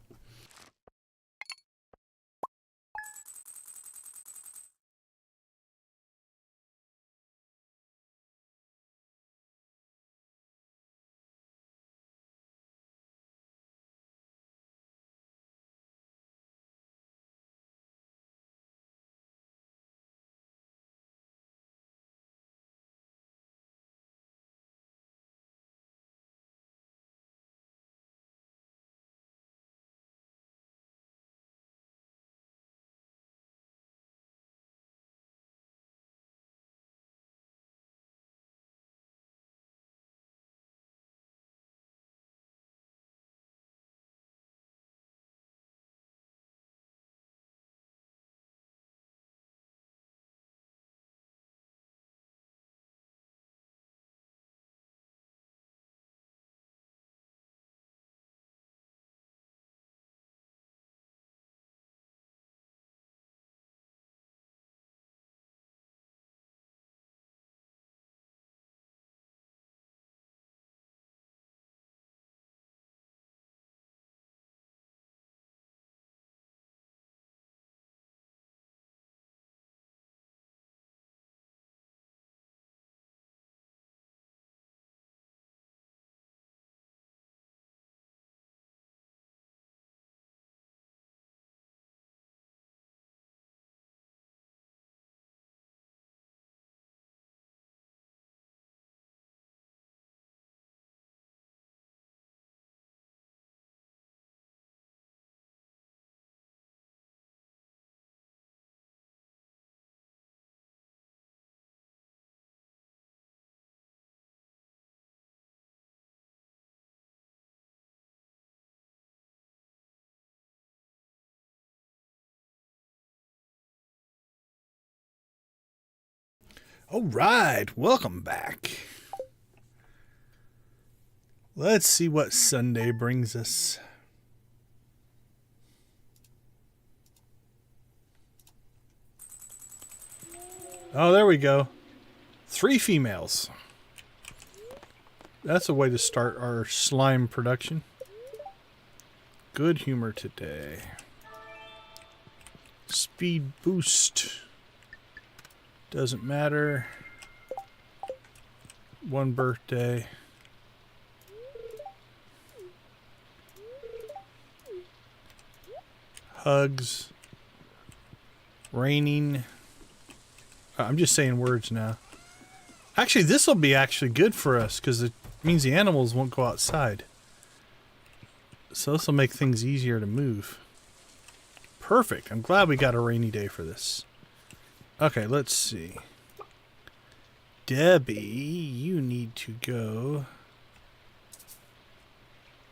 All right, welcome back. Let's see what Sunday brings us. Oh, there we go. 3 females. That's a way to start our slime production. Good humor today. Speed boost. Doesn't matter. 1 birthday. Hugs. Raining. I'm just saying words now. Actually, this will be actually good for us because it means the animals won't go outside. So this will make things easier to move. Perfect. I'm glad we got a rainy day for this. Okay, let's see. Debbie, you need to go.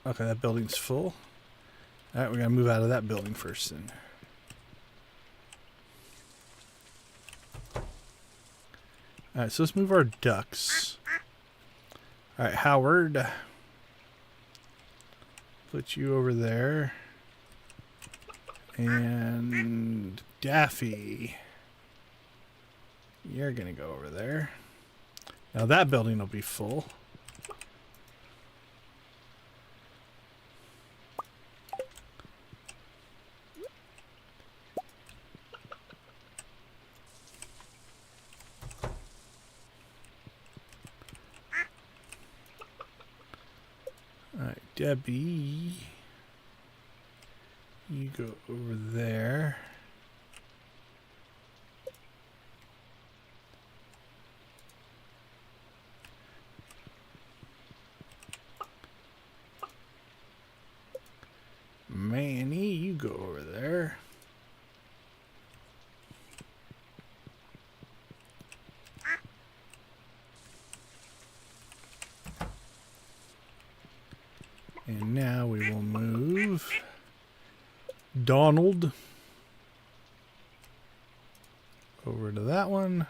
Okay, that building's full. Alright, we're going to move out of that building first then. Alright, so let's move our ducks. Alright, Howard. Put you over there. And Daffy. You're going to go over there. Now that building will be full. Alright, Debbie. You go over there. Manny, you go over there. And now we will move Donald over to that one.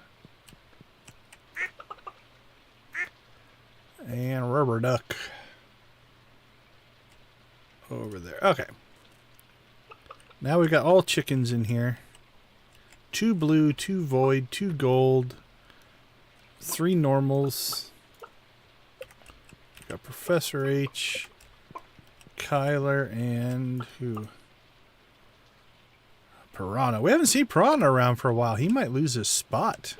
And Rubber Duck over there. Okay. Now we got all chickens in here. 2 blue, 2 void, 2 gold, 3 normals. We got Professor H, Kyler, and who? Piranha. We haven't seen Piranha around for a while. He might lose his spot.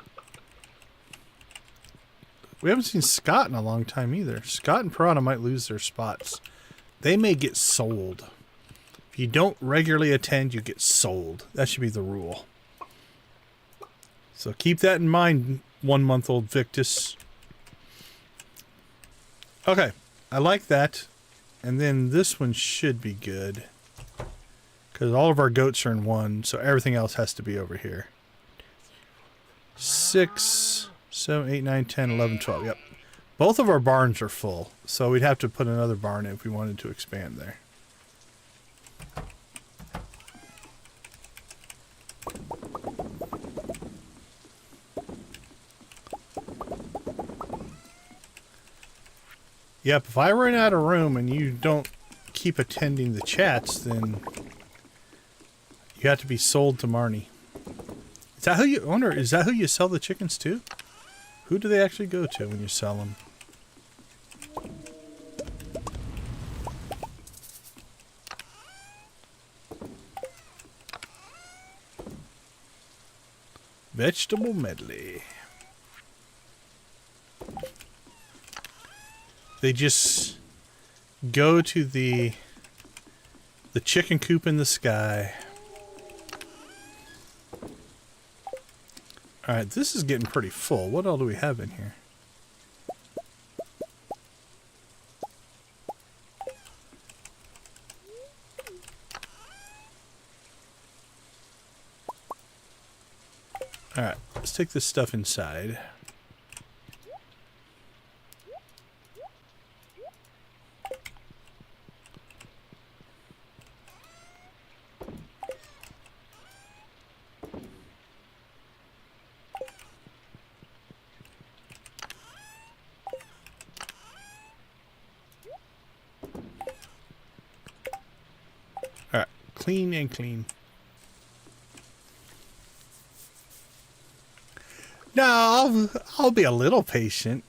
We haven't seen Scott in a long time either. Scott and Piranha might lose their spots. They may get sold. If you don't regularly attend, you get sold. That should be the rule. So keep that in mind, 1-month-old Victus. Okay. I like that. And then this one should be good. Because all of our goats are in 1, so everything else has to be over here. 6, 7, 8, 9, 10, 11, 12. Yep. Both of our barns are full, so we'd have to put another barn in if we wanted to expand there. Yep, if I run out of room and you don't keep attending the chats, then you have to be sold to Marnie. Is that who you owner? Is that who you sell the chickens to? Who do they actually go to when you sell them? Vegetable medley. They just go to the chicken coop in the sky. Alright, this is getting pretty full. What all do we have in here? Alright, let's take this stuff inside. clean and clean. No, I'll be a little patient.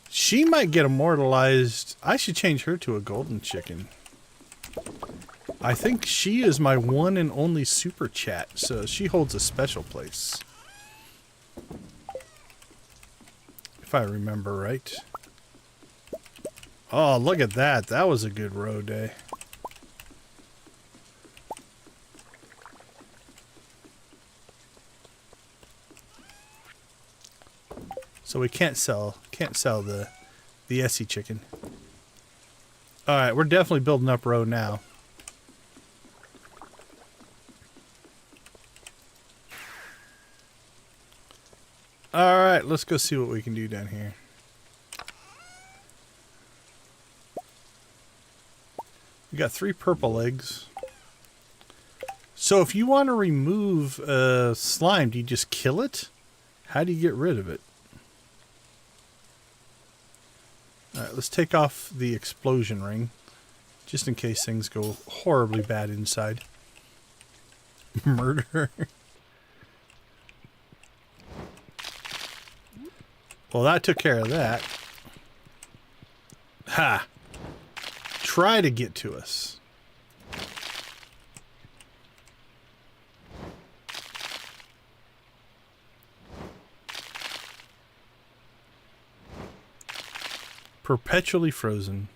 She might get immortalized. I should change her to a golden chicken. I think she is my one and only super chat, so she holds a special place. If I remember right. Oh, look at that. That was a good row day. So we can't sell the Essie chicken. All right, we're definitely building up row now. All right, let's go see what we can do down here. We got 3 purple eggs. So if you want to remove slime, do you just kill it? How do you get rid of it? Alright, let's take off the explosion ring. Just in case things go horribly bad inside. Murder. Well, that took care of that. Ha! Try to get to us. Perpetually frozen.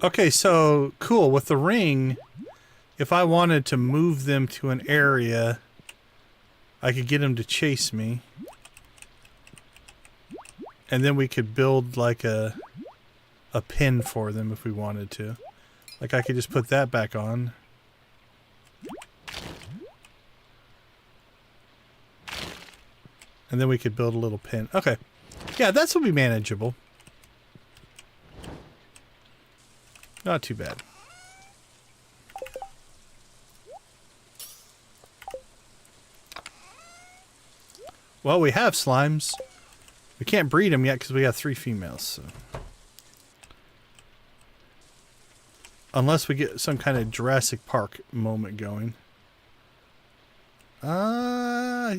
Okay, so cool. With the ring, if I wanted to move them to an area, I could get them to chase me. And then we could build like a pin for them if we wanted to. Like I could just put that back on. And then we could build a little pin. Okay. Yeah, that's will be manageable. Not too bad. Well, we have slimes. We can't breed them yet because we have 3 females. So. Unless we get some kind of Jurassic Park moment going. I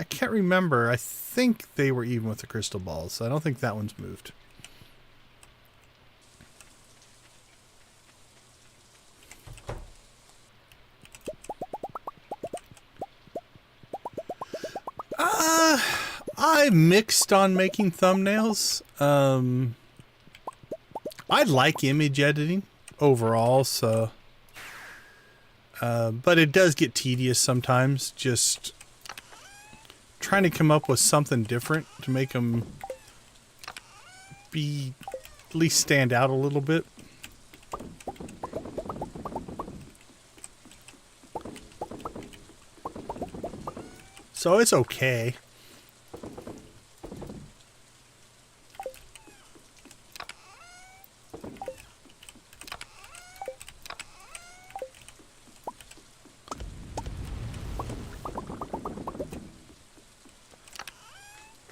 can't remember. I think they were even with the crystal balls. So I don't think that one's moved. I mixed on making thumbnails. I like image editing overall, so but it does get tedious sometimes, just trying to come up with something different to make them be at least stand out a little bit. So it's okay.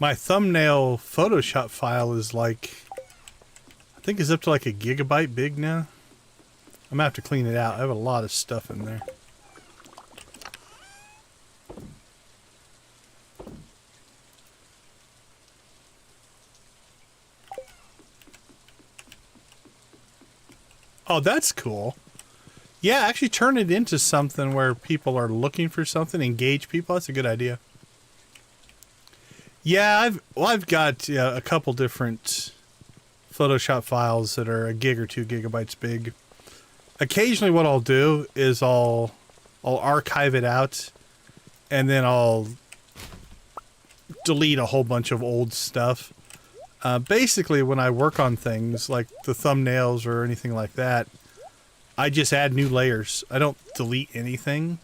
My thumbnail Photoshop file is like, I think it's up to like a gigabyte big now. I'm gonna have to clean it out. I have a lot of stuff in there. Oh, that's cool. Yeah, actually turn it into something where people are looking for something, engage people. That's a good idea. Yeah, I've got a couple different Photoshop files that are a gig or 2 gigabytes big. Occasionally what I'll do is I'll archive it out and then I'll delete a whole bunch of old stuff. Basically when I work on things like the thumbnails or anything like that, I just add new layers. I don't delete anything.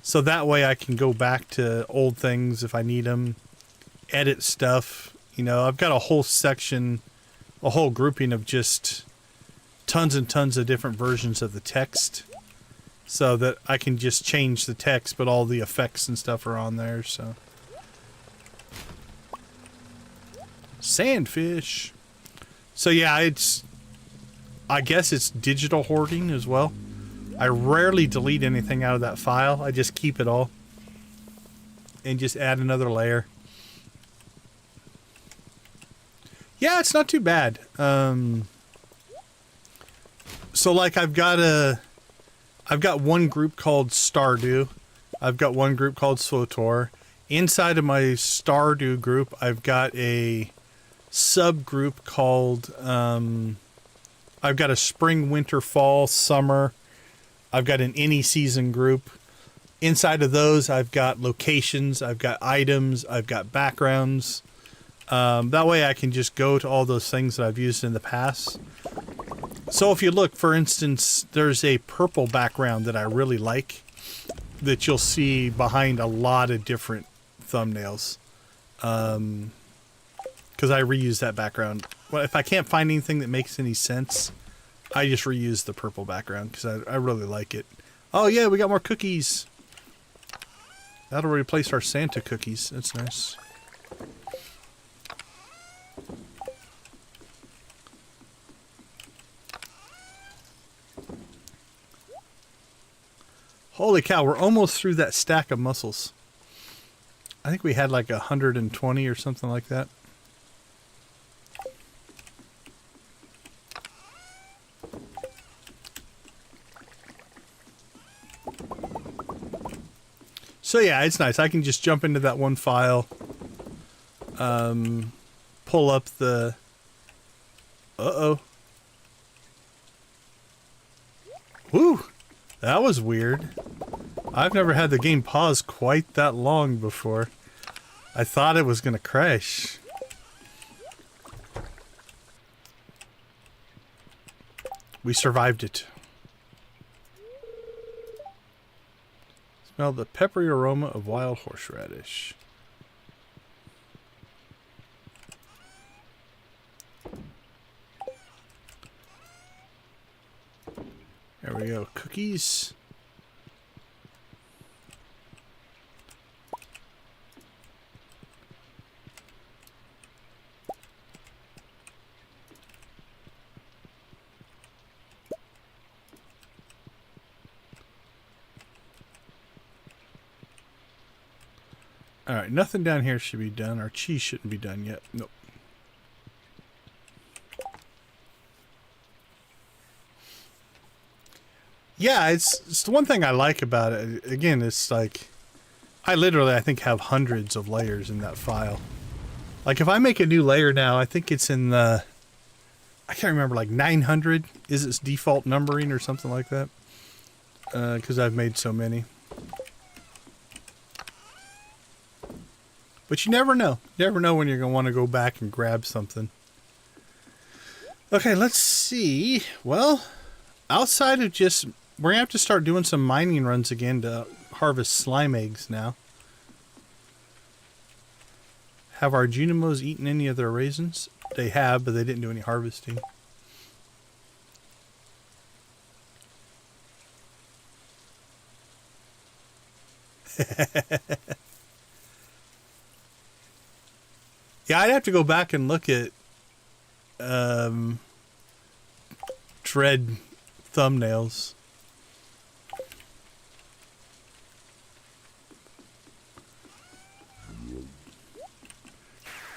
So that way I can go back to old things if I need them. Edit stuff, you know. I've got a whole section, a whole grouping of just tons and tons of different versions of the text, so that I can just change the text, but all the effects and stuff are on there. So sandfish. So yeah, I guess it's digital hoarding as well. I rarely delete anything out of that file. I just keep it all and just add another layer. Yeah, it's not too bad. So like I've got one group called STARDEW. I've got one group called SWTOR. Inside of my STARDEW group, I've got a subgroup called I've got a spring, winter, fall, summer. I've got an any season group. Inside of those, I've got locations, I've got items, I've got backgrounds. That way I can just go to all those things that I've used in the past. So if you look, for instance, there's a purple background that I really like that you'll see behind a lot of different thumbnails. Because I reuse that background. Well, if I can't find anything that makes any sense, I just reuse the purple background because I really like it. Oh yeah, we got more cookies. That'll replace our Santa cookies. That's nice. Holy cow, we're almost through that stack of mussels. I think we had like 120 or something like that. So yeah, it's nice. I can just jump into that one file, pull up the... Uh-oh. Whew! That was weird. I've never had the game pause quite that long before. I thought it was gonna crash. We survived it. Smell the peppery aroma of wild horseradish. There we go. Cookies. Alright, nothing down here should be done. Our cheese shouldn't be done yet. Nope. Yeah, it's the one thing I like about it. Again, it's like, I think have hundreds of layers in that file. Like if I make a new layer now, I think it's in the, I can't remember, like 900 is its default numbering or something like that. Because I've made so many. But you never know. You never know when you're going to want to go back and grab something. Okay, let's see. Well, outside of just... We're going to have to start doing some mining runs again to harvest slime eggs now. Have our Junimos eaten any of their raisins? They have, but they didn't do any harvesting. Yeah, I'd have to go back and look at Dread thumbnails.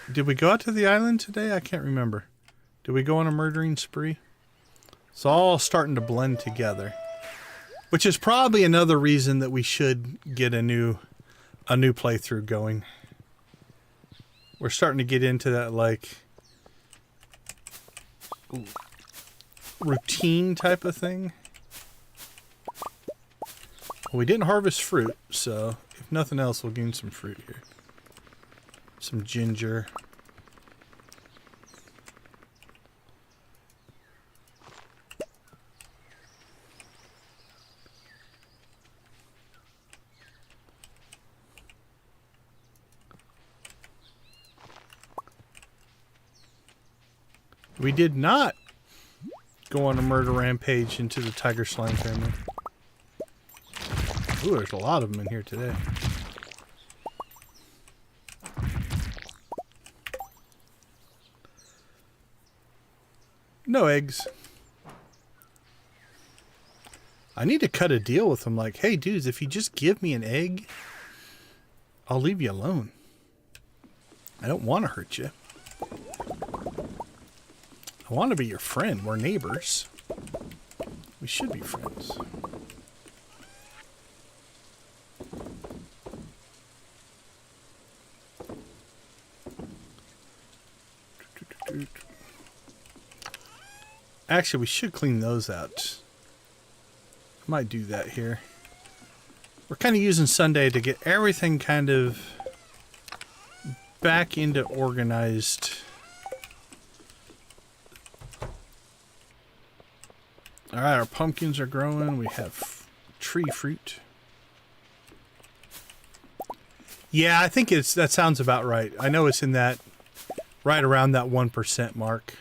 Did we go out to the island today? I can't remember. Did we go on a murdering spree? It's all starting to blend together. Which is probably another reason that we should get a new playthrough going. We're starting to get into that, like, routine type of thing. Well, we didn't harvest fruit, so if nothing else, we'll gain some fruit here. Some ginger. We did not go on a murder rampage into the tiger slime family. Ooh, there's a lot of them in here today. No eggs. I need to cut a deal with them like, hey dudes, if you just give me an egg, I'll leave you alone. I don't want to hurt you. I want to be your friend. We're neighbors. We should be friends. Actually, we should clean those out. Might do that here. We're kind of using Sunday to get everything kind of back into organized. Alright, our pumpkins are growing. We have tree fruit. Yeah, I think that sounds about right. I know it's in that, right around that 1% mark.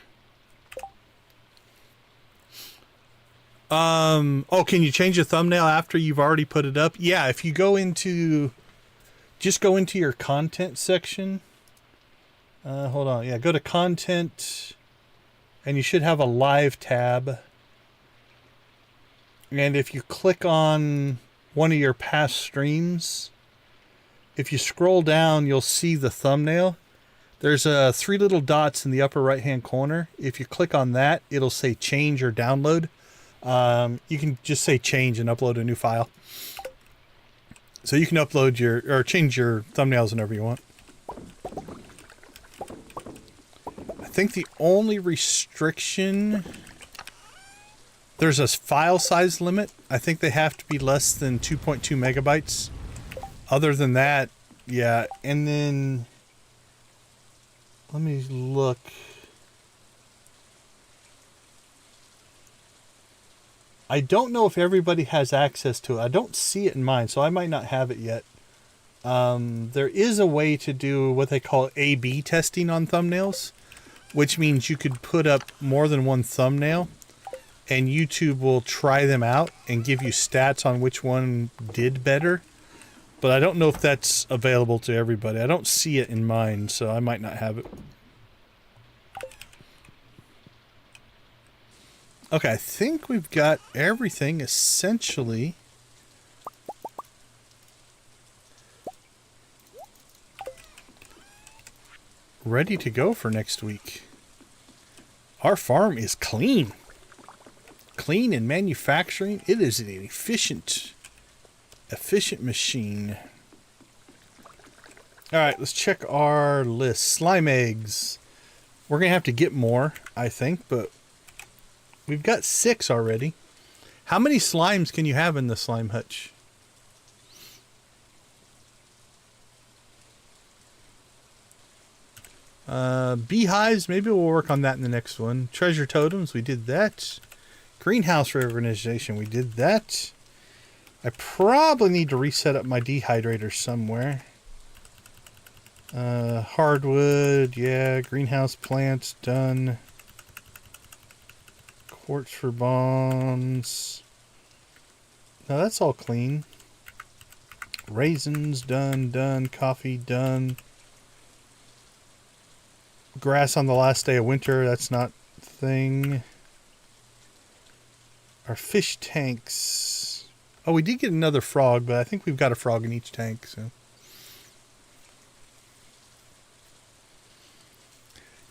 Oh, can you change the thumbnail after you've already put it up? Yeah, if you go into, just go into your content section. Hold on. Yeah, go to content and you should have a live tab. And if you click on one of your past streams, if you scroll down, you'll see the thumbnail. There's 3 little dots in the upper right hand corner. If you click on that, it'll say change or download. You can just say change and upload a new file. So you can upload or change your thumbnails whenever you want. I think the only restriction, there's a file size limit. I think they have to be less than 2.2 megabytes. Other than that, yeah. And then let me look. I don't know if everybody has access to it. I don't see it in mine, so I might not have it yet. There is a way to do what they call A/B testing on thumbnails, which means you could put up more than one thumbnail, and YouTube will try them out and give you stats on which one did better. But I don't know if that's available to everybody. I don't see it in mine, so I might not have it. Okay, I think we've got everything essentially ready to go for next week. Our farm is clean. Clean in manufacturing. It is an efficient machine. Alright, let's check our list. Slime eggs. We're going to have to get more, I think, but we've got 6 already. How many slimes can you have in the Slime Hutch? Beehives, maybe we'll work on that in the next one. Treasure totems, we did that. Greenhouse reorganization, we did that. I probably need to reset up my dehydrator somewhere. Hardwood, yeah. Greenhouse plants, done. Quartz for bombs. Now that's all clean. Raisins, done. Coffee, done. Grass on the last day of winter, that's not a thing. Our fish tanks. Oh, we did get another frog, but I think we've got a frog in each tank, so.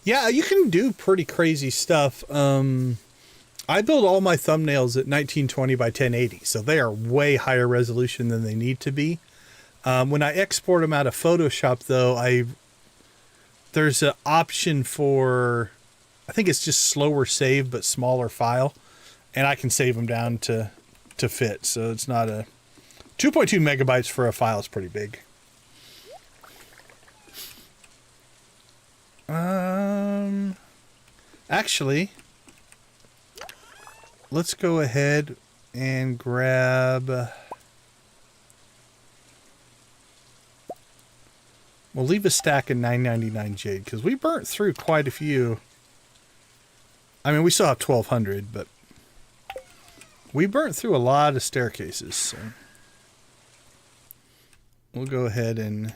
Yeah, you can do pretty crazy stuff. I build all my thumbnails at 1920 by 1080, so they are way higher resolution than they need to be. When I export them out of Photoshop, though, there's an option for, I think it's just slower save but smaller file, and I can save them down to fit. So it's not a 2.2 megabytes for a file is pretty big. Actually, let's go ahead and grab. We'll leave a stack of 999 jade because we burnt through quite a few. I mean, we still have 1,200, but we burnt through a lot of staircases, so we'll go ahead and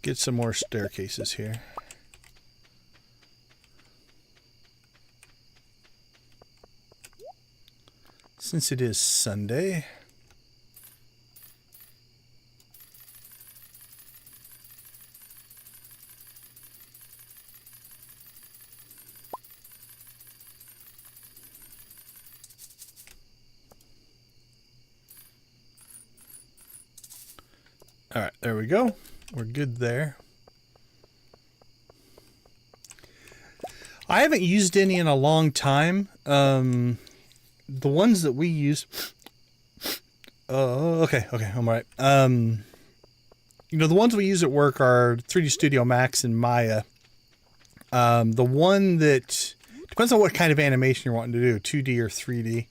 get some more staircases here. Since it is Sunday. All right, there we go. We're good there. I haven't used any in a long time. The ones that we use... okay, I'm all right. You know, the ones we use at work are 3D Studio Max and Maya. The one that... Depends on what kind of animation you're wanting to do, 2D or 3D.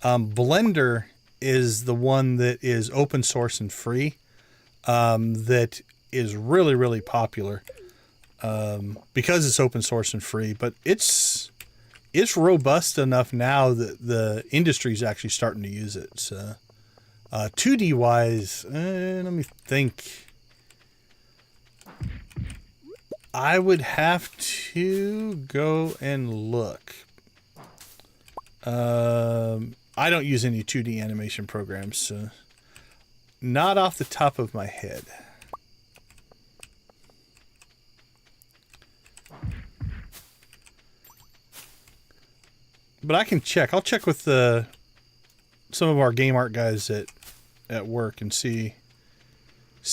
Blender is the one that is open source and free. That is really, really popular because it's open source and free, but it's robust enough now that the industry is actually starting to use it. So, 2D wise, let me think. I would have to go and look. I don't use any 2D animation programs, so not off the top of my head. But I can check. I'll check with some of our game art guys at work and see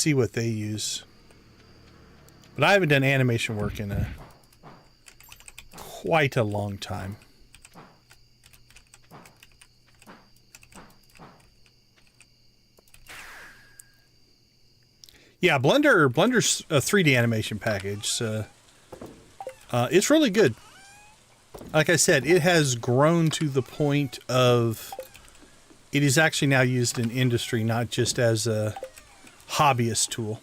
what they use. But I haven't done animation work in quite a long time. Yeah, Blender's a 3D animation package. So, it's really good. Like I said, it has grown to the point of it is actually now used in industry, not just as a hobbyist tool.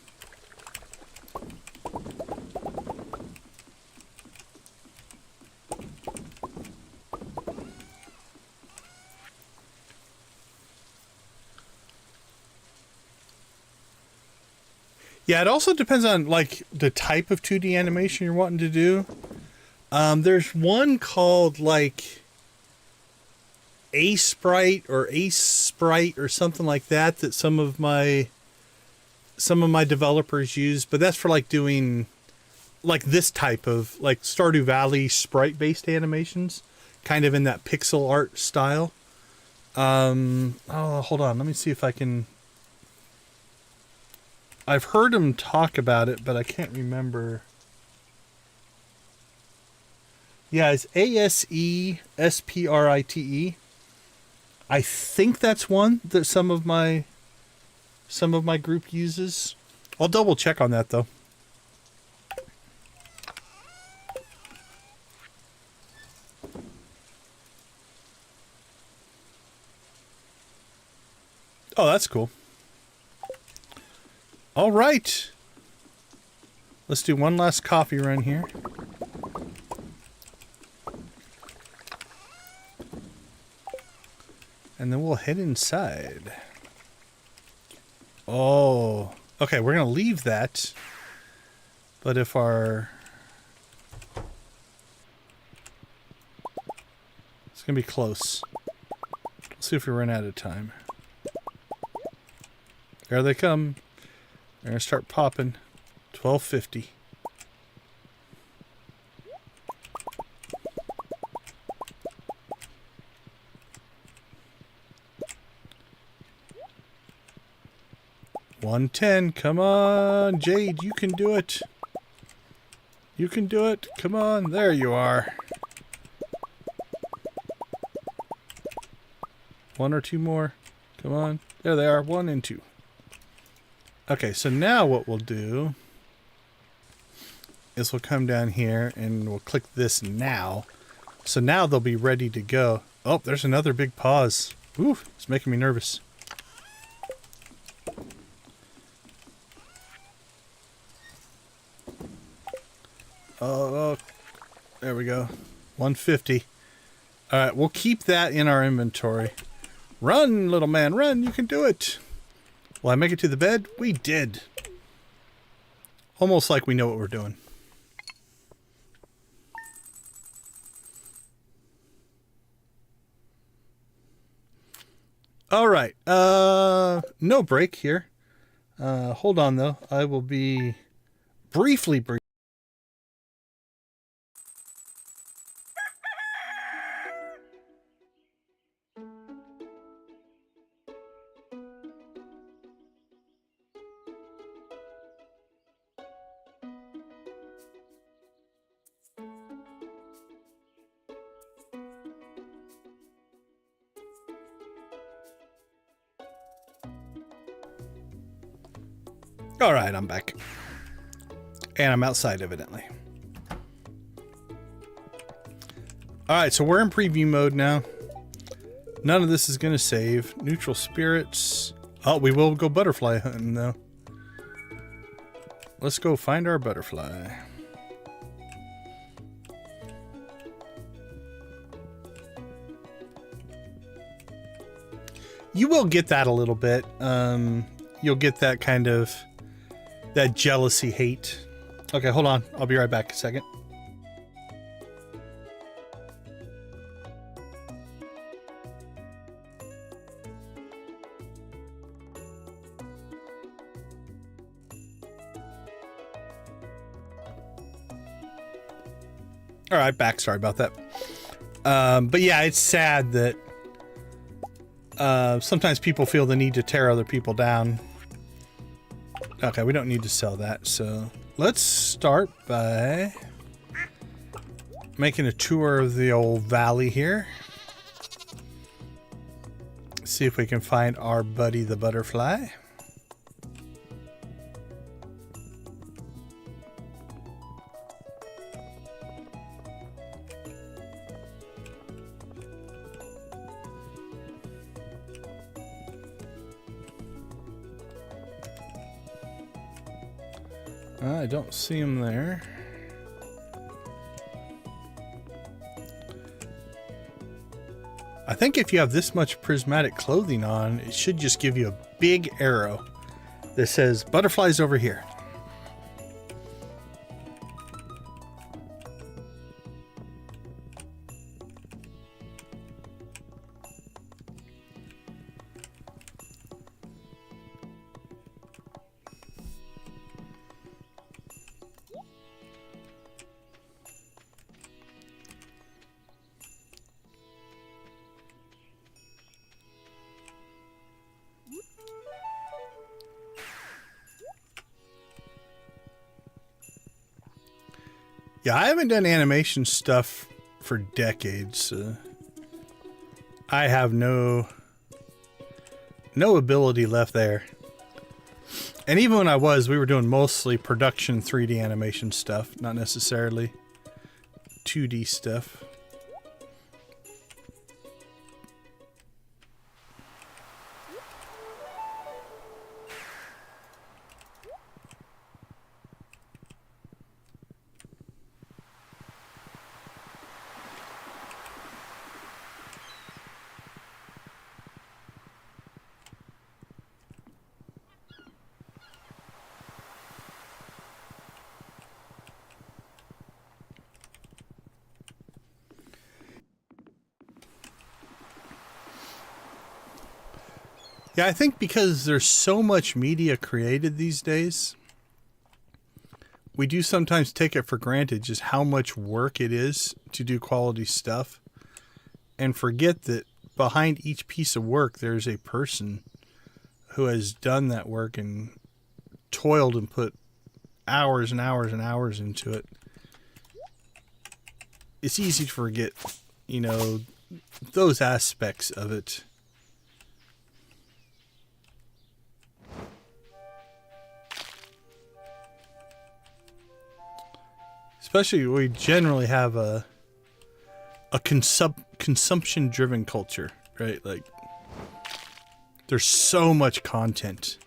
Yeah, it also depends on like the type of 2D animation you're wanting to do. There's one called like A-Sprite or Ace Sprite or something like that that some of my developers use, but that's for like doing like this type of like Stardew Valley sprite based animations, kind of in that pixel art style. Oh, hold on, let me see if I can. I've heard him talk about it, but I can't remember. Yeah, it's ASESPRITE. I think that's one that some of my group uses. I'll double check on that though. Oh, that's cool. All right. Let's do one last coffee run here. And then we'll head inside. Oh, okay, we're going to leave that. But if our... It's going to be close. Let's see if we run out of time. There they come. They're going to start popping. 12:50. $110. Come on, Jade. You can do it. You can do it. Come on. There you are. One or two more. Come on. There they are. 1 and 2. Okay, so now what we'll do is we'll come down here and we'll click this now. So now they'll be ready to go. Oh, there's another big pause. Ooh, it's making me nervous. Oh, there we go. 150. All right, we'll keep that in our inventory. Run, little man, run. You can do it. Will I make it to the bed? We did. Almost like we know what we're doing. All right. No break here. Hold on, though. I will be briefly brief. All right, I'm back. And I'm outside, evidently. All right, so we're in preview mode now. None of this is going to save. Neutral spirits. Oh, we will go butterfly hunting, though. Let's go find our butterfly. You will get that a little bit. You'll get that kind of... that jealousy hate. Okay, hold on. I'll be right back a second. All right, back. Sorry about that. But yeah, it's sad that sometimes people feel the need to tear other people down. Okay, we don't need to sell that, so let's start by making a tour of the old valley here. See if we can find our buddy the butterfly. I don't see him there. I think if you have this much prismatic clothing on, it should just give you a big arrow that says butterflies over here. Yeah, I haven't done animation stuff for decades. I have no ability left there. And even when I was, we were doing mostly production 3D animation stuff, not necessarily 2D stuff. Yeah, I think because there's so much media created these days, we do sometimes take it for granted just how much work it is to do quality stuff, and forget that behind each piece of work there's a person who has done that work and toiled and put hours and hours and hours into it. It's easy to forget, you know, those aspects of it. Especially, we generally have a consumption-driven culture, right? Like, there's so much content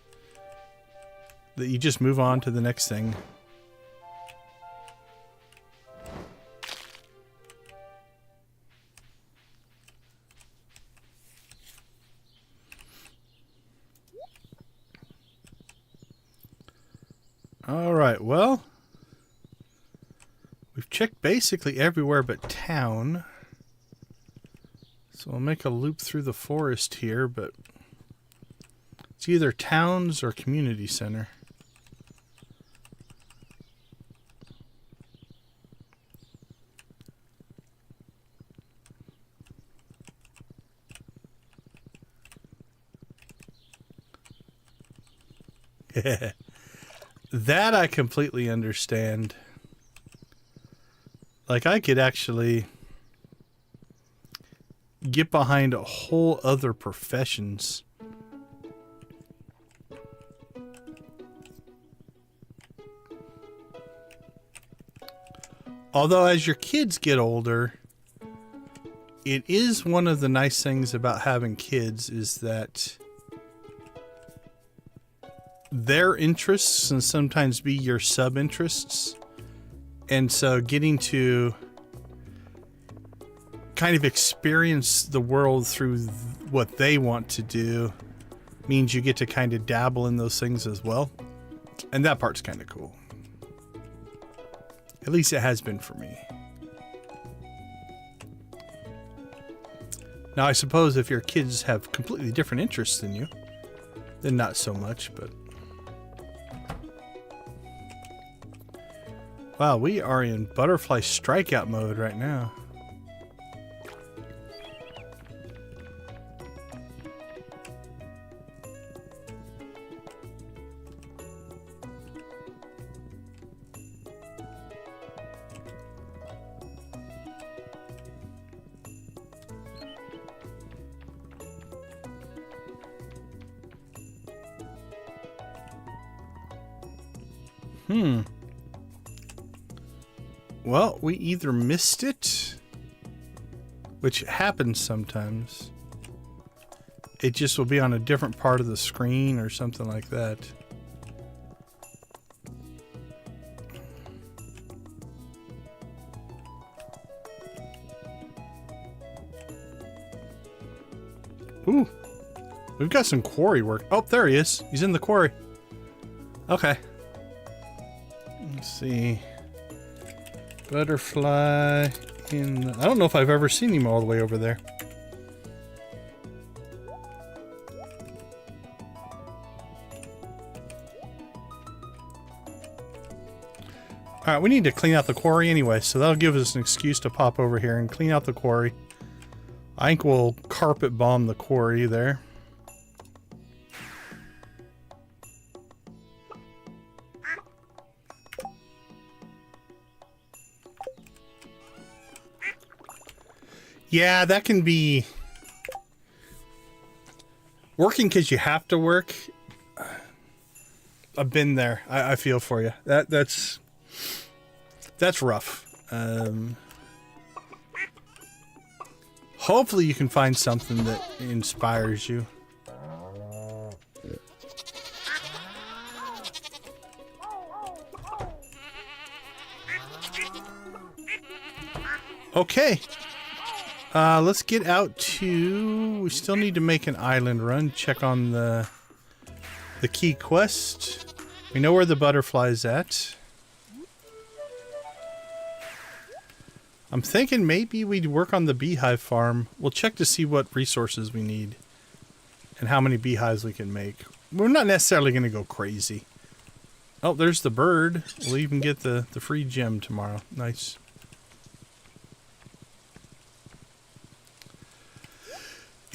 that you just move on to the next thing. Alright, well, we've checked basically everywhere but town. So we'll make a loop through the forest here, but it's either towns or community center. That I completely understand. Like, I could actually get behind a whole other professions. Although as your kids get older, it is one of the nice things about having kids is that their interests can sometimes be your sub-interests. And so getting to kind of experience the world through what they want to do means you get to kind of dabble in those things as well. And that part's kind of cool. At least it has been for me. Now, I suppose if your kids have completely different interests than you, then not so much, but... Wow, we are in butterfly strikeout mode right now. Well, we either missed it, which happens sometimes. It just will be on a different part of the screen or something like that. Ooh, we've got some quarry work. Oh, there he is. He's in the quarry. Okay. Let's see. Butterfly in the... I don't know if I've ever seen him all the way over there. Alright, we need to clean out the quarry anyway, so that'll give us an excuse to pop over here and clean out the quarry. I think we'll carpet bomb the quarry there. Yeah, that can be working because you have to work. I've been there. I feel for you. That's rough. Hopefully you can find something that inspires you. Okay. Let's get out to... We still need to make an island run. Check on the key quest. We know where the butterfly's at. I'm thinking maybe we'd work on the beehive farm. We'll check to see what resources we need and how many beehives we can make. We're not necessarily going to go crazy. Oh, there's the bird. We'll even get the free gem tomorrow. Nice.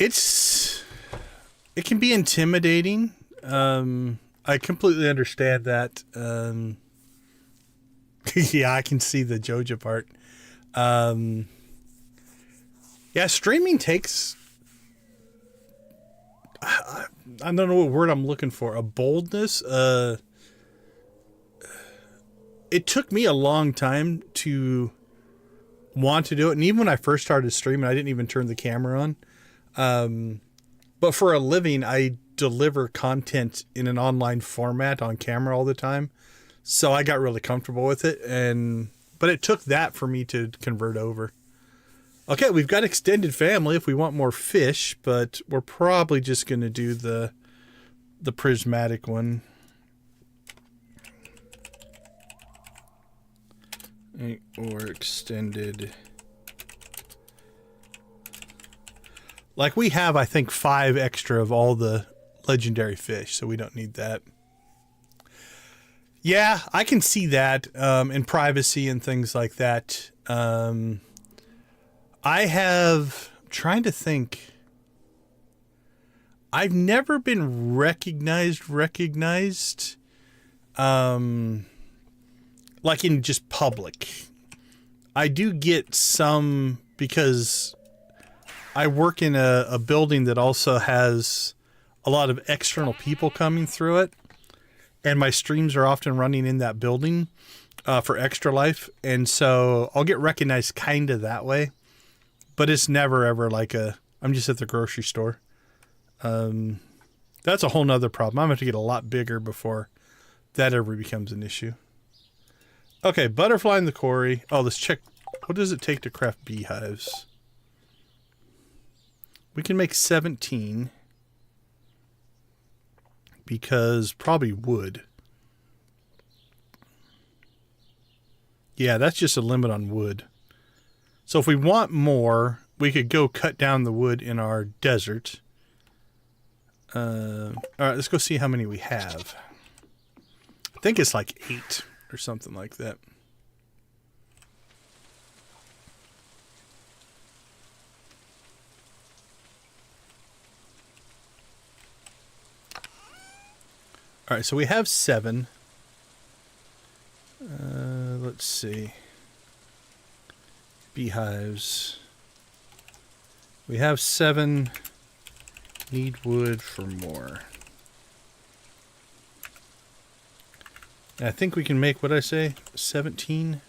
It can be intimidating. I completely understand that. Yeah, I can see the Joja part. Yeah, streaming takes... I don't know what word I'm looking for. A boldness. It took me a long time to want to do it. And even when I first started streaming, I didn't even turn the camera on. But for a living, I deliver content in an online format on camera all the time. So I got really comfortable with it. But it took that for me to convert over. Okay, we've got extended family if we want more fish, but we're probably just going to do the prismatic one. or extended. Like we have, I think, 5 extra of all the legendary fish, so we don't need that. Yeah, I can see that in privacy and things like that. I have, I'm trying to think. I've never been recognized, like in just public. I do get some because I work in a building that also has a lot of external people coming through it. And my streams are often running in that building for Extra Life. And so I'll get recognized kind of that way. But it's never, ever like I'm just at the grocery store. That's a whole nother problem. I'm going to have to get a lot bigger before that ever becomes an issue. Okay, butterfly in the quarry. Oh, let's check. What does it take to craft beehives? We can make 17. Because probably wood. Yeah, that's just a limit on wood. So if we want more, we could go cut down the wood in our desert. All right, let's go see how many we have. I think it's like 8 or something like that. All right, so we have 7. Let's see. Beehives. We have 7. Need wood for more. And I think we can make, what I say, 17.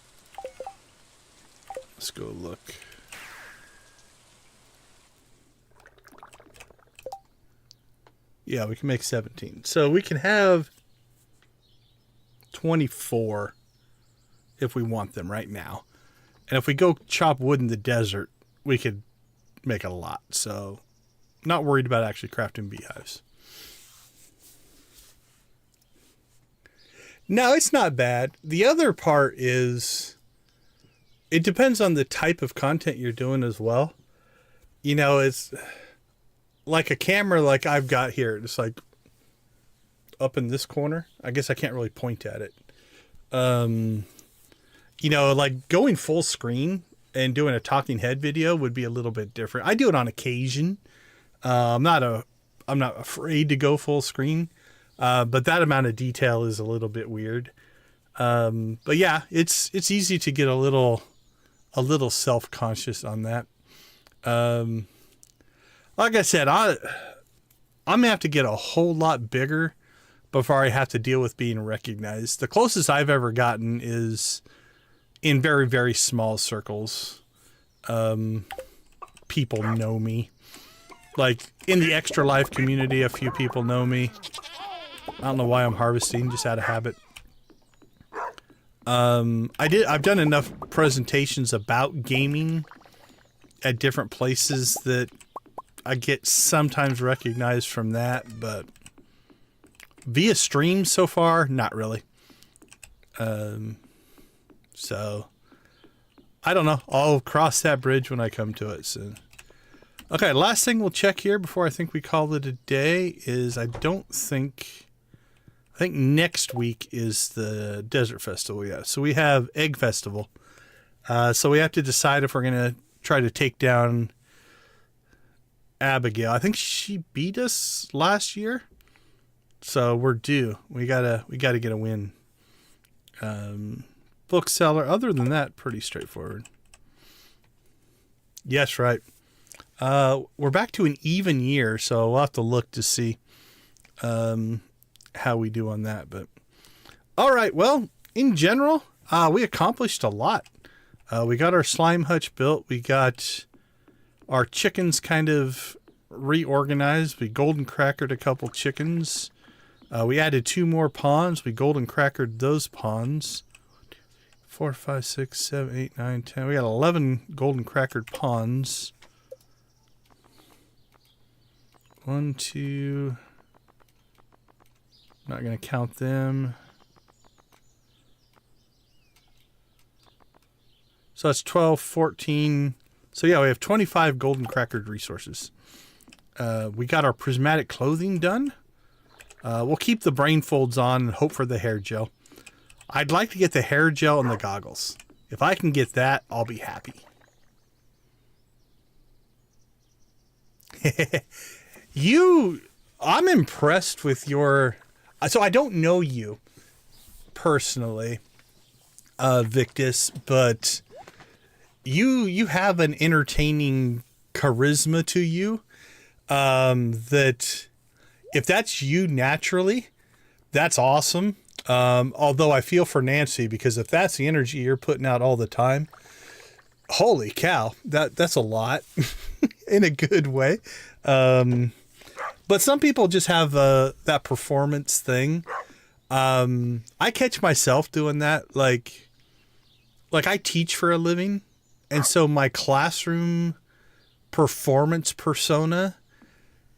Let's go look. Yeah, we can make 17. So we can have 24 if we want them right now. And if we go chop wood in the desert, we could make a lot. So not worried about actually crafting beehives. No, it's not bad. The other part is it depends on the type of content you're doing as well. You know, it's like a camera like I've got here. It's like up in this corner. I guess I can't really point at it. You know, like going full screen and doing a talking head video would be a little bit different. I do it on occasion. I'm not afraid to go full screen. But that amount of detail is a little bit weird. But yeah, it's easy to get a little self-conscious on that. Like I said, I'm gonna have to get a whole lot bigger before I have to deal with being recognized. The closest I've ever gotten is in very, very small circles. People know me. Like in the Extra Life community, a few people know me. I don't know why I'm harvesting, just out of habit. I've done enough presentations about gaming at different places that I get sometimes recognized from that, but via stream so far, not really. So I don't know. I'll cross that bridge when I come to it. So, okay, last thing we'll check here before I think we call it a day is I think next week is the Desert Festival. Yeah, so we have Egg Festival. So we have to decide if we're gonna try to take down Abigail. I think she beat us last year, so we're due. We gotta get a win. Bookseller. Other than that, pretty straightforward. Yes, right. We're back to an even year, so we'll have to look to see how we do on that. But all right, well, in general, we accomplished a lot. We got our slime hutch built. We got our chickens kind of reorganized. We golden crackered a couple chickens. We added 2 more ponds. We golden crackered those ponds. 4, 5, 6, 7, 8, 9, 10. We got 11 golden crackered ponds. 1, 2. Not going to count them. So that's 12, 14. So yeah, we have 25 golden crackered resources. We got our prismatic clothing done. We'll keep the brain folds on and hope for the hair gel. I'd like to get the hair gel and the goggles. If I can get that, I'll be happy. I'm impressed with your... So I don't know you personally, Victus, but you have an entertaining charisma to you, that if that's you naturally, that's awesome. Although I feel for Nancy, because if that's the energy you're putting out all the time, holy cow, that's a lot in a good way. But some people just have that performance thing. I catch myself doing that. Like I teach for a living. And so my classroom performance persona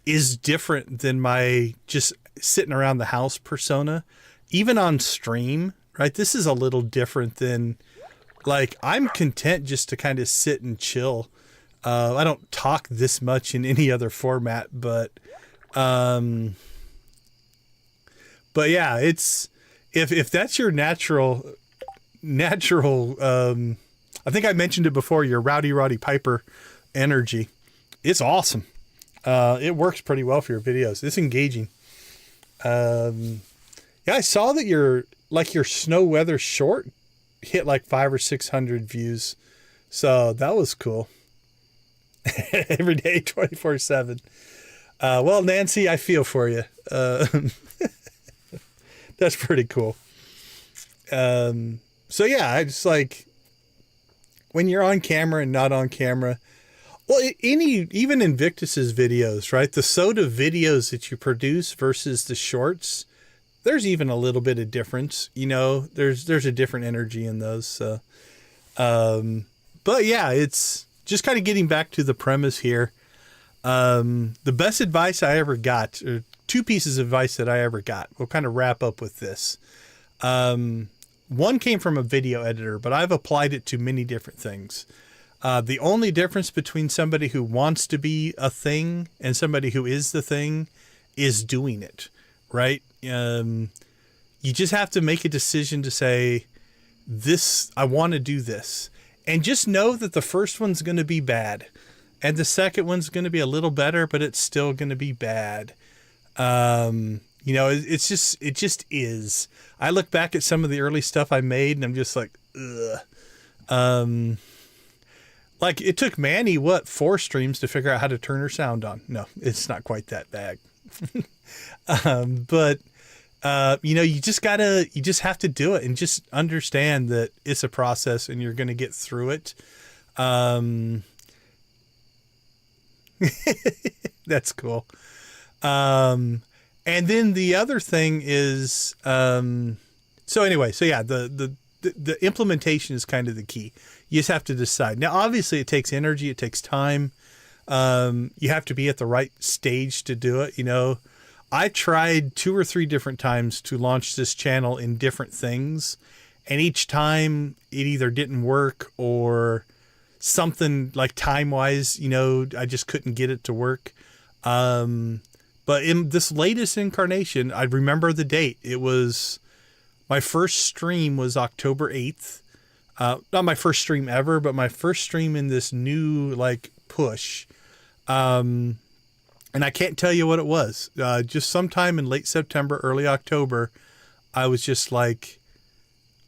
is different than my just sitting around the house persona. Even on stream, right? This is a little different than, like, I'm content just to kind of sit and chill. I don't talk this much in any other format, but yeah, it's, if that's your natural, I think I mentioned it before, your Roddy Piper energy, it's awesome. It works pretty well for your videos. It's engaging. Yeah, I saw that your snow weather short hit like 500 or 600 views. So that was cool. Every day, 24/7. Well, Nancy, I feel for you. That's pretty cool. So yeah, I just like when you're on camera and not on camera. Well, even Invictus's videos, right? The soda videos that you produce versus the shorts, there's even a little bit of difference, you know, there's a different energy in those. So, but yeah, it's just kind of getting back to the premise here. The best advice I ever got, or two pieces of advice that I ever got, we'll kind of wrap up with this. One came from a video editor, but I've applied it to many different things. The only difference between somebody who wants to be a thing and somebody who is the thing is doing it, right? You just have to make a decision to say, I want to do this. And just know that the first one's going to be bad. And the second one's going to be a little better, but it's still going to be bad. You know, it just is. I look back at some of the early stuff I made and I'm just like, ugh. Like it took Manny, 4 streams to figure out how to turn her sound on. No, it's not quite that bad. But you know, you just have to do it and just understand that it's a process and you're going to get through it. That's cool. And then the other thing is, so anyway, so yeah, the implementation is kind of the key. You just have to decide. Now, obviously it takes energy, it takes time. You have to be at the right stage to do it. You know, I tried 2 or 3 different times to launch this channel in different things. And each time it either didn't work or something like time wise, you know, I just couldn't get it to work. But in this latest incarnation, I remember the date. It was, my first stream was October 8th. Not my first stream ever, but my first stream in this new like push. And I can't tell you what it was. Just sometime in late September, early October, I was just like,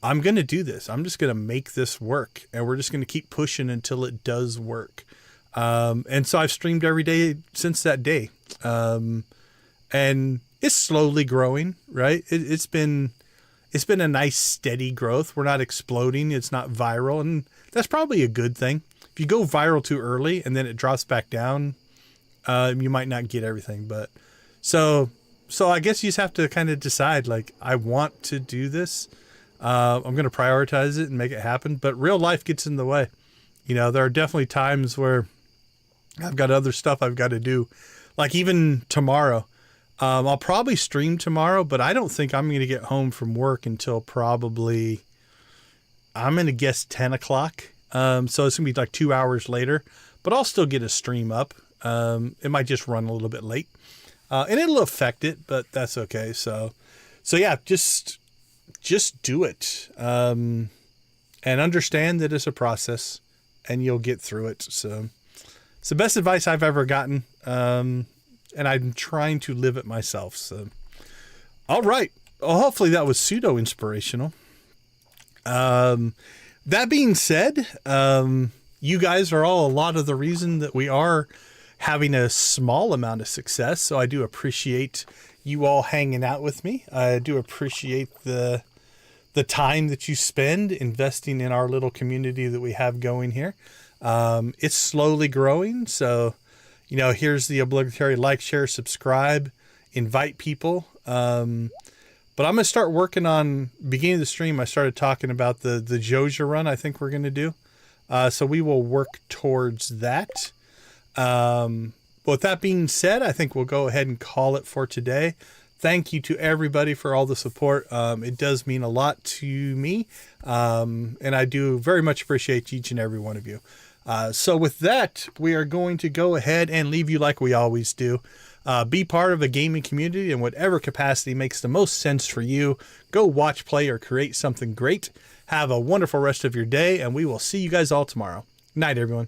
I'm going to do this. I'm just going to make this work. And we're just going to keep pushing until it does work. And so I've streamed every day since that day. And it's slowly growing, right? It's been a nice steady growth. We're not exploding. It's not viral. And that's probably a good thing. If you go viral too early and then it drops back down, you might not get everything. But so I guess you just have to kind of decide, like, I want to do this. I'm going to prioritize it and make it happen. But real life gets in the way. You know, there are definitely times where I've got other stuff I've got to do. Like even tomorrow, I'll probably stream tomorrow, but I don't think I'm going to get home from work until probably, I'm going to guess 10 o'clock. So it's gonna be like 2 hours later, but I'll still get a stream up. It might just run a little bit late, and it'll affect it, but that's okay. So yeah, just do it, and understand that it's a process, and you'll get through it. So it's the best advice I've ever gotten, and I'm trying to live it myself. So, all right. Well, hopefully that was pseudo inspirational. That being said, you guys are all a lot of the reason that we are having a small amount of success. So I do appreciate you all hanging out with me. I do appreciate the time that you spend investing in our little community that we have going here. It's slowly growing. So, here's the obligatory like, share, subscribe, invite people. But I'm going to start working on, beginning of the stream, I started talking about the Joja run I think we're going to do. So we will work towards that. With that being said, I think we'll go ahead and call it for today. Thank you to everybody for all the support. It does mean a lot to me. And I do very much appreciate each and every one of you. So with that, we are going to go ahead and leave you like we always do. Be part of a gaming community in whatever capacity makes the most sense for you. Go watch, play, or create something great. Have a wonderful rest of your day, and we will see you guys all tomorrow. Night, everyone.